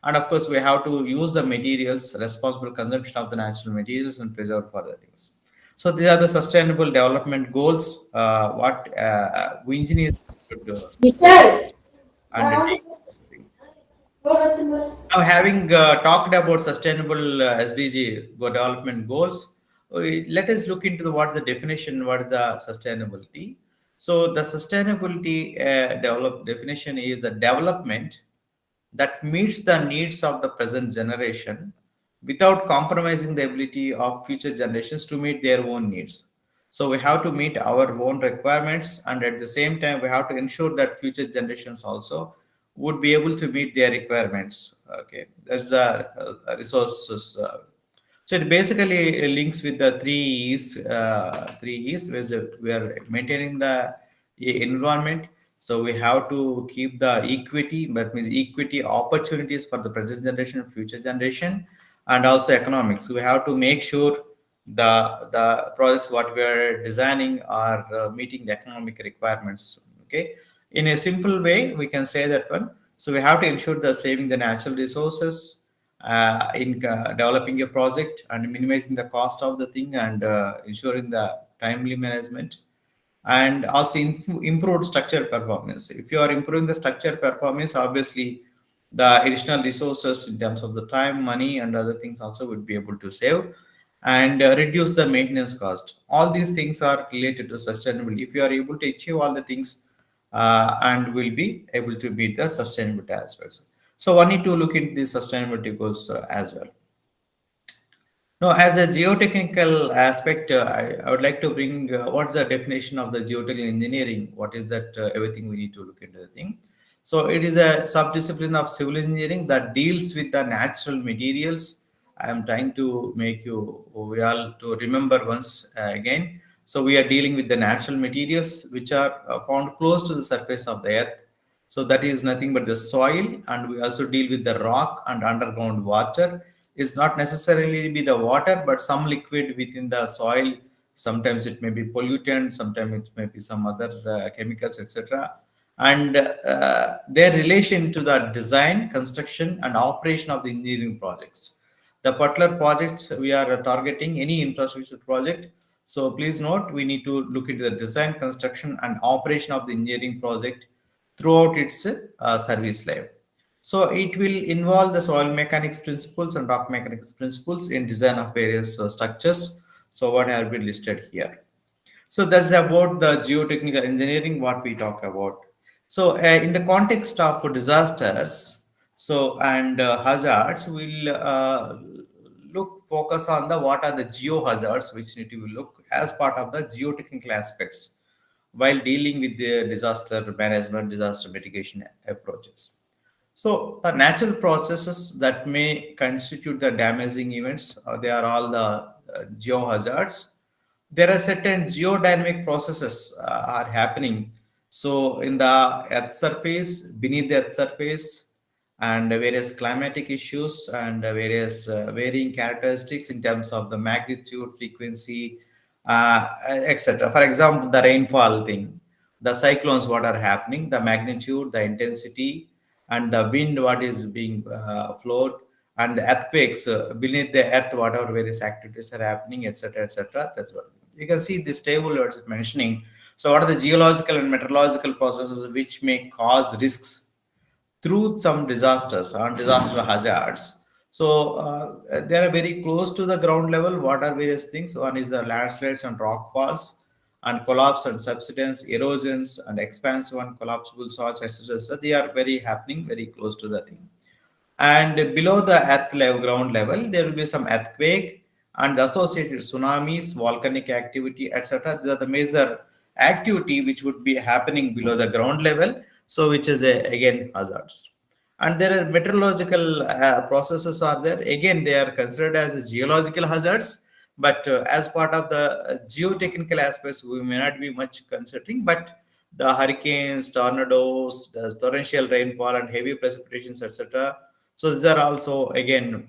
Speaker 9: And of course, we have to use the materials, responsible consumption of the natural materials, and preserve further things. So these are the sustainable development goals. What we engineers should undertake. Now, having talked about sustainable SDG development goals, let us look into what is the definition, what is the sustainability. So the sustainability definition is a development that meets the needs of the present generation without compromising the ability of future generations to meet their own needs. So we have to meet our own requirements, and at the same time, we have to ensure that future generations also would be able to meet their requirements. Okay, that's the resources. So it basically links with the three E's. Three E's, where we are maintaining the environment. So we have to keep the equity, that means equity opportunities for the present generation and future generation, and also economics. We have to make sure the projects what we are designing are meeting the economic requirements. Okay, In a simple way, we can say that one. So we have to ensure the saving the natural resources in developing a project and minimizing the cost of the thing and ensuring the timely management and also improved structure performance. If you are improving the structure performance, obviously the additional resources in terms of the time, money, and other things also would be able to save and reduce the maintenance cost. All these things are related to sustainability. If you are able to achieve all the things and will be able to meet the sustainability aspects. So one need to look into the sustainability goals as well. No, as a geotechnical aspect, I would like to bring what's the definition of the geotechnical engineering? What is that? Everything we need to look into the thing. So it is a subdiscipline of civil engineering that deals with the natural materials. I am trying to make you we all to remember once again. So we are dealing with the natural materials which are found close to the surface of the earth. So that is nothing but the soil, and we also deal with the rock and underground water. Is not necessarily be the water, but some liquid within the soil. Sometimes it may be pollutant, sometimes it may be some other chemicals, etc. And their relation to the design, construction, and operation of the engineering projects. The particular projects we are targeting, any infrastructure project. So please note, we need to look into the design, construction, and operation of the engineering project throughout its service life. So it will involve the soil mechanics principles and rock mechanics principles in design of various structures. So what have been listed here. So that's about the geotechnical engineering, what we talk about. So in the context of disasters, so and hazards, we'll focus on the what are the geo hazards which need to be looked as part of the geotechnical aspects while dealing with the disaster management, disaster mitigation approaches. So the natural processes that may constitute the damaging events, they are all the geohazards. There are certain geodynamic processes are happening. So in the earth surface, beneath the earth surface, and various climatic issues and various varying characteristics in terms of the magnitude, frequency, etc. For example, the rainfall thing, the cyclones, what are happening, the magnitude, the intensity, and the wind, what is being flowed, and the earthquakes beneath the earth, whatever various activities are happening, etc., etc. That's what you can see this table it's mentioning. So, what are the geological and meteorological processes which may cause risks through some disasters and disaster hazards? So they are very close to the ground level. What are various things? One is the landslides and rock falls, and collapse and subsidence, erosions and expansive and collapsible soils, etc. They are very happening very close to the thing. And below the earth level, ground level, there will be some earthquake and associated tsunamis, volcanic activity, etc. These are the major activity which would be happening below the ground level. So which is again hazards. And there are meteorological processes are there. Again, they are considered as geological hazards, but as part of the geotechnical aspects, we may not be much considering, but the hurricanes, tornadoes, the torrential rainfall and heavy precipitations, etc. So these are also again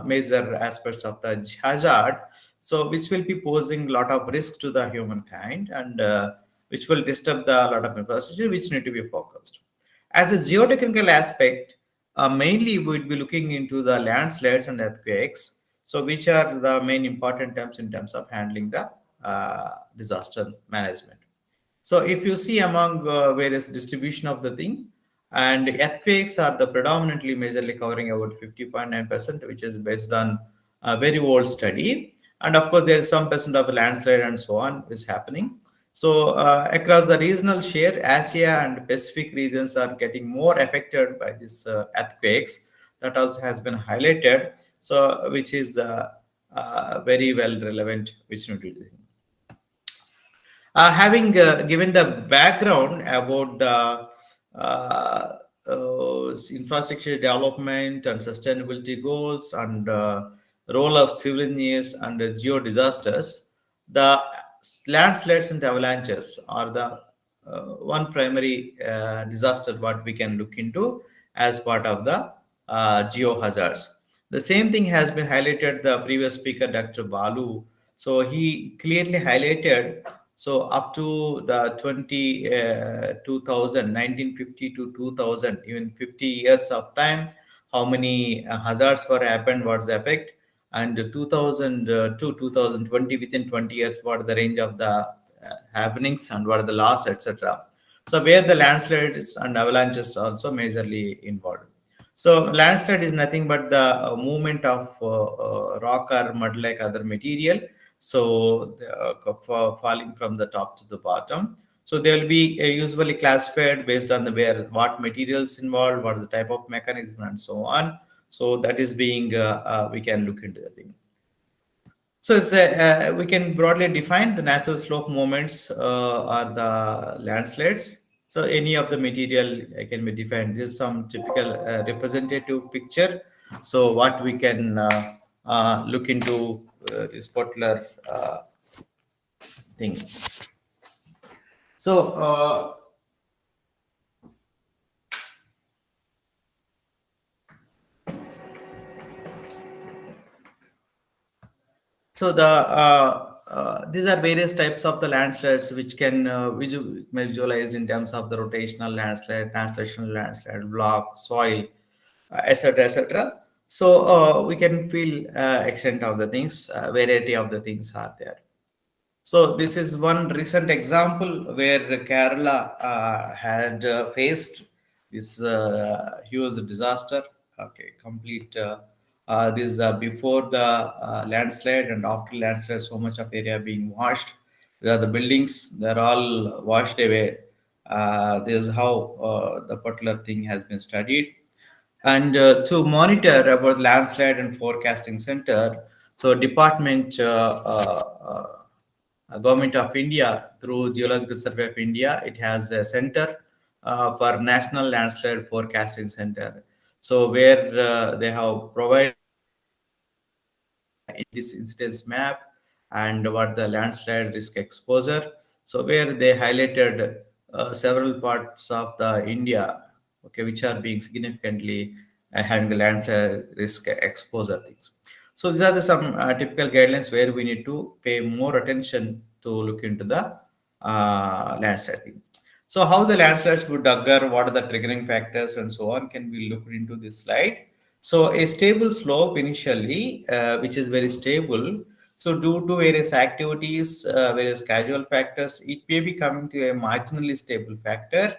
Speaker 9: major aspects of the hazard. So which will be posing a lot of risk to the humankind and which will disturb the lot of infrastructure which need to be focused. As a geotechnical aspect, mainly we'd be looking into the landslides and earthquakes. So which are the main important terms in terms of handling the disaster management. So if you see among various distribution of the thing, and earthquakes are the predominantly majorly covering about 50.9%, which is based on a very old study. And of course, there is some percent of landslide and so on is happening. So across the regional share, Asia and Pacific regions are getting more affected by these earthquakes. That also has been highlighted. So which is very well relevant, which need to be. Having given the background about the infrastructure development and sustainability goals and role of civil engineers and geo disasters, the landslides and avalanches are the one primary disaster what we can look into as part of the geo hazards. The same thing has been highlighted the previous speaker, Dr. Balu. So he clearly highlighted. So up to the 2000, 1950 to 2000, even 50 years of time, how many hazards were happened, what's the effect, and 2000 to 2020, within 20 years, what are the range of the happenings and what are the loss, etc. So where the landslides and avalanches also majorly involved. So landslide is nothing but the movement of rock or mud like other material. So falling from the top to the bottom. So they will be usually classified based on the where what materials involved, what is the type of mechanism, and so on. So that is being we can look into the thing. So we can broadly define the natural slope movements are the landslides. So any of the material can be defined. This is some typical representative picture. So what we can look into this particular thing. So So these are various types of the landslides which can visualize in terms of the rotational landslide, translational landslide, block, soil, etc., etc. So we can feel extent of the things, variety of the things are there. So this is one recent example where Kerala had faced this huge disaster. Okay, complete. This before the landslide and after landslide, so much of area being washed. The buildings, they're all washed away. This is how the particular thing has been studied. And to monitor about landslide and forecasting center, so department Government of India through Geological Survey of India, it has a center for National Landslide Forecasting Center. So where they have provided this incidence map and what the landslide risk exposure. So where they highlighted several parts of the India, okay, which are being significantly having the landslide risk exposure things. So these are the some typical guidelines where we need to pay more attention to look into the landslide thing. So how the landslides would occur, what are the triggering factors and so on can be looked into this slide. So a stable slope initially, which is very stable. So due to various activities, various casual factors, it may be coming to a marginally stable factor.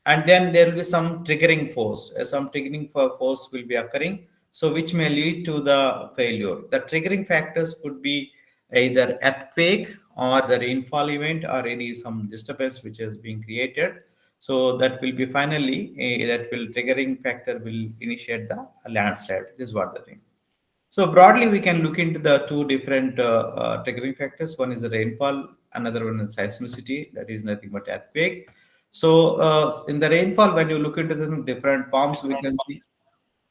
Speaker 9: And then there will be some triggering force. Some triggering force will be occurring. So which may lead to the failure. The triggering factors could be either earthquake or the rainfall event or any some disturbance which is being created. So that will be finally that will triggering factor will initiate the landslide. This is what the thing. So broadly, we can look into the two different triggering factors. One is the rainfall, another one is seismicity. That is nothing but earthquake. So in the rainfall, when you look into the different forms, we can see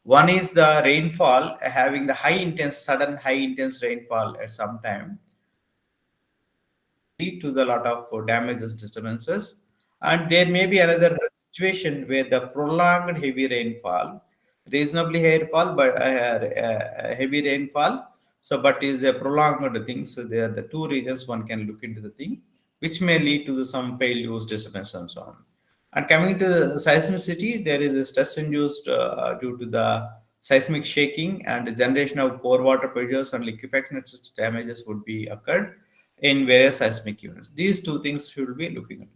Speaker 9: one is the rainfall having the sudden high intense rainfall at some time lead to the lot of damages, disturbances. And there may be another situation where the prolonged heavy rainfall, reasonably rainfall, but heavy rainfall. So, but is a prolonged thing. So, there are the two regions one can look into the thing, which may lead to some failures, disturbance, and so on. And coming to the seismicity, there is a stress induced due to the seismic shaking and the generation of pore water pressures and liquefaction, etc. Damages would be occurred in various seismic units. These two things should be looking at.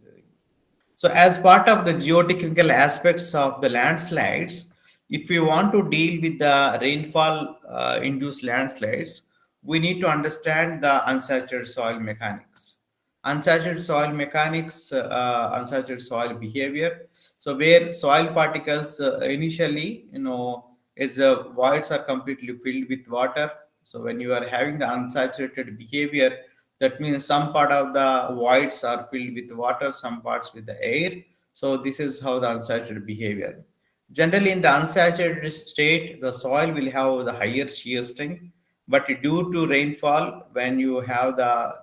Speaker 9: So as part of the geotechnical aspects of the landslides, if we want to deal with the rainfall induced landslides, we need to understand the unsaturated soil mechanics. Unsaturated soil mechanics, unsaturated soil behavior. So where soil particles initially, is voids are completely filled with water. So when you are having the unsaturated behavior, that means some part of the voids are filled with water, some parts with the air. So this is how the unsaturated behavior. Generally, in the unsaturated state, the soil will have the higher shear strength, but due to rainfall, when you have the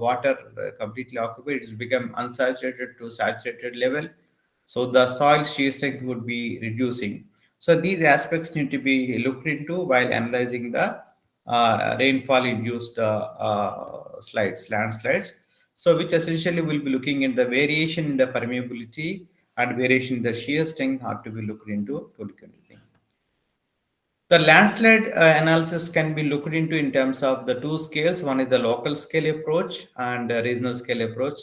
Speaker 9: water completely occupied, it become unsaturated to saturated level. So the soil shear strength would be reducing. So these aspects need to be looked into while analyzing the rainfall induced landslides. So which essentially will be looking at the variation in the permeability and variation in the shear strength are to be looked into to look into things. The landslide analysis can be looked into in terms of the two scales. One is the local scale approach and regional scale approach.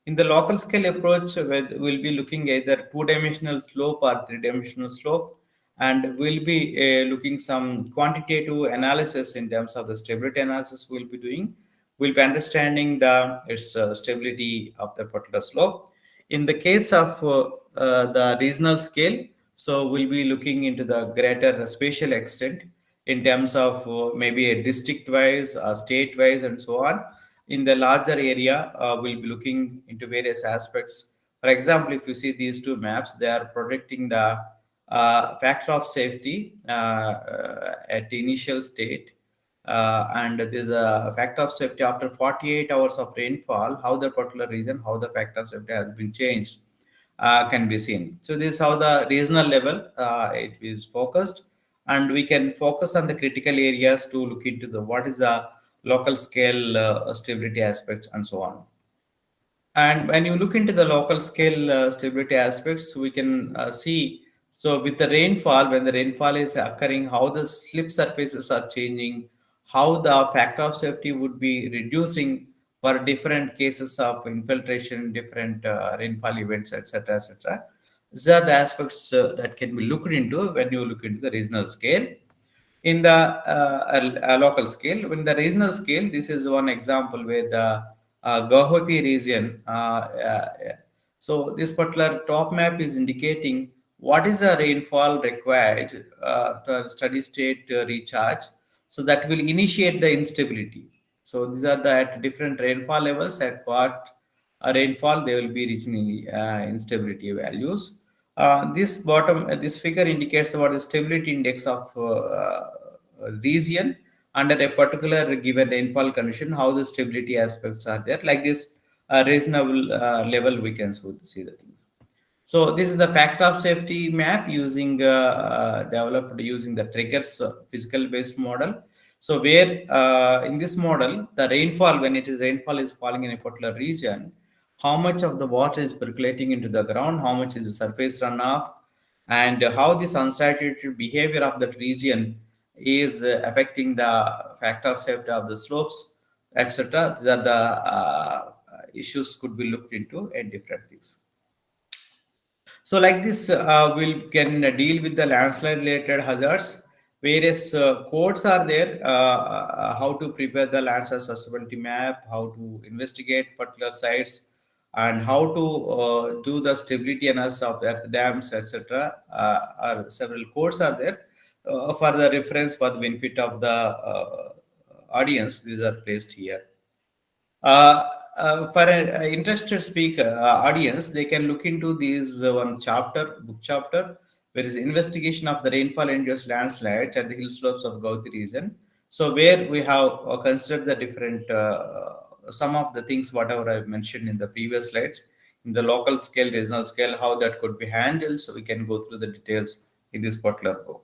Speaker 9: In the local scale approach, we'll be looking either two-dimensional slope or three-dimensional slope, and we'll be looking some quantitative analysis in terms of the stability analysis we'll be doing. We'll be understanding the its stability of the particular slope. In the case of the regional scale, so we'll be looking into the greater spatial extent in terms of maybe a district wise, state wise, and so on. In the larger area, we'll be looking into various aspects. For example, if you see these two maps, they are predicting the factor of safety at the initial state. And there's a factor of safety after 48 hours of rainfall, how the particular region, how the factor of safety has been changed can be seen. So this is how the regional level it is focused, and we can focus on the critical areas to look into the what is the local scale stability aspects and so on. And when you look into the local scale stability aspects, we can see, so with the rainfall, when the rainfall is occurring, how the slip surfaces are changing, how the factor of safety would be reducing for different cases of infiltration, different rainfall events, etc., etc. These are the aspects that can be looked into when you look into the regional scale. In the local scale, in the regional scale, this is one example where the Gauhati region. So this particular top map is indicating what is the rainfall required to steady state recharge. So that will initiate the instability. So these are the at different rainfall levels, at what rainfall they will be reaching instability values. This figure indicates about the stability index of region under a particular given rainfall condition, how the stability aspects are there. Like this reasonable level, we can see the things. So this is the factor of safety map using developed using the triggers physical based model. So where in this model, the rainfall, when it is rainfall is falling in a particular region, how much of the water is percolating into the ground, how much is the surface runoff, and how this unsaturated behavior of that region is affecting the factor of safety of the slopes, etc. These are the issues could be looked into and different things. So like this, we can deal with the landslide related hazards. Various codes are there, how to prepare the landslide susceptibility map, how to investigate particular sites, and how to do the stability analysis of earth dams, etc. Are several codes are there for the reference for the benefit of the audience. These are placed here. For an interested speaker audience, they can look into these one chapter, book chapter, where is investigation of the rainfall induced landslides at the hill slopes of Gauti region. So where we have considered the different some of the things whatever I've mentioned in the previous slides, in the local scale, regional scale, how that could be handled. So we can go through the details in this particular book.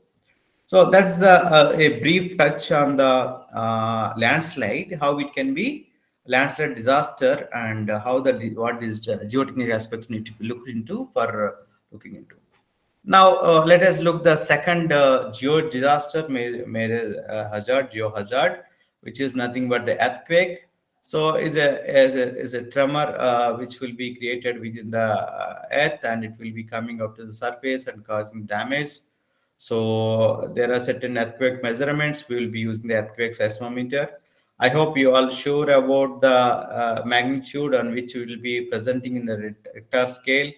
Speaker 9: So that's the a brief touch on the landslide, how it can be landslide disaster, and how what is geotechnical aspects need to be looked into for looking into. Now let us look the second geo disaster hazard, geohazard, which is nothing but the earthquake. So is a tremor which will be created within the earth, and it will be coming up to the surface and causing damage. So there are certain earthquake measurements. We will be using the earthquake seismometer. I hope you all sure about the magnitude on which we will be presenting in the Richter scale.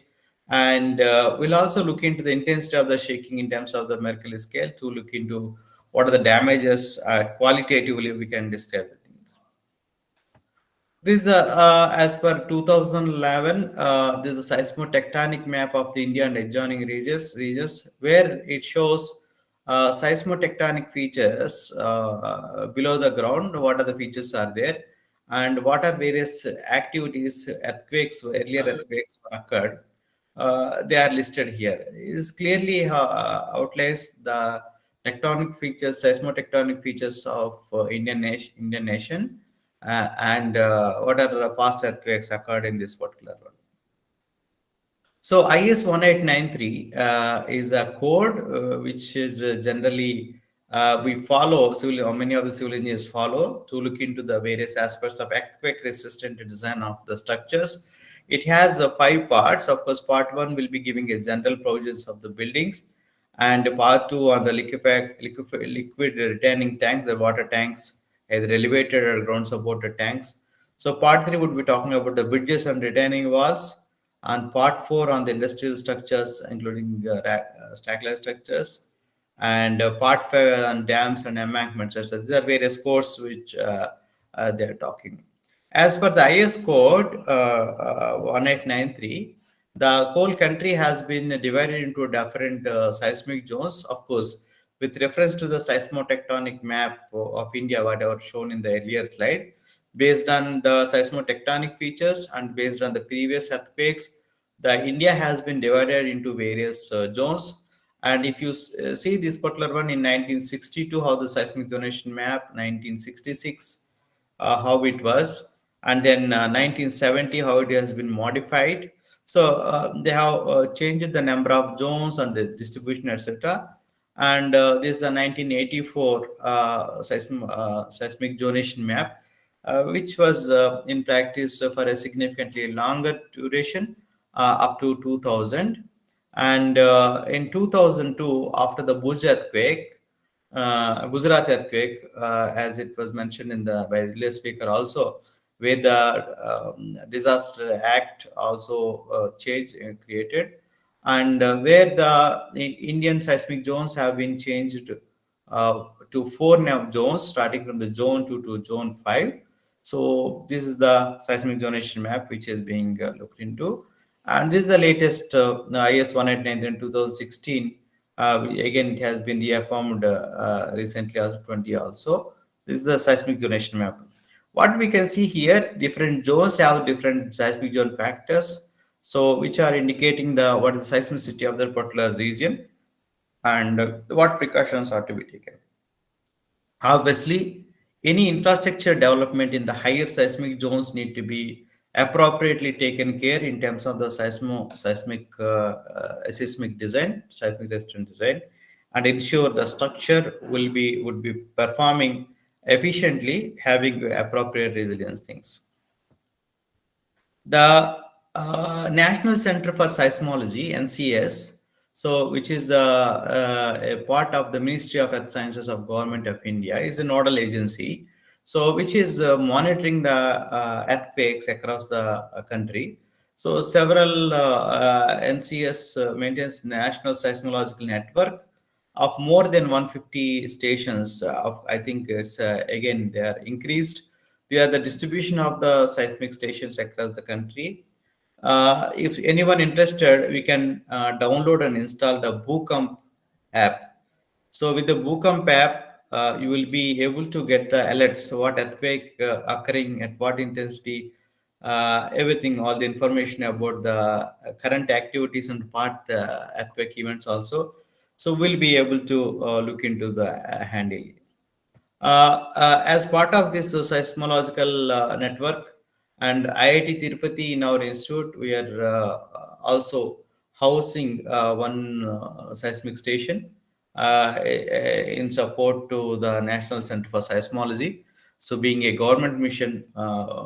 Speaker 9: And we'll also look into the intensity of the shaking in terms of the Mercalli scale to look into what are the damages qualitatively we can describe the things. This is the as per 2011. This is a seismotectonic map of the India and adjoining regions where it shows seismotectonic features below the ground. What are the features are there, and what are various activities, earthquakes, earlier earthquakes occurred. They are listed here. It is clearly outlines the tectonic features, seismotectonic features of Indian nation. and what are the past earthquakes occurred in this particular one. So IS 1893 is a code which is generally we follow, many of the civil engineers follow to look into the various aspects of earthquake resistant design of the structures. It has 5 parts. Of course, part 1 will be giving a general provisions of the buildings, and part 2 on the liquid retaining tanks, the water tanks, either elevated or ground supported tanks. So part 3 would be talking about the bridges and retaining walls, and part 4 on the industrial structures, including stackler structures, and part 5 on dams and embankments. So these are various codes which they are talking. As per the IS code 1893, the whole country has been divided into different seismic zones. Of course, with reference to the seismotectonic map of India, whatever shown in the earlier slide, based on the seismotectonic features and based on the previous earthquakes, the India has been divided into various zones. And if you see this particular one in 1962, how the seismic zonation map, 1966, how it was, and then 1970, how it has been modified. So they have changed the number of zones and the distribution, etc. And this is a 1984 seismic zonation map, which was in practice for a significantly longer duration, up to 2000. And in 2002, after the Bhuj earthquake, Gujarat earthquake, as it was mentioned in the by the earlier speaker also, where the Disaster Act also changed and created, and where the Indian seismic zones have been changed to 4 now zones, starting from the zone 2 to zone 5. So this is the seismic zonation map which is being looked into, and this is the latest IS 1893 in 2016. Again, it has been reaffirmed recently as 20 also. This is the seismic zonation map. What we can see here, different zones have different seismic zone factors, so which are indicating the what is the seismicity of the particular region, and what precautions are to be taken. Obviously, any infrastructure development in the higher seismic zones need to be appropriately taken care in terms of the seismic design, seismic resistant design, and ensure the structure would be performing efficiently, having appropriate resilience things. The National Center for Seismology, NCS, so which is a part of the Ministry of Earth Sciences of Government of India, is a nodal agency, so which is monitoring the earthquakes across the country. So several NCS maintains national seismological network of more than 150 stations. I think it's again they are increased. They are the distribution of the seismic stations across the country. If anyone interested, we can download and install the Bookamp app. So with the Bookamp app, you will be able to get the alerts, what earthquake occurring at what intensity, everything, all the information about the current activities and part earthquake events also. So we'll be able to look into the handle. As part of this seismological network and IIT Tirupati in our institute, we are also housing one seismic station in support to the National Center for Seismology. So being a government mission,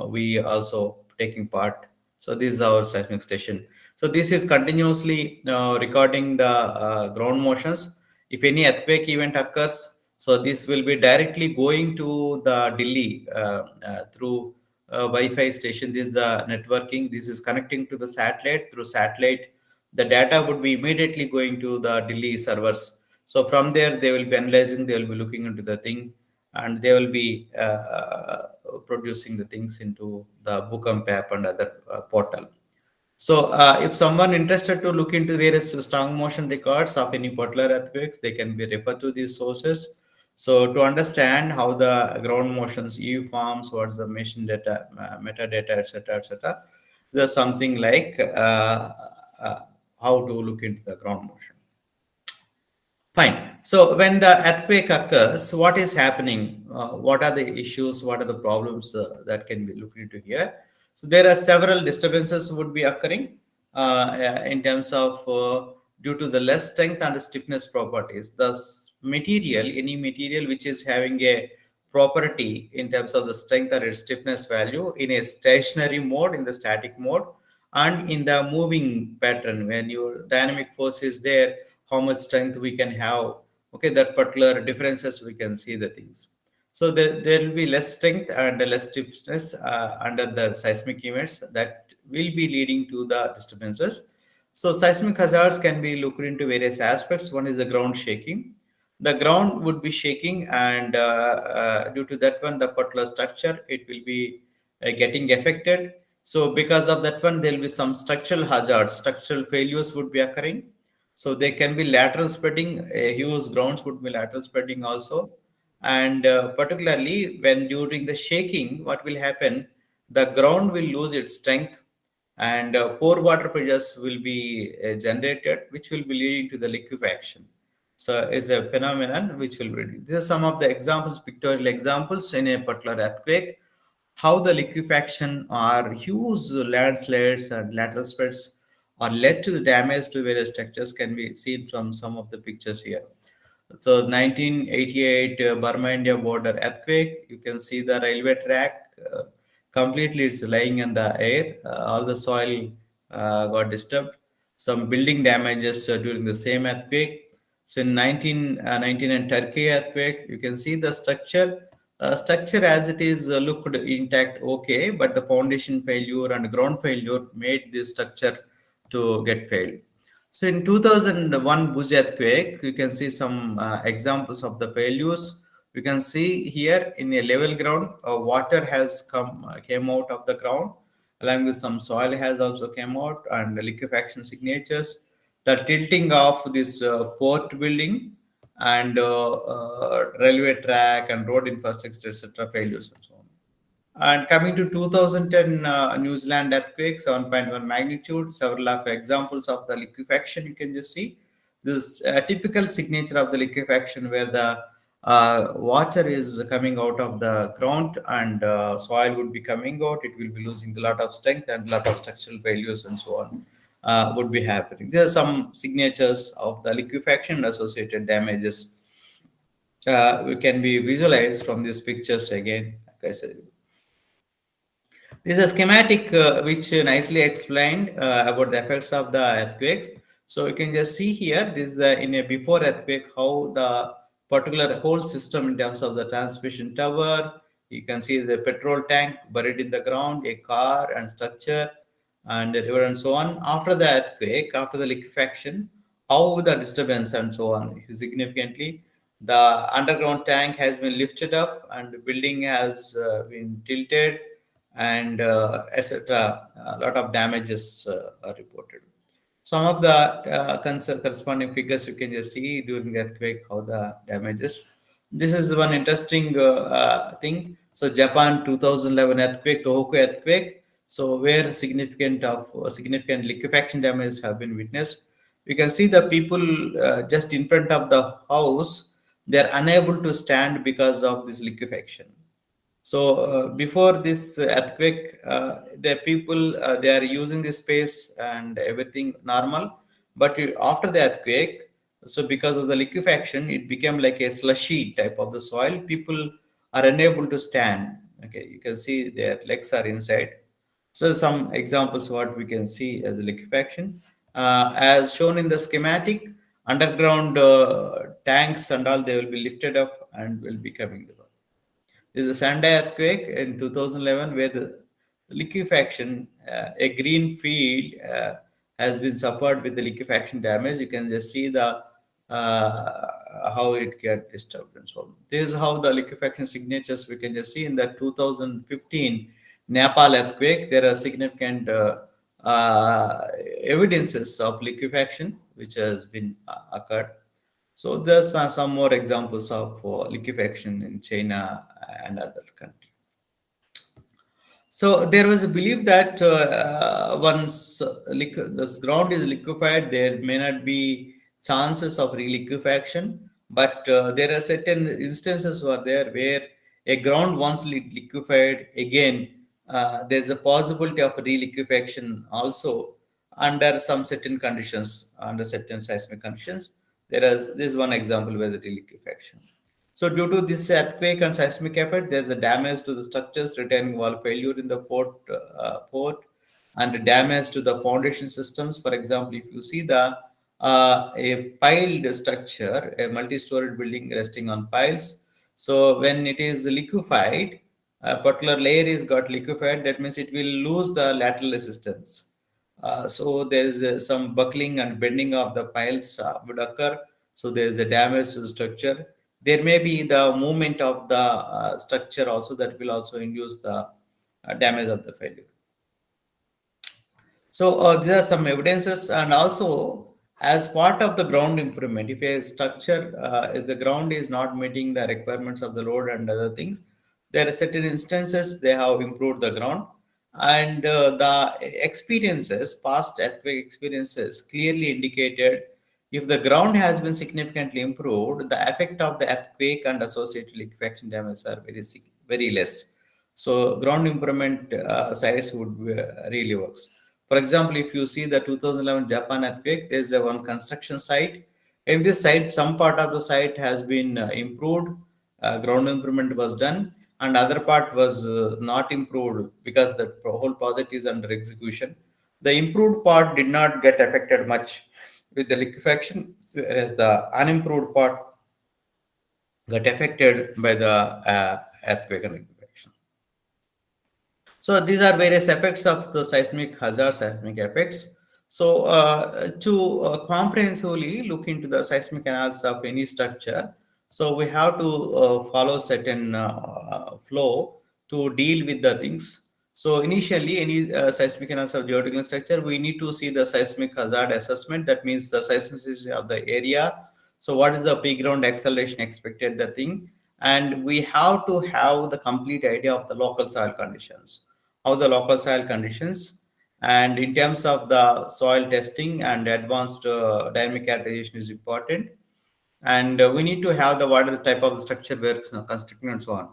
Speaker 9: we also taking part. So this is our seismic station. So this is continuously recording the ground motions. If any earthquake event occurs, so this will be directly going to the Delhi through Wi-Fi station. This is the networking. This is connecting to the satellite. Through satellite, the data would be immediately going to the Delhi servers. So from there, they will be analyzing. They will be looking into the thing, and they will be producing the things into the Bookamp app and other portal. So if someone interested to look into various strong motion records of any particular earthquakes, they can be referred to these sources. So to understand how the ground motions, EU forms, what's the mission data, metadata, etc., there's something like how to look into the ground motion. Fine. So when the earthquake occurs, what is happening? What are the issues? What are the problems that can be looked into here? So there are several disturbances would be occurring in terms of due to the less strength and stiffness properties. Thus, any material which is having a property in terms of the strength or its stiffness value in a stationary mode, in the static mode, and in the moving pattern, when your dynamic force is there, how much strength we can have, okay, that particular differences we can see the things. So there will be less strength and less stiffness under the seismic events that will be leading to the disturbances. So seismic hazards can be looked into various aspects. One is the ground shaking. The ground would be shaking, and due to that one, the particular structure, it will be getting affected. So because of that one, there will be some structural hazards, structural failures would be occurring. So they can be lateral spreading, huge grounds would be lateral spreading also. And particularly when during the shaking, what will happen? The ground will lose its strength, and pore water pressures will be generated, which will be leading to the liquefaction. So is a phenomenon which will be. These are some of the examples, pictorial examples in a particular earthquake. How the liquefaction or huge landslides and lateral spreads are led to the damage to various structures can be seen from some of the pictures here. So 1988 Burma-India border earthquake. You can see the railway track completely it's lying in the air. All the soil got disturbed. Some building damages during the same earthquake. So in 1999 Turkey earthquake, you can see the structure as it is looked intact, okay, but the foundation failure and ground failure made this structure to get failed. So in 2001 Bhuj earthquake, you can see some examples of the failures. You can see here in a level ground, water has came out of the ground, along with some soil has also came out, and the liquefaction signatures. The tilting of this port building and railway track and road infrastructure, etc., failures and so on. And coming to 2010 New Zealand earthquake, 7.1 magnitude, several of examples of the liquefaction you can just see. This typical signature of the liquefaction where the water is coming out of the ground and soil would be coming out. It will be losing a lot of strength and a lot of structural failures and so on would be happening. There are some signatures of the liquefaction associated damages. We can be visualized from these pictures again. Like I said, this is a schematic which nicely explained about the effects of the earthquakes. So you can just see here, this is the in a before earthquake, how the particular whole system in terms of the transmission tower, you can see the petrol tank buried in the ground, a car and structure, and a river and so on. After the earthquake, after the liquefaction, how the disturbance and so on significantly. The underground tank has been lifted up and the building has been tilted, and etc. A lot of damages are reported. Some of the corresponding figures you can just see during the earthquake, how the damages. This is one interesting thing. So Japan 2011 earthquake, Tohoku earthquake. So where significant liquefaction damages have been witnessed. You can see the people just in front of the house. They are unable to stand because of this liquefaction. So before this earthquake, the people they are using the space and everything normal. But after the earthquake, so because of the liquefaction, it became like a slushy type of the soil. People are unable to stand. Okay, you can see their legs are inside. So some examples what we can see as liquefaction, as shown in the schematic, underground tanks and all they will be lifted up and will be coming down. There's a Sendai earthquake in 2011 where the liquefaction, a green field has been suffered with the liquefaction damage. You can just see the how it get disturbed and so on. This is how the liquefaction signatures we can just see in the 2015 Nepal earthquake. There are significant evidences of liquefaction which has been occurred. So there's some more examples of liquefaction in China and other countries. So there was a belief that once this ground is liquefied, there may not be chances of reliquefaction, but there are certain instances were there where a ground once liquefied again, there's a possibility of reliquefaction also under some certain conditions, under certain seismic conditions. There is one example where the reliquefaction. So due to this earthquake and seismic effect, there's a damage to the structures, retaining wall failure in the port, and damage to the foundation systems. For example, if you see a piled structure, a multi-storied building resting on piles. So when it is liquefied, a particular layer is got liquefied. That means it will lose the lateral resistance. So there is some buckling and bending of the piles would occur. So there is a damage to the structure. There may be the movement of the structure also that will also induce the damage of the failure. So there are some evidences, and also as part of the ground improvement, if a structure, if the ground is not meeting the requirements of the load and other things, there are certain instances they have improved the ground, and the experiences, past earthquake experiences, clearly indicated if the ground has been significantly improved, the effect of the earthquake and associated liquefaction damage are very less. So ground improvement sites would really works. For example, if you see the 2011 Japan earthquake, there is a one construction site. In this site, some part of the site has been improved, ground improvement was done, and other part was not improved because the whole project is under execution. The improved part did not get affected much with the liquefaction, whereas the unimproved part got affected by the earthquake and liquefaction. So these are various effects of the seismic hazard, seismic effects. So to comprehensively look into the seismic analysis of any structure, so we have to follow certain flow to deal with the things. So initially, any seismic analysis of geotechnical structure, we need to see the seismic hazard assessment. That means the seismicity of the area. So what is the pre-ground acceleration expected, the thing, and we have to have the complete idea of the local soil conditions, how the local soil conditions, and in terms of the soil testing and advanced dynamic characterization is important, and we need to have the what are the type of structure we're constructing and so on.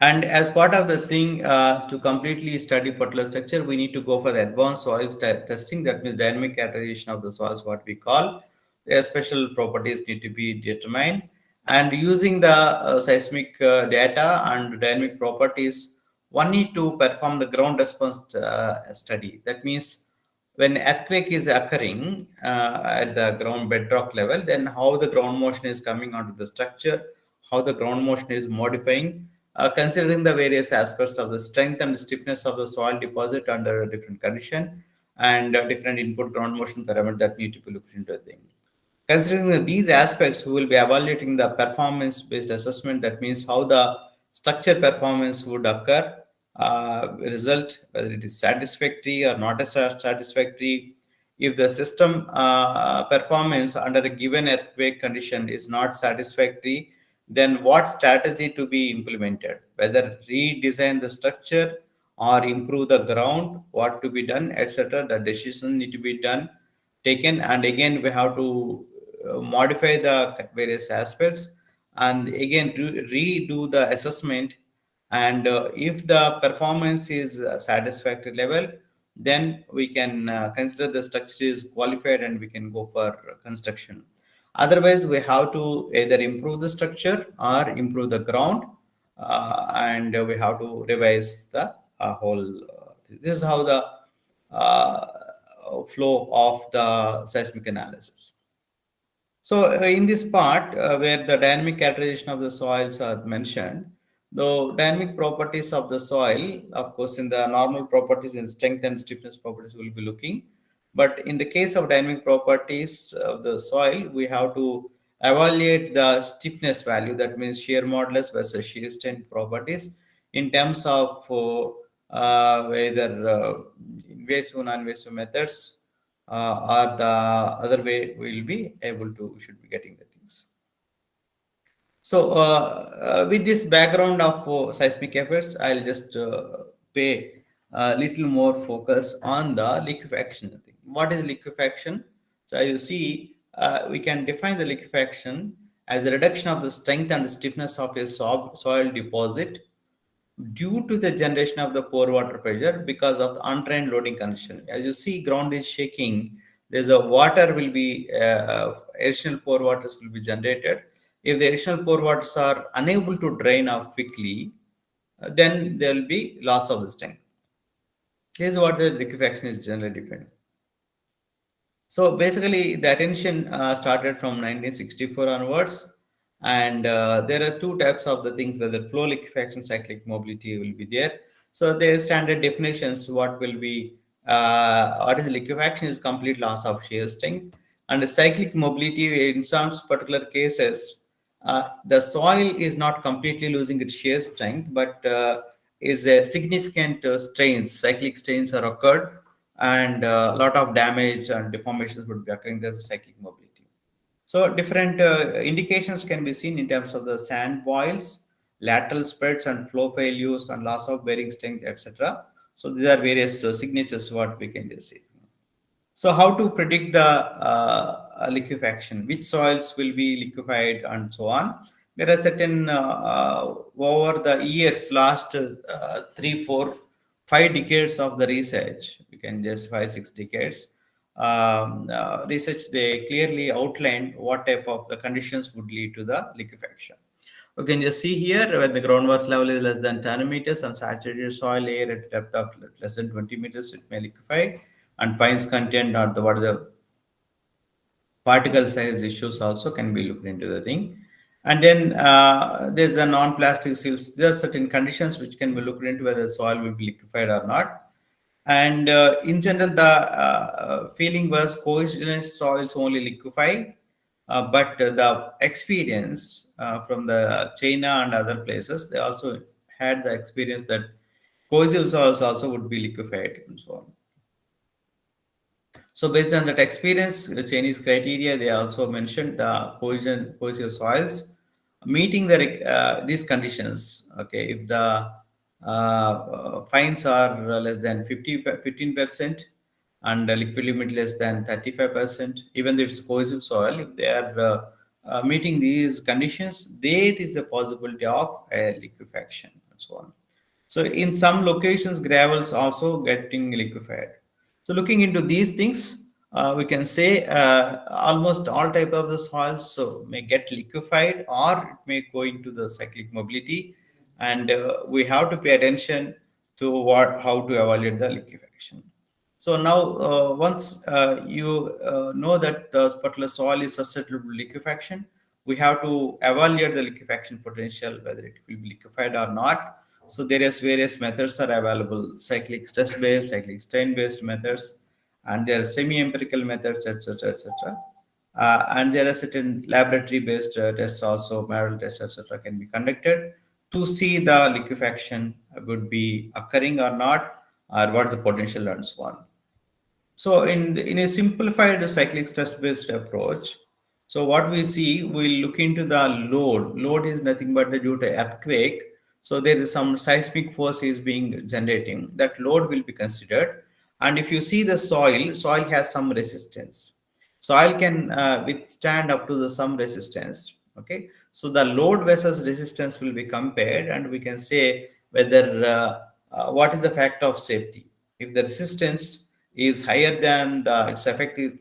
Speaker 9: And as part of the thing, to completely study particular structure, we need to go for the advanced soil testing. That means dynamic characterization of the soils, what we call. Their special properties need to be determined. And using the seismic data and dynamic properties, one need to perform the ground response study. That means when earthquake is occurring at the ground bedrock level, then how the ground motion is coming onto the structure, how the ground motion is modifying, considering the various aspects of the strength and stiffness of the soil deposit under a different condition, and different input ground motion parameters that need to be looked into a thing. Considering these aspects, we will be evaluating the performance-based assessment. That means how the structure performance would occur, result, whether it is satisfactory or not satisfactory. If the system performance under a given earthquake condition is not satisfactory, then what strategy to be implemented, whether redesign the structure or improve the ground, what to be done, etc. The decisions need to be taken, and again we have to modify the various aspects, and again redo the assessment, and if the performance is satisfactory level, then we can consider the structure is qualified and we can go for construction. Otherwise, we have to either improve the structure or improve the ground, and we have to revise the whole. This is how the flow of the seismic analysis. So in this part where the dynamic characterization of the soils are mentioned, the dynamic properties of the soil, of course, in the normal properties and strength and stiffness properties will be looking. But in the case of dynamic properties of the soil, we have to evaluate the stiffness value. That means shear modulus versus shear strength properties in terms of whether invasive and non-invasive methods or the other way we will be able to, should be getting the things. So with this background of seismic efforts, I'll just pay a little more focus on the liquefaction thing. What is liquefaction? So as you see, we can define the liquefaction as the reduction of the strength and stiffness of a soil deposit due to the generation of the pore water pressure because of the untrained loading condition. As you see, ground is shaking. There's a water will be additional pore waters will be generated. If the additional pore waters are unable to drain off quickly, then there will be loss of the strength. This is what the liquefaction is generally defined. So basically, the attention started from 1964 onwards, and there are two types of the things, whether flow liquefaction, cyclic mobility will be there. So there are standard definitions. What will be what is liquefaction is complete loss of shear strength, and the cyclic mobility in some particular cases, the soil is not completely losing its shear strength, but is a significant strains, cyclic strains are occurred, and a lot of damage and deformations would be occurring. There's a cyclic mobility. So different indications can be seen in terms of the sand boils, lateral spreads and flow failures and loss of bearing strength, etc. So these are various signatures what we can just see. So how to predict the liquefaction, which soils will be liquefied and so on. There are certain over the years, last 3, 4, 5 decades of the research, we can just 5, 6 decades, research, they clearly outlined what type of the conditions would lead to the liquefaction. You can just see here when the groundwater level is less than 10 meters and saturated soil air at depth of less than 20 meters, it may liquefy, and fines content or what are the particle size issues also can be looked into the thing. And then there's a non-plastic seals. There are certain conditions which can be looked into whether soil will be liquefied or not. And in general, the feeling was coincidence soils only liquefy, but the experience from the China and other places, they also had the experience that cohesive soils also would be liquefied and so on. So based on that experience, the Chinese criteria, they also mentioned the cohesive soils meeting these conditions. Okay, if the fines are less than 15% and the liquid limit less than 35%, even if it's cohesive soil, if they are meeting these conditions, there is a possibility of liquefaction and so on. So in some locations, gravels also getting liquefied. So looking into these things, we can say almost all type of the soils so may get liquefied or it may go into the cyclic mobility, and we have to pay attention to how to evaluate the liquefaction. So now once you know that the particular soil is susceptible to liquefaction, we have to evaluate the liquefaction potential, whether it will be liquefied or not. So there is various methods are available: cyclic stress based, cyclic strain based methods, and there are semi-empirical methods, etc., etc. And there are certain laboratory based tests also, manual tests, etc., can be conducted to see the liquefaction would be occurring or not, or what the potential and so on. So in a simplified cyclic stress based approach, so what we see, we look into the load. Load is nothing but due to earthquake. So there is some seismic force is being generating. That load will be considered. And if you see the soil has some resistance. Soil can withstand up to some resistance. Okay. So the load versus resistance will be compared, and we can say whether what is the factor of safety. If the resistance is higher than its effect is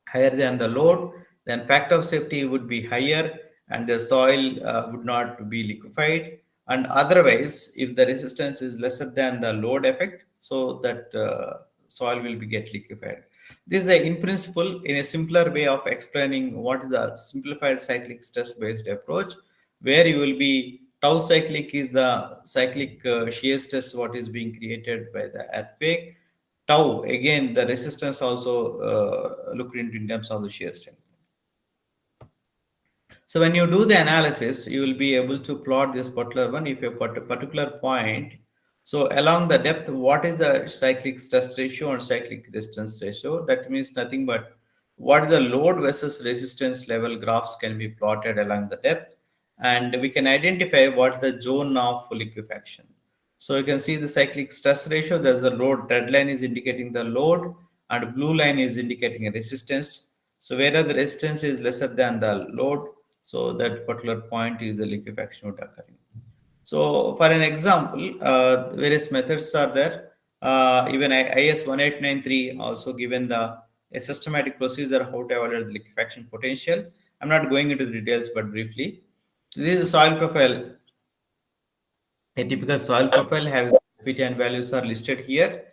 Speaker 9: higher than the load, then factor of safety would be higher and the soil would not be liquefied. And otherwise, if the resistance is lesser than the load effect, so that soil will be get liquefied. This is in principle in a simpler way of explaining what is the simplified cyclic stress based approach, where you will be tau cyclic is the cyclic shear stress what is being created by the earthquake. Tau, again, the resistance also looked into in terms of the shear strength. So when you do the analysis, you will be able to plot this particular one. If you put a particular point, so along the depth, what is the cyclic stress ratio and cyclic resistance ratio? That means nothing but what is the load versus resistance level graphs can be plotted along the depth, and we can identify what the zone of liquefaction. So you can see the cyclic stress ratio. There's a load. Red line is indicating the load, and blue line is indicating a resistance. So whereas the resistance is lesser than the load, so that particular point is a liquefaction would occurring. So for an example, various methods are there. Even IS 1893 also given a systematic procedure how to evaluate the liquefaction potential. I'm not going into the details, but briefly. This is a soil profile. A typical soil profile having PTN values are listed here.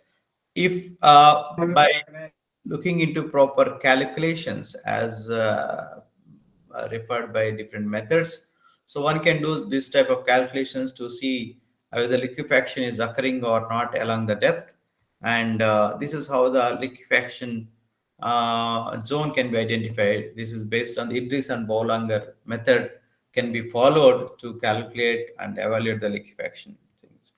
Speaker 9: If by looking into proper calculations as referred by different methods, so one can do this type of calculations to see whether liquefaction is occurring or not along the depth, and this is how the liquefaction zone can be identified. This is based on the Idris and Boulanger method can be followed to calculate and evaluate the liquefaction things.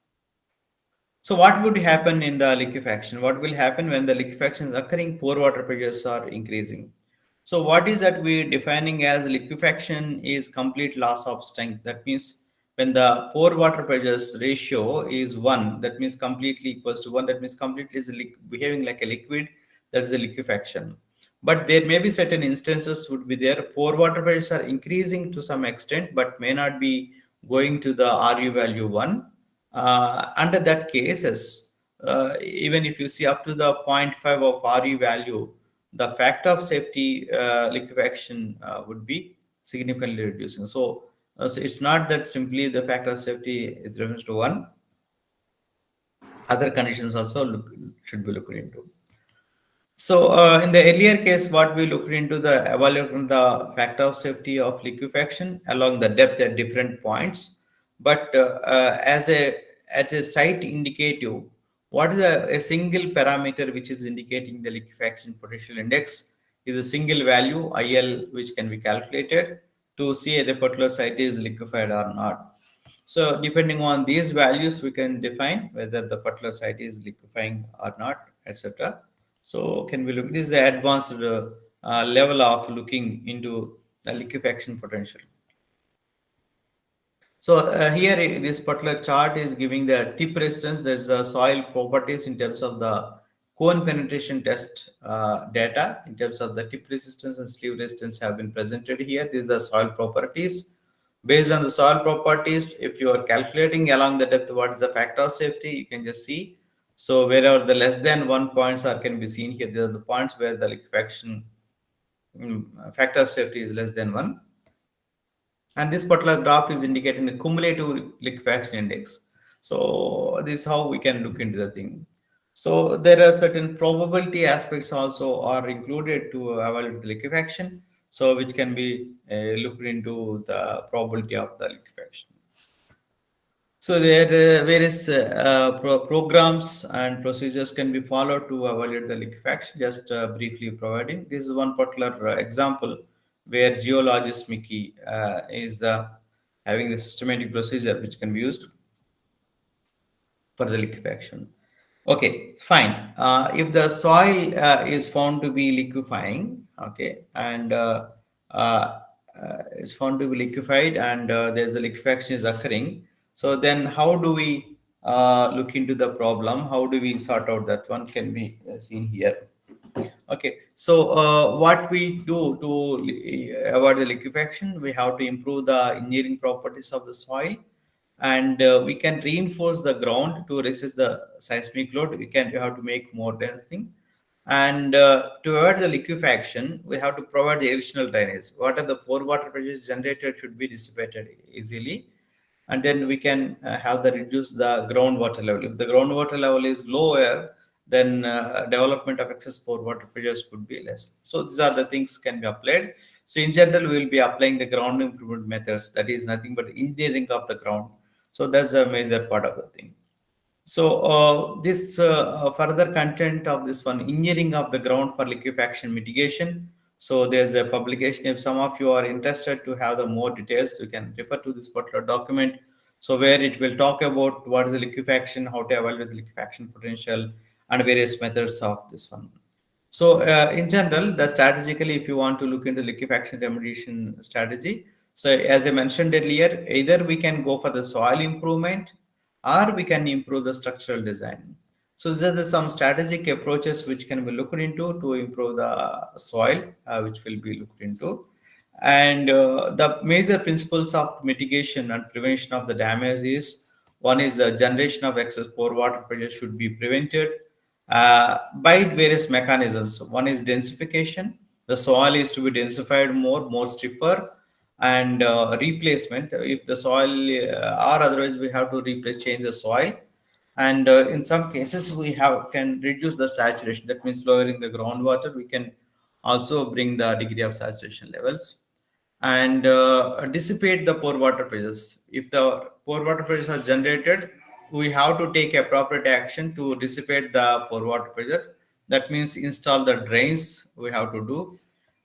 Speaker 9: So what would happen in the liquefaction? What will happen when the liquefaction is occurring? Pore water pressures are increasing. So what is that we defining as liquefaction is complete loss of strength. That means when the pore water pressures ratio is 1, that means completely equals to 1. That means completely is behaving like a liquid. That is a liquefaction. But there may be certain instances would be there. Pore water pressures are increasing to some extent, but may not be going to the RU value 1. Under that cases, even if you see up to the 0.5 of RU value, the factor of safety liquefaction would be significantly reducing. So it's not that simply the factor of safety is reference to 1. Other conditions also should be looked into. So in the earlier case, what we looked into the evaluation the factor of safety of liquefaction along the depth at different points. But as at a site indicative, what is a single parameter which is indicating the liquefaction potential index is a single value IL which can be calculated to see if the particular site is liquefied or not. So depending on these values, we can define whether the particular site is liquefying or not, etc. So can we look? This is the advanced level of looking into the liquefaction potential. So here this particular chart is giving the tip resistance. There's the soil properties in terms of the cone penetration test data in terms of the tip resistance and sleeve resistance have been presented here. These are soil properties. Based on the soil properties, if you are calculating along the depth, what is the factor of safety, you can just see. So wherever the less than 1 points are can be seen here, these are the points where the liquefaction factor of safety is less than 1. And this particular graph is indicating the cumulative liquefaction index. So this is how we can look into the thing. So there are certain probability aspects also are included to evaluate the liquefaction. So which can be looked into the probability of the liquefaction. So there are various programs and procedures can be followed to evaluate the liquefaction. Just briefly providing, this is one particular example where geologist Mickey is having a systematic procedure which can be used for the liquefaction. Okay, fine. If the soil is found to be liquefying, okay, and is found to be liquefied and there's a liquefaction is occurring, so then how do we look into the problem? How do we sort out that one can be seen here. Okay, so what we do to avoid the liquefaction, we have to improve the engineering properties of the soil, and we can reinforce the ground to resist the seismic load. We have to make more dense thing, and to avoid the liquefaction, we have to provide the additional drainage. What are the pore water pressures generated should be dissipated easily, and then we can have the reduce the groundwater level. If the groundwater level is lower, then development of excess pore water pressures could be less. So these are the things can be applied. So in general, we will be applying the ground improvement methods. That is nothing but engineering of the ground. So that's a major part of the thing. So this further content of this one, engineering of the ground for liquefaction mitigation. So there's a publication. If some of you are interested to have the more details, you can refer to this particular document. So where it will talk about what is the liquefaction, how to evaluate the liquefaction potential, and various methods of this one. So in general, the strategically, if you want to look into liquefaction remediation strategy, so as I mentioned earlier, either we can go for the soil improvement or we can improve the structural design. So there are some strategic approaches which can be looked into to improve the soil, which will be looked into. And the major principles of mitigation and prevention of the damage is, one is the generation of excess pore water pressure should be prevented by various mechanisms. One is densification. The soil is to be densified more stiffer, and replacement. If the soil or otherwise we have to change the soil, and in some cases we have can reduce the saturation. That means lowering the groundwater. We can also bring the degree of saturation levels, and dissipate the pore water pressures. If the pore water pressures are generated, we have to take appropriate action to dissipate the pore water pressure. That means install the drains we have to do,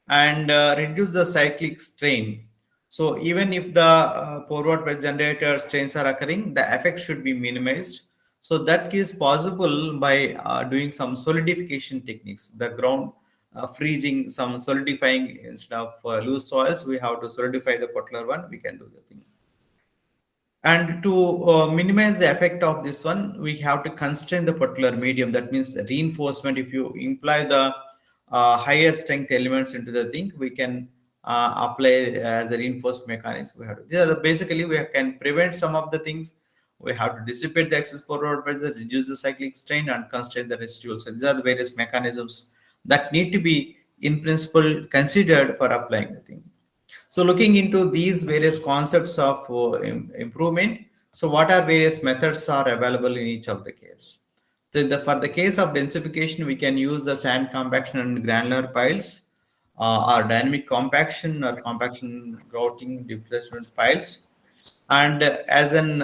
Speaker 9: and reduce the cyclic strain. So even if the pore water generator strains are occurring, the effect should be minimized. So that is possible by doing some solidification techniques. The ground freezing, some solidifying instead of loose soils, we have to solidify the particular one. We can do the thing. And to minimize the effect of this one, we have to constrain the particular medium. That means reinforcement. If you imply the higher strength elements into the thing, we can apply as a reinforced mechanism. We have to, these are basically we can prevent some of the things. We have to dissipate the excess pore water pressure, reduce the cyclic strain, and constrain the residual. So these are the various mechanisms that need to be, in principle, considered for applying the thing. So looking into these various concepts of improvement, so what are various methods are available in each of the case? So for the case of densification, we can use the sand compaction and granular piles, or dynamic compaction or compaction grouting displacement piles. And as an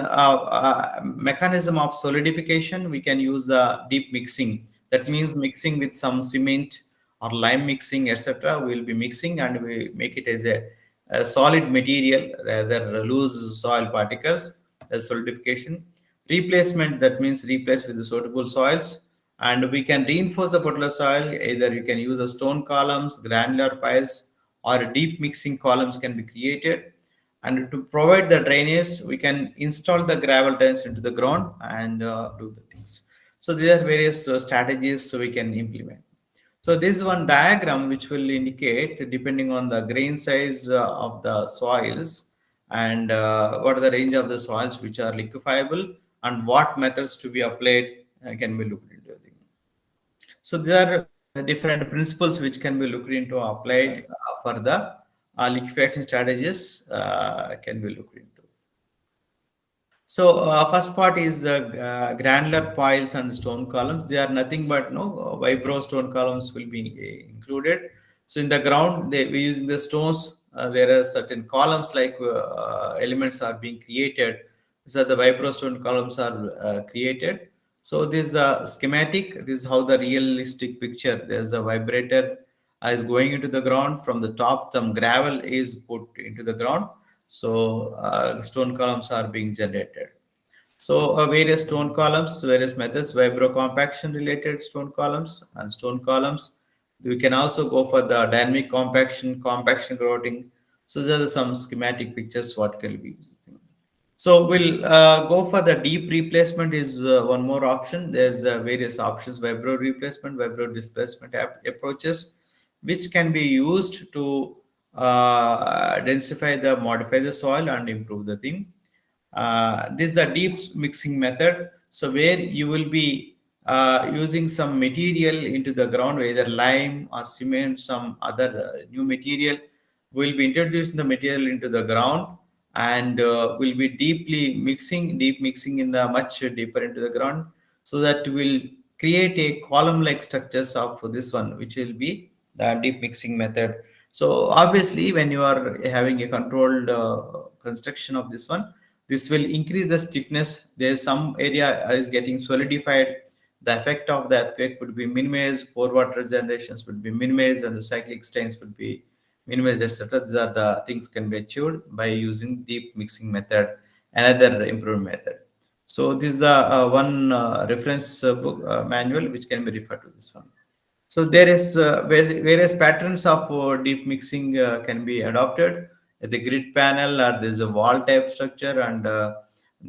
Speaker 9: mechanism of solidification, we can use the deep mixing. That means mixing with some cement or lime mixing, etc. We'll be mixing and we make it as a solid material, rather loose soil particles as solidification. Replacement, that means replace with the suitable soils. And we can reinforce the particular soil. Either you can use a stone columns, granular piles, or deep mixing columns can be created. And to provide the drainage, we can install the gravel drains into the ground and do the things. So there are various strategies so we can implement. So this is one diagram which will indicate, depending on the grain size of the soils, and what are the range of the soils which are liquefiable, and what methods to be applied can be looked into. So there are different principles which can be looked into, applied for the liquefaction strategies can be looked into. So first part is granular piles and stone columns. They are nothing but vibro stone columns will be included. So in the ground, we using the stones. There are certain columns like elements are being created. So the vibro stone columns are created. So this is a schematic. This is how the realistic picture. There's a vibrator is going into the ground. From the top, some gravel is put into the ground. So stone columns are being generated. So various stone columns, various methods, vibro compaction related stone columns and stone columns. We can also go for the dynamic compaction, compaction grouting. So there are some schematic pictures what can be used. So we'll go for the deep replacement is one more option. There's various options, vibro replacement, vibro displacement approaches, which can be used to densify modify the soil and improve the thing. This is the deep mixing method. So where you will be using some material into the ground, either lime or cement, some other new material. We'll be introducing the material into the ground, and will be deep mixing in the much deeper into the ground, so that will create a column-like structures of this one, which will be the deep mixing method. So obviously, when you are having a controlled construction of this one, this will increase the stiffness. There's some area is getting solidified. The effect of the earthquake would be minimized. Pore water generations would be minimized, and the cyclic strains would be minimized, etc. These are the things can be achieved by using deep mixing method, another improved method. So this is the one reference book manual which can be referred to this one. So there is various patterns of deep mixing can be adopted. The grid panel, or there's a wall type structure, and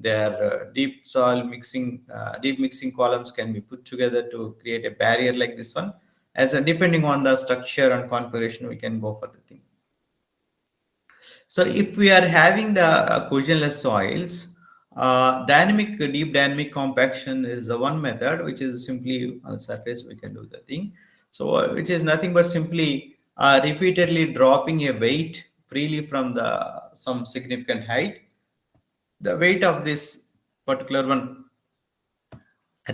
Speaker 9: Their deep soil mixing, deep mixing columns can be put together to create a barrier like this one. Depending on the structure and configuration, we can go for the thing. So if we are having the cohesionless soils, deep dynamic compaction is the one method, which is simply on the surface we can do the thing. So which is nothing but simply repeatedly dropping a weight freely from some significant height. The weight of this particular one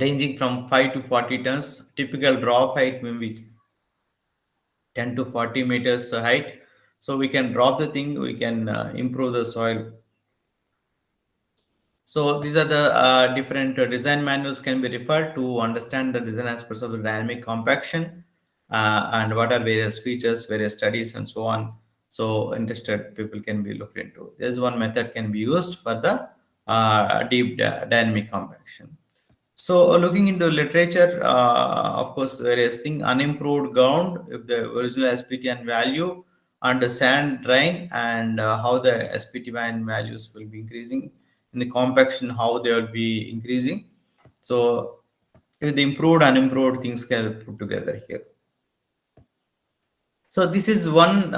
Speaker 9: ranging from 5 to 40 tons. Typical drop height may be 10 to 40 meters height. So we can drop the thing, we can improve the soil. So these are the different design manuals can be referred to understand the design aspects of the dynamic compaction and what are various features, various studies and so on. So interested people can be looked into. There's one method can be used for the deep dynamic compaction. So looking into literature, of course, various things, unimproved ground, if the original SPTN value and the sand drain and how the SPTN values will be increasing in the compaction, how they will be increasing. So if the improved, unimproved things can be put together here. So this is one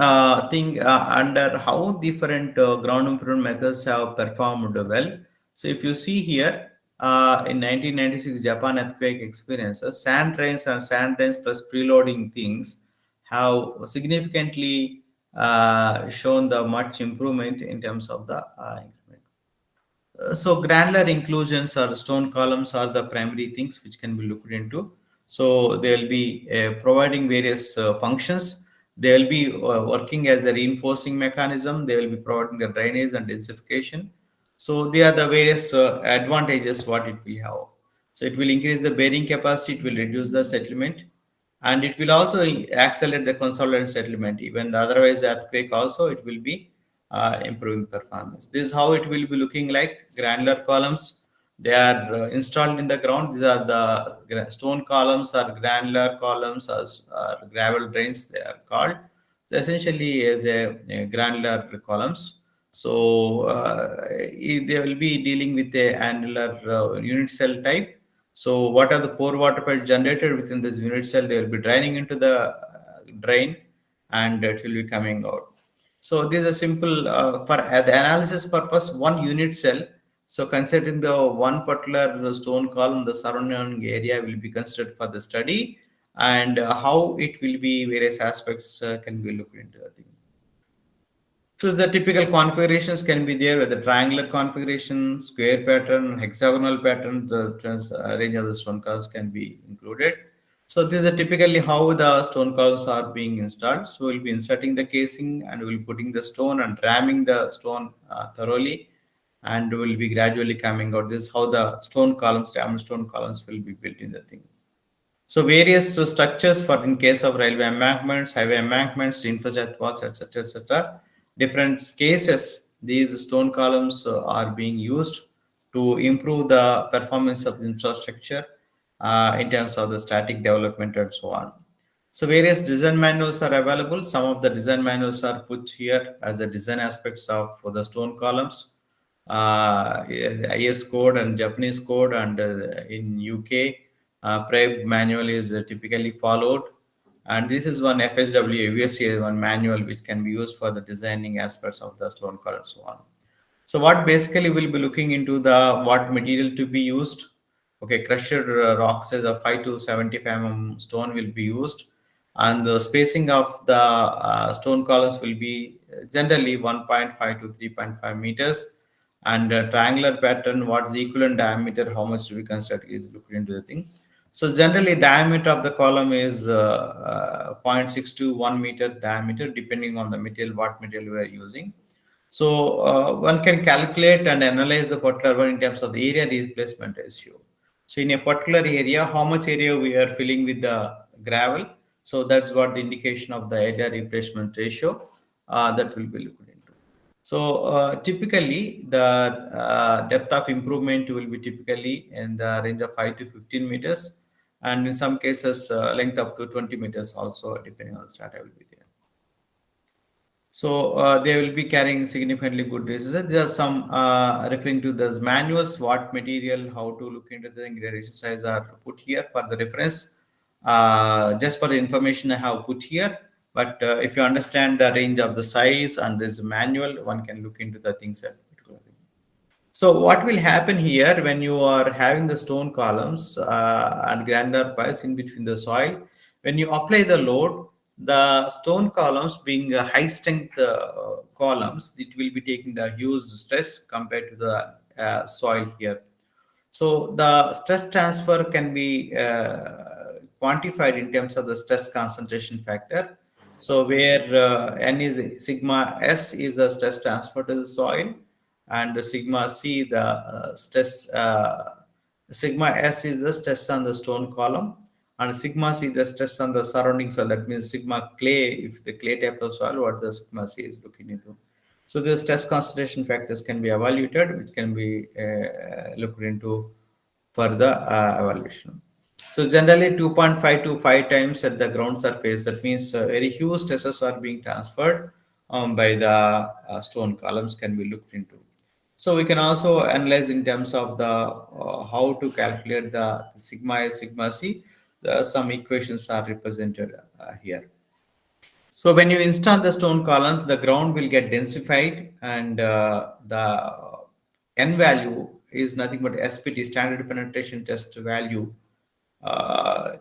Speaker 9: thing under how different ground improvement methods have performed well. So if you see here, in 1996 Japan earthquake experiences, sand trains and sand trains plus preloading things have significantly shown the much improvement in terms of the increment. So granular inclusions or stone columns are the primary things which can be looked into. So they'll be providing various functions. They'll be working as a reinforcing mechanism. They will be providing the drainage and densification. So they are the various advantages what it will have. So it will increase the bearing capacity. It will reduce the settlement, and it will also accelerate the consolidated settlement. Even otherwise earthquake also it will be improving performance. This is how it will be looking like. Granular columns, they are installed in the ground. These are the stone columns or granular columns or gravel drains they are called. So essentially as a granular columns. So they will be dealing with a annular unit cell type. So what are the pore water pipes generated within this unit cell? They will be draining into the drain and it will be coming out. So this is a simple for the analysis purpose, one unit cell. So considering the one particular stone column, the surrounding area will be considered for the study, and how it will be various aspects can be looked into. I think. So the typical configurations can be there with the triangular configuration, square pattern, hexagonal pattern. The range of the stone columns can be included. So this is typically how the stone columns are being installed. So we'll be inserting the casing and we'll be putting the stone and ramming the stone thoroughly, and will be gradually coming out. This is how the stone columns, diamond stone columns will be built in the thing. So various structures for in case of railway embankments, highway embankments, infrastructure walls, etc., etc. Different cases, these stone columns are being used to improve the performance of the infrastructure in terms of the static development and so on. So various design manuals are available. Some of the design manuals are put here as the design aspects of for the stone columns. IS code and Japanese code, and in UK, PREB manual is typically followed. And this is one FSW, USA one manual which can be used for the designing aspects of the stone color and so on. So what basically we'll be looking into the what material to be used. Okay, crushed rocks as a 5 to 75 mm stone will be used, and the spacing of the stone columns will be generally 1.5 to 3.5 meters, and triangular pattern, what's the equivalent diameter, how much to be considered is looked into the thing. So generally diameter of the column is 0.6 to 1 meter diameter, depending on the material, what material we are using. So one can calculate and analyze the particular one in terms of the area replacement ratio. So in a particular area, how much area we are filling with the gravel. So that's what the indication of the area replacement ratio that will be looked into. So typically the depth of improvement will be typically in the range of 5 to 15 meters, and in some cases length up to 20 meters also, depending on the strata will be there. So they will be carrying significantly good resistance. There are some referring to the manuals, what material, how to look into the gradation size are put here for the reference. Just for the information I have put here. But if you understand the range of the size and this manual, one can look into the things that particular thing. So what will happen here when you are having the stone columns and granular piles in between the soil? When you apply the load, the stone columns being high strength columns, it will be taking the huge stress compared to the soil here. So the stress transfer can be quantified in terms of the stress concentration factor. So where N is sigma S is the stress transfer to the soil, and sigma C the stress sigma S is the stress on the stone column, and sigma C the stress on the surrounding soil. That means sigma clay, if the clay type of soil, what the sigma C is looking into. So the stress concentration factors can be evaluated, which can be looked into for the evaluation. So generally 2.5 to 5 times at the ground surface. That means very huge stresses are being transferred by the stone columns can be looked into. So we can also analyze in terms of the how to calculate the sigma S, sigma C. Some equations are represented here. So when you install the stone columns, the ground will get densified, and the N value is nothing but SPT, standard penetration test value,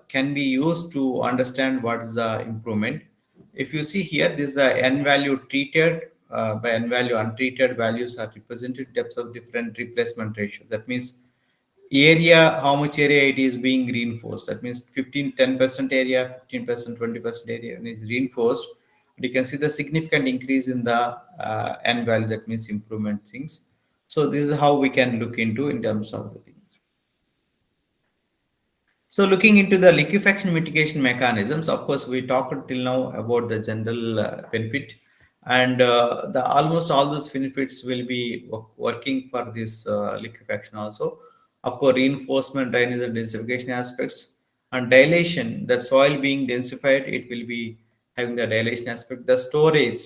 Speaker 9: can be used to understand what is the improvement. If you see here, this is the N value treated by N value untreated values are represented depths of different replacement ratio. That means area, how much area it is being reinforced. That means 10% area, 15%, 20% area is reinforced. And you can see the significant increase in the N value, that means improvement things. So this is how we can look into in terms of the things. So looking into the liquefaction mitigation mechanisms, of course, we talked till now about the general benefit, and the almost all those benefits will be working for this liquefaction also. Of course, reinforcement, drainage, and densification aspects, and dilation. The soil being densified, it will be having the dilation aspect. The storage,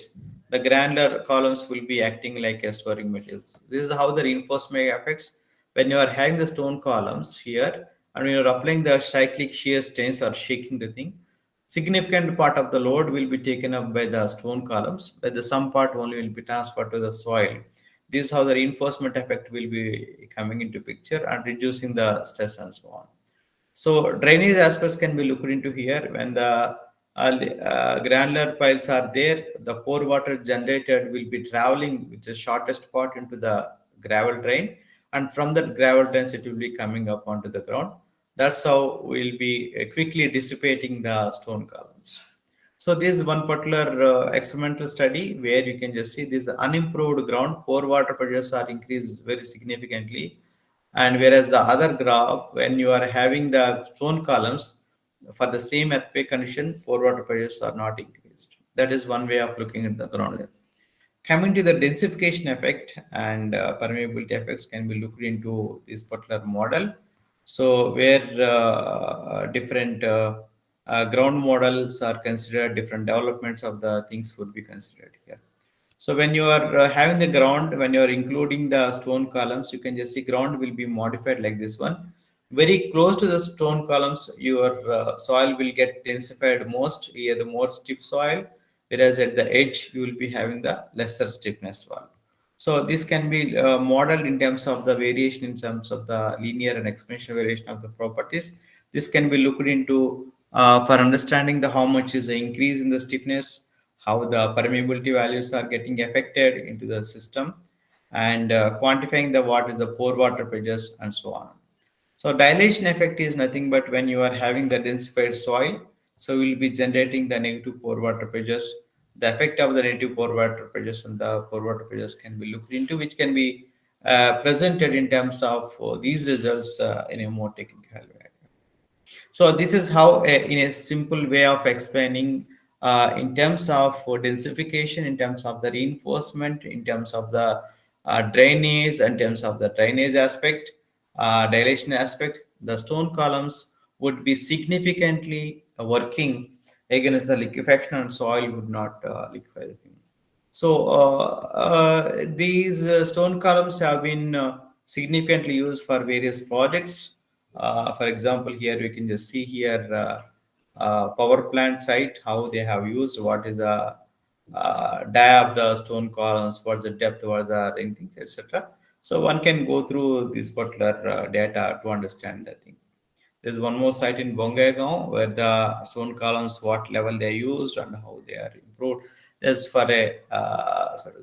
Speaker 9: the granular columns will be acting like a storing materials. This is how the reinforcement affects when you are having the stone columns here, and when you're applying the cyclic shear strains or shaking the thing, significant part of the load will be taken up by the stone columns, but the some part only will be transferred to the soil. This is how the reinforcement effect will be coming into picture and reducing the stress and so on. So drainage aspects can be looked into here. When the granular piles are there, the pore water generated will be traveling with the shortest part into the gravel drain, and from that gravel drains it will be coming up onto the ground. That's how we'll be quickly dissipating the stone columns. So this is one particular experimental study where you can just see this unimproved ground, pore water pressures are increased very significantly, and whereas the other graph, when you are having the stone columns for the same earthquake condition, pore water pressures are not increased. That is one way of looking at the ground level. Coming to the densification effect and permeability effects can be looked into this particular model. So where different ground models are considered, different developments of the things would be considered here. So when you are having the ground, when you are including the stone columns, you can just see ground will be modified like this one. Very close to the stone columns, your soil will get densified most, here the more stiff soil, whereas at the edge, you will be having the lesser stiffness soil. So this can be modeled in terms of the variation, in terms of the linear and exponential variation of the properties. This can be looked into for understanding the how much is the increase in the stiffness, how the permeability values are getting affected into the system, and quantifying the what is the pore water pressures and so on. So dilation effect is nothing but when you are having the densified soil, so we'll be generating the negative pore water pressures. The effect of the negative pore water pressures and the pore water pressures can be looked into, which can be presented in terms of these results in a more technical way. So this is how, in a simple way of explaining, in terms of densification, in terms of the reinforcement, in terms of the drainage, in terms of the drainage aspect, dilation aspect, the stone columns would be significantly working against the liquefaction, and soil would not liquefy the thing. So these stone columns have been significantly used for various projects. For example, here we can just see here power plant site, how they have used, what is the dia of the stone columns, what's the depth, what's the things, etc. So one can go through this particular data to understand the thing. There's one more site in Bongaigaon where the stone columns, what level they are used and how they are improved. There's for a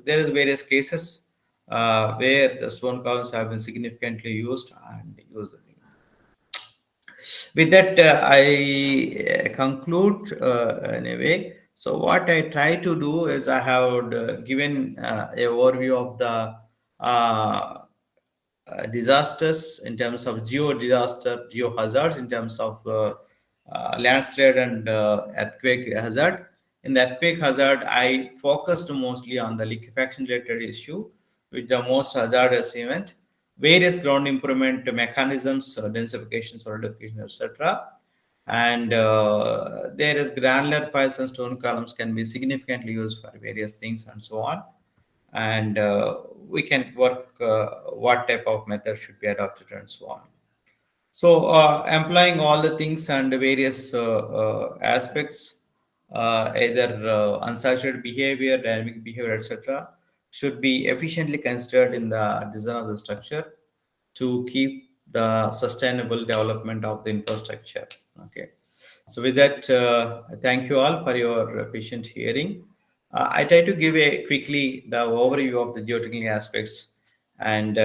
Speaker 9: there is various cases where the stone columns have been significantly used and used. With that, I conclude in a way. So what I try to do is I have given a overview of the disasters in terms of geo disaster, geo hazards in terms of landslide and earthquake hazard. In the earthquake hazard, I focused mostly on the liquefaction related issue, which the most hazardous event, various ground improvement mechanisms, densification, solidification, etc. And there is granular piles and stone columns can be significantly used for various things and so on. And we can work what type of method should be adopted and so on. So employing all the things and various aspects, either unsaturated behavior, dynamic behavior, etc., should be efficiently considered in the design of the structure to keep the sustainable development of the infrastructure. Okay. So with that, thank you all for your patient hearing. I try to give a quickly the overview of the geotechnical aspects, and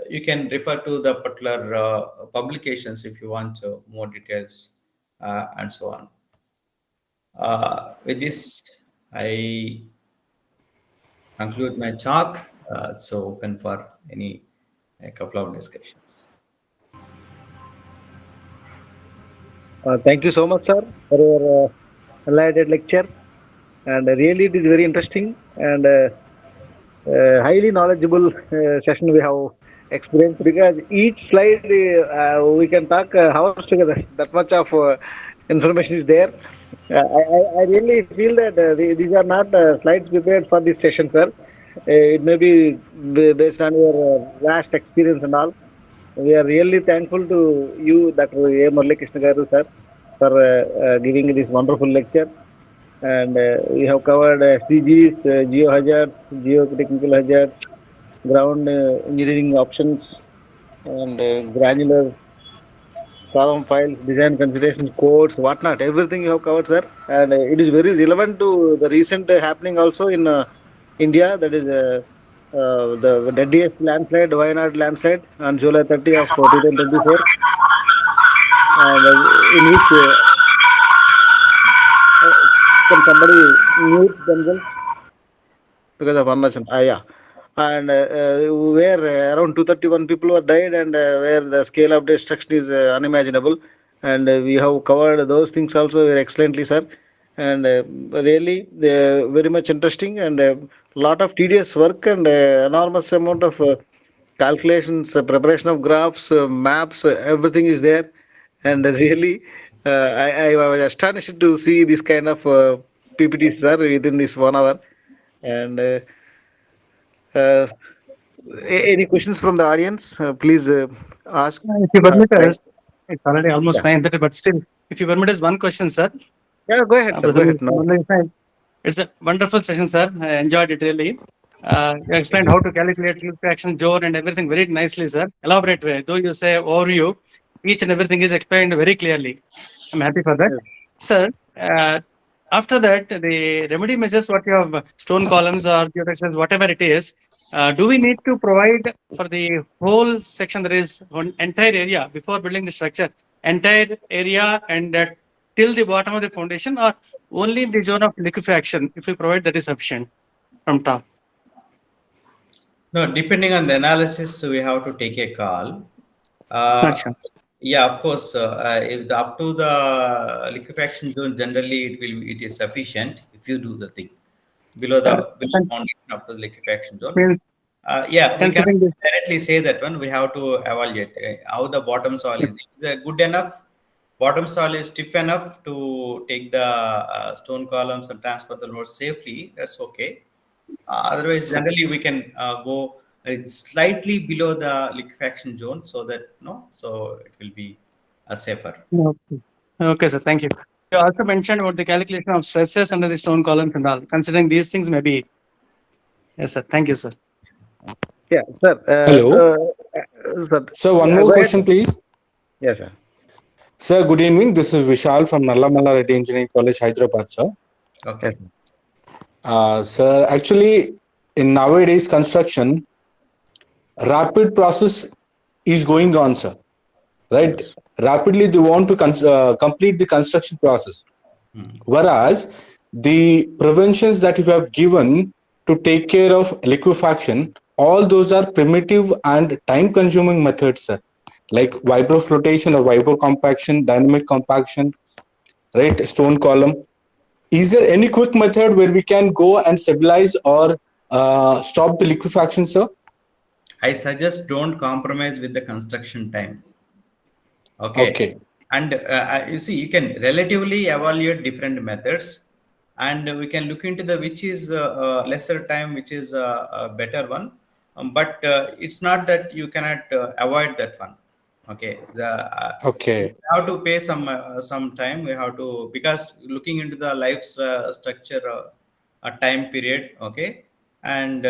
Speaker 9: you can refer to the particular publications if you want more details and so on. With this, I conclude my talk. So open for a couple of discussions.
Speaker 3: Thank you so much, sir, for your enlightened lecture. And really, it is very interesting and highly knowledgeable session we have experienced, because each slide we can talk hours together. That much of information is there. I really feel that these are not slides prepared for this session, sir. It may be based on your vast experience and all. We are really thankful to you, Dr. A. Murali Krishna Garu, sir, for giving this wonderful lecture. And we have covered SDGs, geohazards, geotechnical hazards, ground engineering options, and granular column files, design considerations, codes, whatnot. Everything you have covered, sir. And it is very relevant to the recent happening also in India. That is the deadliest landslide, Wayanad landslide on July 30 of 2024. And in which can somebody mute themselves because of Arunachal? Yeah. And where around 231 people were died, and where the scale of destruction is unimaginable. And we have covered those things also very excellently, sir. And really very much interesting, and a lot of tedious work, and enormous amount of calculations, preparation of graphs, maps, everything is there. And really, I was astonished to see this kind of PPTs, sir, within this 1 hour. And uh, any questions from the audience? Please ask.
Speaker 6: If you permit
Speaker 3: Try.
Speaker 6: us, it's already almost
Speaker 3: Yeah.
Speaker 6: 9:30, but still, if you permit us one question, sir.
Speaker 3: Yeah, go ahead, sir. Go ahead. No.
Speaker 6: It's a wonderful session, sir. I enjoyed it really. You explained how to calculate liquefaction zone and everything very nicely, sir. Elaborate way. Though you say overview, each and everything is explained very clearly. I'm happy for that. Sir, after that, the remedy measures, what you have, stone columns or geotextiles, whatever it is, do we need to provide for the whole section, that is one entire area before building the structure, entire area and till the bottom of the foundation, or only in the zone of liquefaction, if we provide, that is sufficient from top?
Speaker 9: No, depending on the analysis, we have to take a call.
Speaker 6: Gotcha.
Speaker 9: Yeah, of course. If up to the liquefaction zone, generally it is sufficient if you do the thing below the foundation up to the liquefaction zone. Yeah, we can directly say that one. We have to evaluate how the bottom soil is. Is it good enough? Bottom soil is stiff enough to take the stone columns and transfer the load safely. That's okay. Otherwise, generally we can go slightly below the liquefaction zone, so that so it will be safer.
Speaker 6: Okay. Okay, sir. Thank you. You also mentioned about the calculation of stresses under the stone columns and all. Considering these things, maybe. Yes, sir. Thank you, sir.
Speaker 3: Yeah, sir.
Speaker 5: Hello.
Speaker 3: Sir,
Speaker 5: Sir, one
Speaker 3: yeah,
Speaker 5: more
Speaker 3: go ahead,
Speaker 5: question,
Speaker 3: sir.
Speaker 5: please.
Speaker 3: Yes, sir.
Speaker 5: Sir, good evening. This is Vishal from Nallamala Reddy Engineering College, Hyderabad, sir.
Speaker 9: Okay.
Speaker 3: Yes.
Speaker 5: Sir, actually, in nowadays construction, rapid process is going on, sir. Right?
Speaker 3: Yes.
Speaker 5: Rapidly, they want to complete the construction process. Whereas the preventions that you have given to take care of liquefaction, all those are primitive and time-consuming methods, sir. Like vibroflotation or vibrocompaction, dynamic compaction, right? Stone column. Is there any quick method where we can go and stabilize or stop the liquefaction, sir?
Speaker 9: I suggest don't compromise with the construction time.
Speaker 5: Okay.
Speaker 9: And you see, you can relatively evaluate different methods, and we can look into the which is lesser time, which is a better one. But it's not that you cannot avoid that one. Okay,
Speaker 5: Okay.
Speaker 9: we have to pay some time. We have to, because looking into the life structure, a time period. Okay, and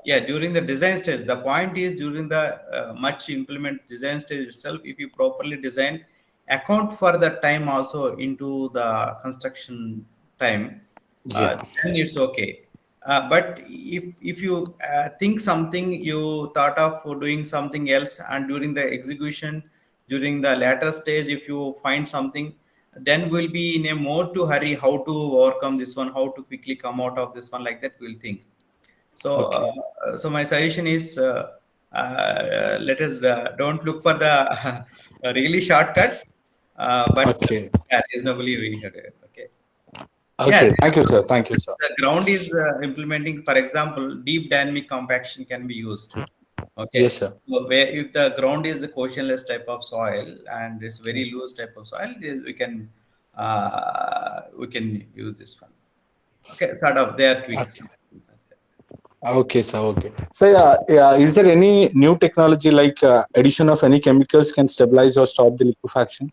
Speaker 9: yeah, during the design stage, the point is during the much implement design stage itself, if you properly design, account for the time also into the construction time,
Speaker 5: Yeah.
Speaker 9: then it's okay. But if you think something, you thought of doing something else, and during the execution, during the later stage, if you find something, then we'll be in a mode to hurry how to overcome this one, how to quickly come out of this one, like that we'll think. So
Speaker 5: Okay.
Speaker 9: so my suggestion is, let us don't look for the really shortcuts, but
Speaker 5: Okay.
Speaker 9: yeah, reasonably we had it. Okay. Yeah,
Speaker 5: Okay. Thank you, sir. Thank you, sir.
Speaker 9: the ground is implementing, for example, deep dynamic compaction can be used. Okay.
Speaker 5: Yes, sir.
Speaker 9: So where if the ground is a cushion-less type of soil and it's very loose type of soil, we can use this one. Okay, sort of they are tweaks.
Speaker 5: Okay, sir. Okay. So, is there any new technology like addition of any chemicals can stabilize or stop the liquefaction?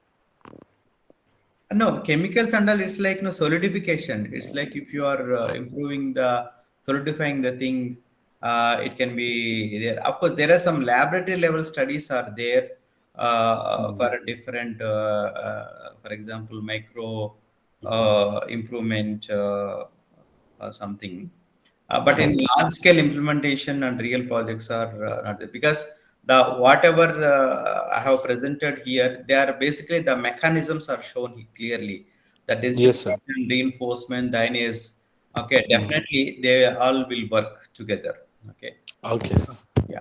Speaker 9: No, chemicals and all, it's like no solidification. It's like if you are improving the solidifying the thing, it can be there. Of course, there are some laboratory level studies are there for a different, for example, micro improvement or something. But in large scale implementation and real projects are not there, because the whatever I have presented here, they are basically the mechanisms are shown clearly. The
Speaker 5: Yes, sir.
Speaker 9: distribution, reinforcement, dynease. Okay, definitely they all will work together. Okay.
Speaker 5: Okay, sir.
Speaker 9: Yeah.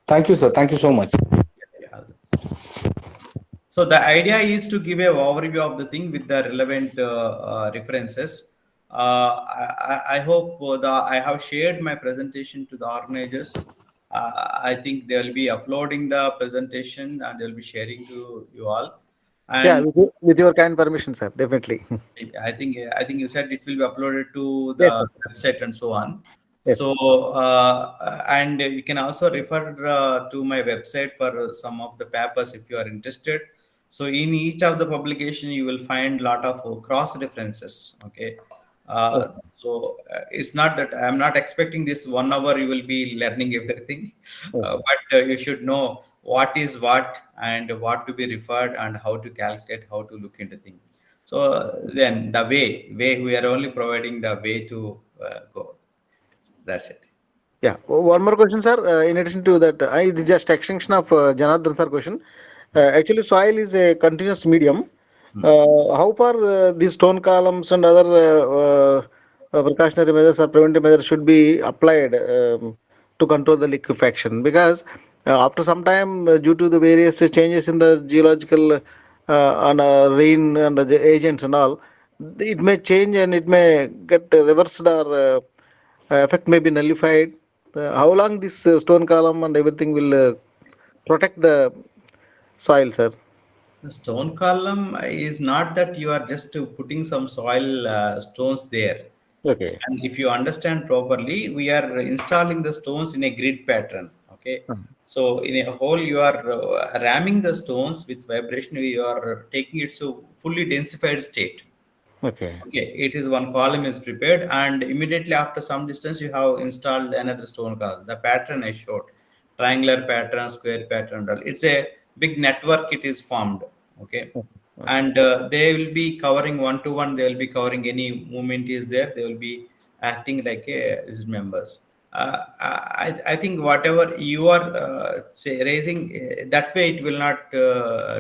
Speaker 5: Thank you, sir. Thank you so much.
Speaker 9: Yeah. So the idea is to give a overview of the thing with the relevant references. I hope I have shared my presentation to the organizers. I think they will be uploading the presentation and they'll be sharing to you all.
Speaker 3: Yeah,
Speaker 9: And
Speaker 3: with your kind permission, sir. Definitely.
Speaker 9: I think you said it will be uploaded to
Speaker 3: Yes,
Speaker 9: the
Speaker 3: sir.
Speaker 9: website and so on.
Speaker 3: Yes.
Speaker 9: So and you can also refer to my website for some of the papers if you are interested. So in each of the publication, you will find a lot of cross references. Okay. So it's not that I'm not expecting this 1 hour you will be learning everything, but you should know what is what and what to be referred and how to calculate, how to look into things. So then the way we are only providing the way to go. That's it.
Speaker 3: Yeah. One more question, sir. In addition to that, I just extension of Janardhan sir question. Actually, soil is a continuous medium. How far these stone columns and other precautionary measures or preventive measures should be applied to control the liquefaction? Because after some time, due to the various changes in the geological and rain and the agents and all, it may change and it may get reversed or effect may be nullified. How long this stone column and everything will protect the soil, sir?
Speaker 9: The stone column is not that you are just putting some soil stones there.
Speaker 3: Okay.
Speaker 9: And if you understand properly, we are installing the stones in a grid pattern. Okay. So in a hole, you are ramming the stones with vibration. You are taking it to fully densified state.
Speaker 3: Okay.
Speaker 9: Okay, it is one column is prepared, and immediately after some distance, you have installed another stone column. The pattern I showed, triangular pattern, square pattern. It's a big network. It is formed. Okay, and they will be covering one to one. They will be covering any movement is there. They will be acting like a members. I think whatever you are say raising that way, it will not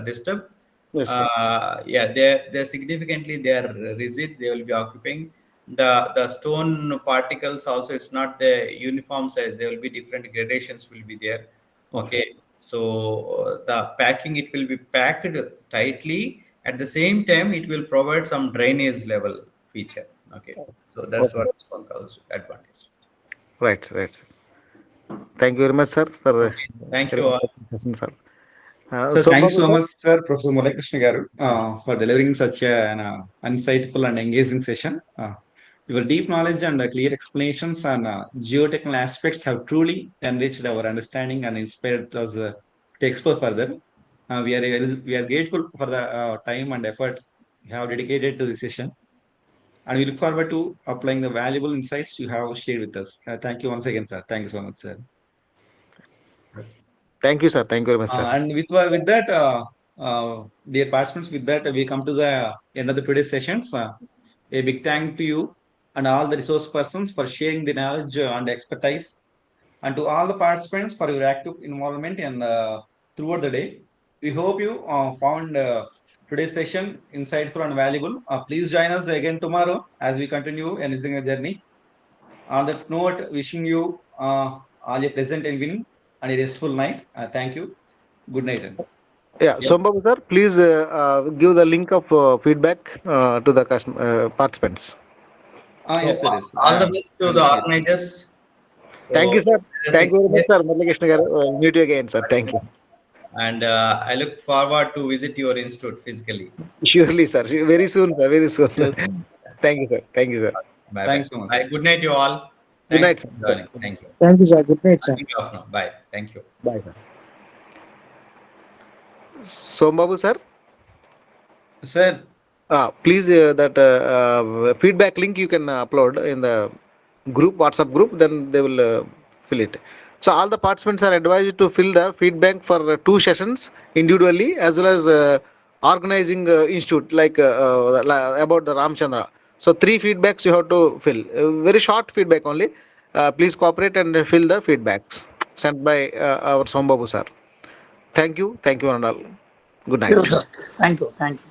Speaker 9: disturb.
Speaker 3: Yes, sir.
Speaker 9: Yeah, they're significantly they are rigid. They will be occupying the stone particles. Also, it's not the uniform size. There will be different gradations will be there. Okay, so the packing, it will be packed tightly. At the same time, it will provide some drainage level feature. Okay, so that's what stone calls advantage.
Speaker 3: Right, right. Thank you very much, sir, for
Speaker 9: Okay, thank you all.
Speaker 3: session, sir.
Speaker 1: So
Speaker 3: So,
Speaker 1: thanks
Speaker 3: Babu,
Speaker 1: so
Speaker 3: sir?
Speaker 1: much, sir, Professor Muralikrishna Garu, for delivering such an insightful and engaging session. Your deep knowledge and clear explanations on geotechnical aspects have truly enriched our understanding and inspired us to explore further. We are grateful for the time and effort you have dedicated to this session, and we look forward to applying the valuable insights you have shared with us. Thank you once again, sir. Thank you so much, sir.
Speaker 3: Thank you, sir. Thank you very much, sir.
Speaker 1: And with that, dear participants, with that we come to the end of the today's sessions. A big thank to you and all the resource persons for sharing the knowledge and expertise, and to all the participants for your active involvement and throughout the day. We hope you found today's session insightful and valuable. Please join us again tomorrow as we continue anything a journey. On that note, wishing you all a pleasant evening and a restful night. Thank you. Good night.
Speaker 3: Yeah,
Speaker 9: Yeah.
Speaker 3: so Babu, sir, please give the link of feedback to the participants.
Speaker 1: Yes, sir. Yes.
Speaker 9: All the best to the
Speaker 1: Definitely.
Speaker 9: organizers. So,
Speaker 3: Thank you, sir.
Speaker 9: the
Speaker 3: Thank you very much,
Speaker 9: 6
Speaker 3: sir. Muralikrishna garu. Meet you again, sir. Thank you.
Speaker 9: and I look forward to visit your institute physically.
Speaker 3: Surely, sir. Very soon, sir. Very soon.
Speaker 1: Yes.
Speaker 3: Thank you, sir. Thank you, sir.
Speaker 9: Bye bye.
Speaker 1: Thanks so much.
Speaker 9: Bye. Good night, you all.
Speaker 3: Good
Speaker 9: Thanks
Speaker 3: night,
Speaker 9: for
Speaker 3: sir.
Speaker 9: joining. Thank you.
Speaker 3: Thank you, sir. Good night, sir.
Speaker 9: I think off now. Bye. Thank you.
Speaker 3: Bye, sir. So, Babu, sir.
Speaker 1: Sir,
Speaker 3: Please that feedback link you can upload in the group, WhatsApp group, then they will fill it. So all the participants are advised to fill the feedback for 2 sessions individually, as well as organizing institute like about the Ramchandra. So 3 feedbacks you have to fill. Very short feedback only. Please cooperate and fill the feedbacks sent by our Sombabu sir. Thank you, and all. Good night.
Speaker 11: Sure, sir. Thank you. Thank you.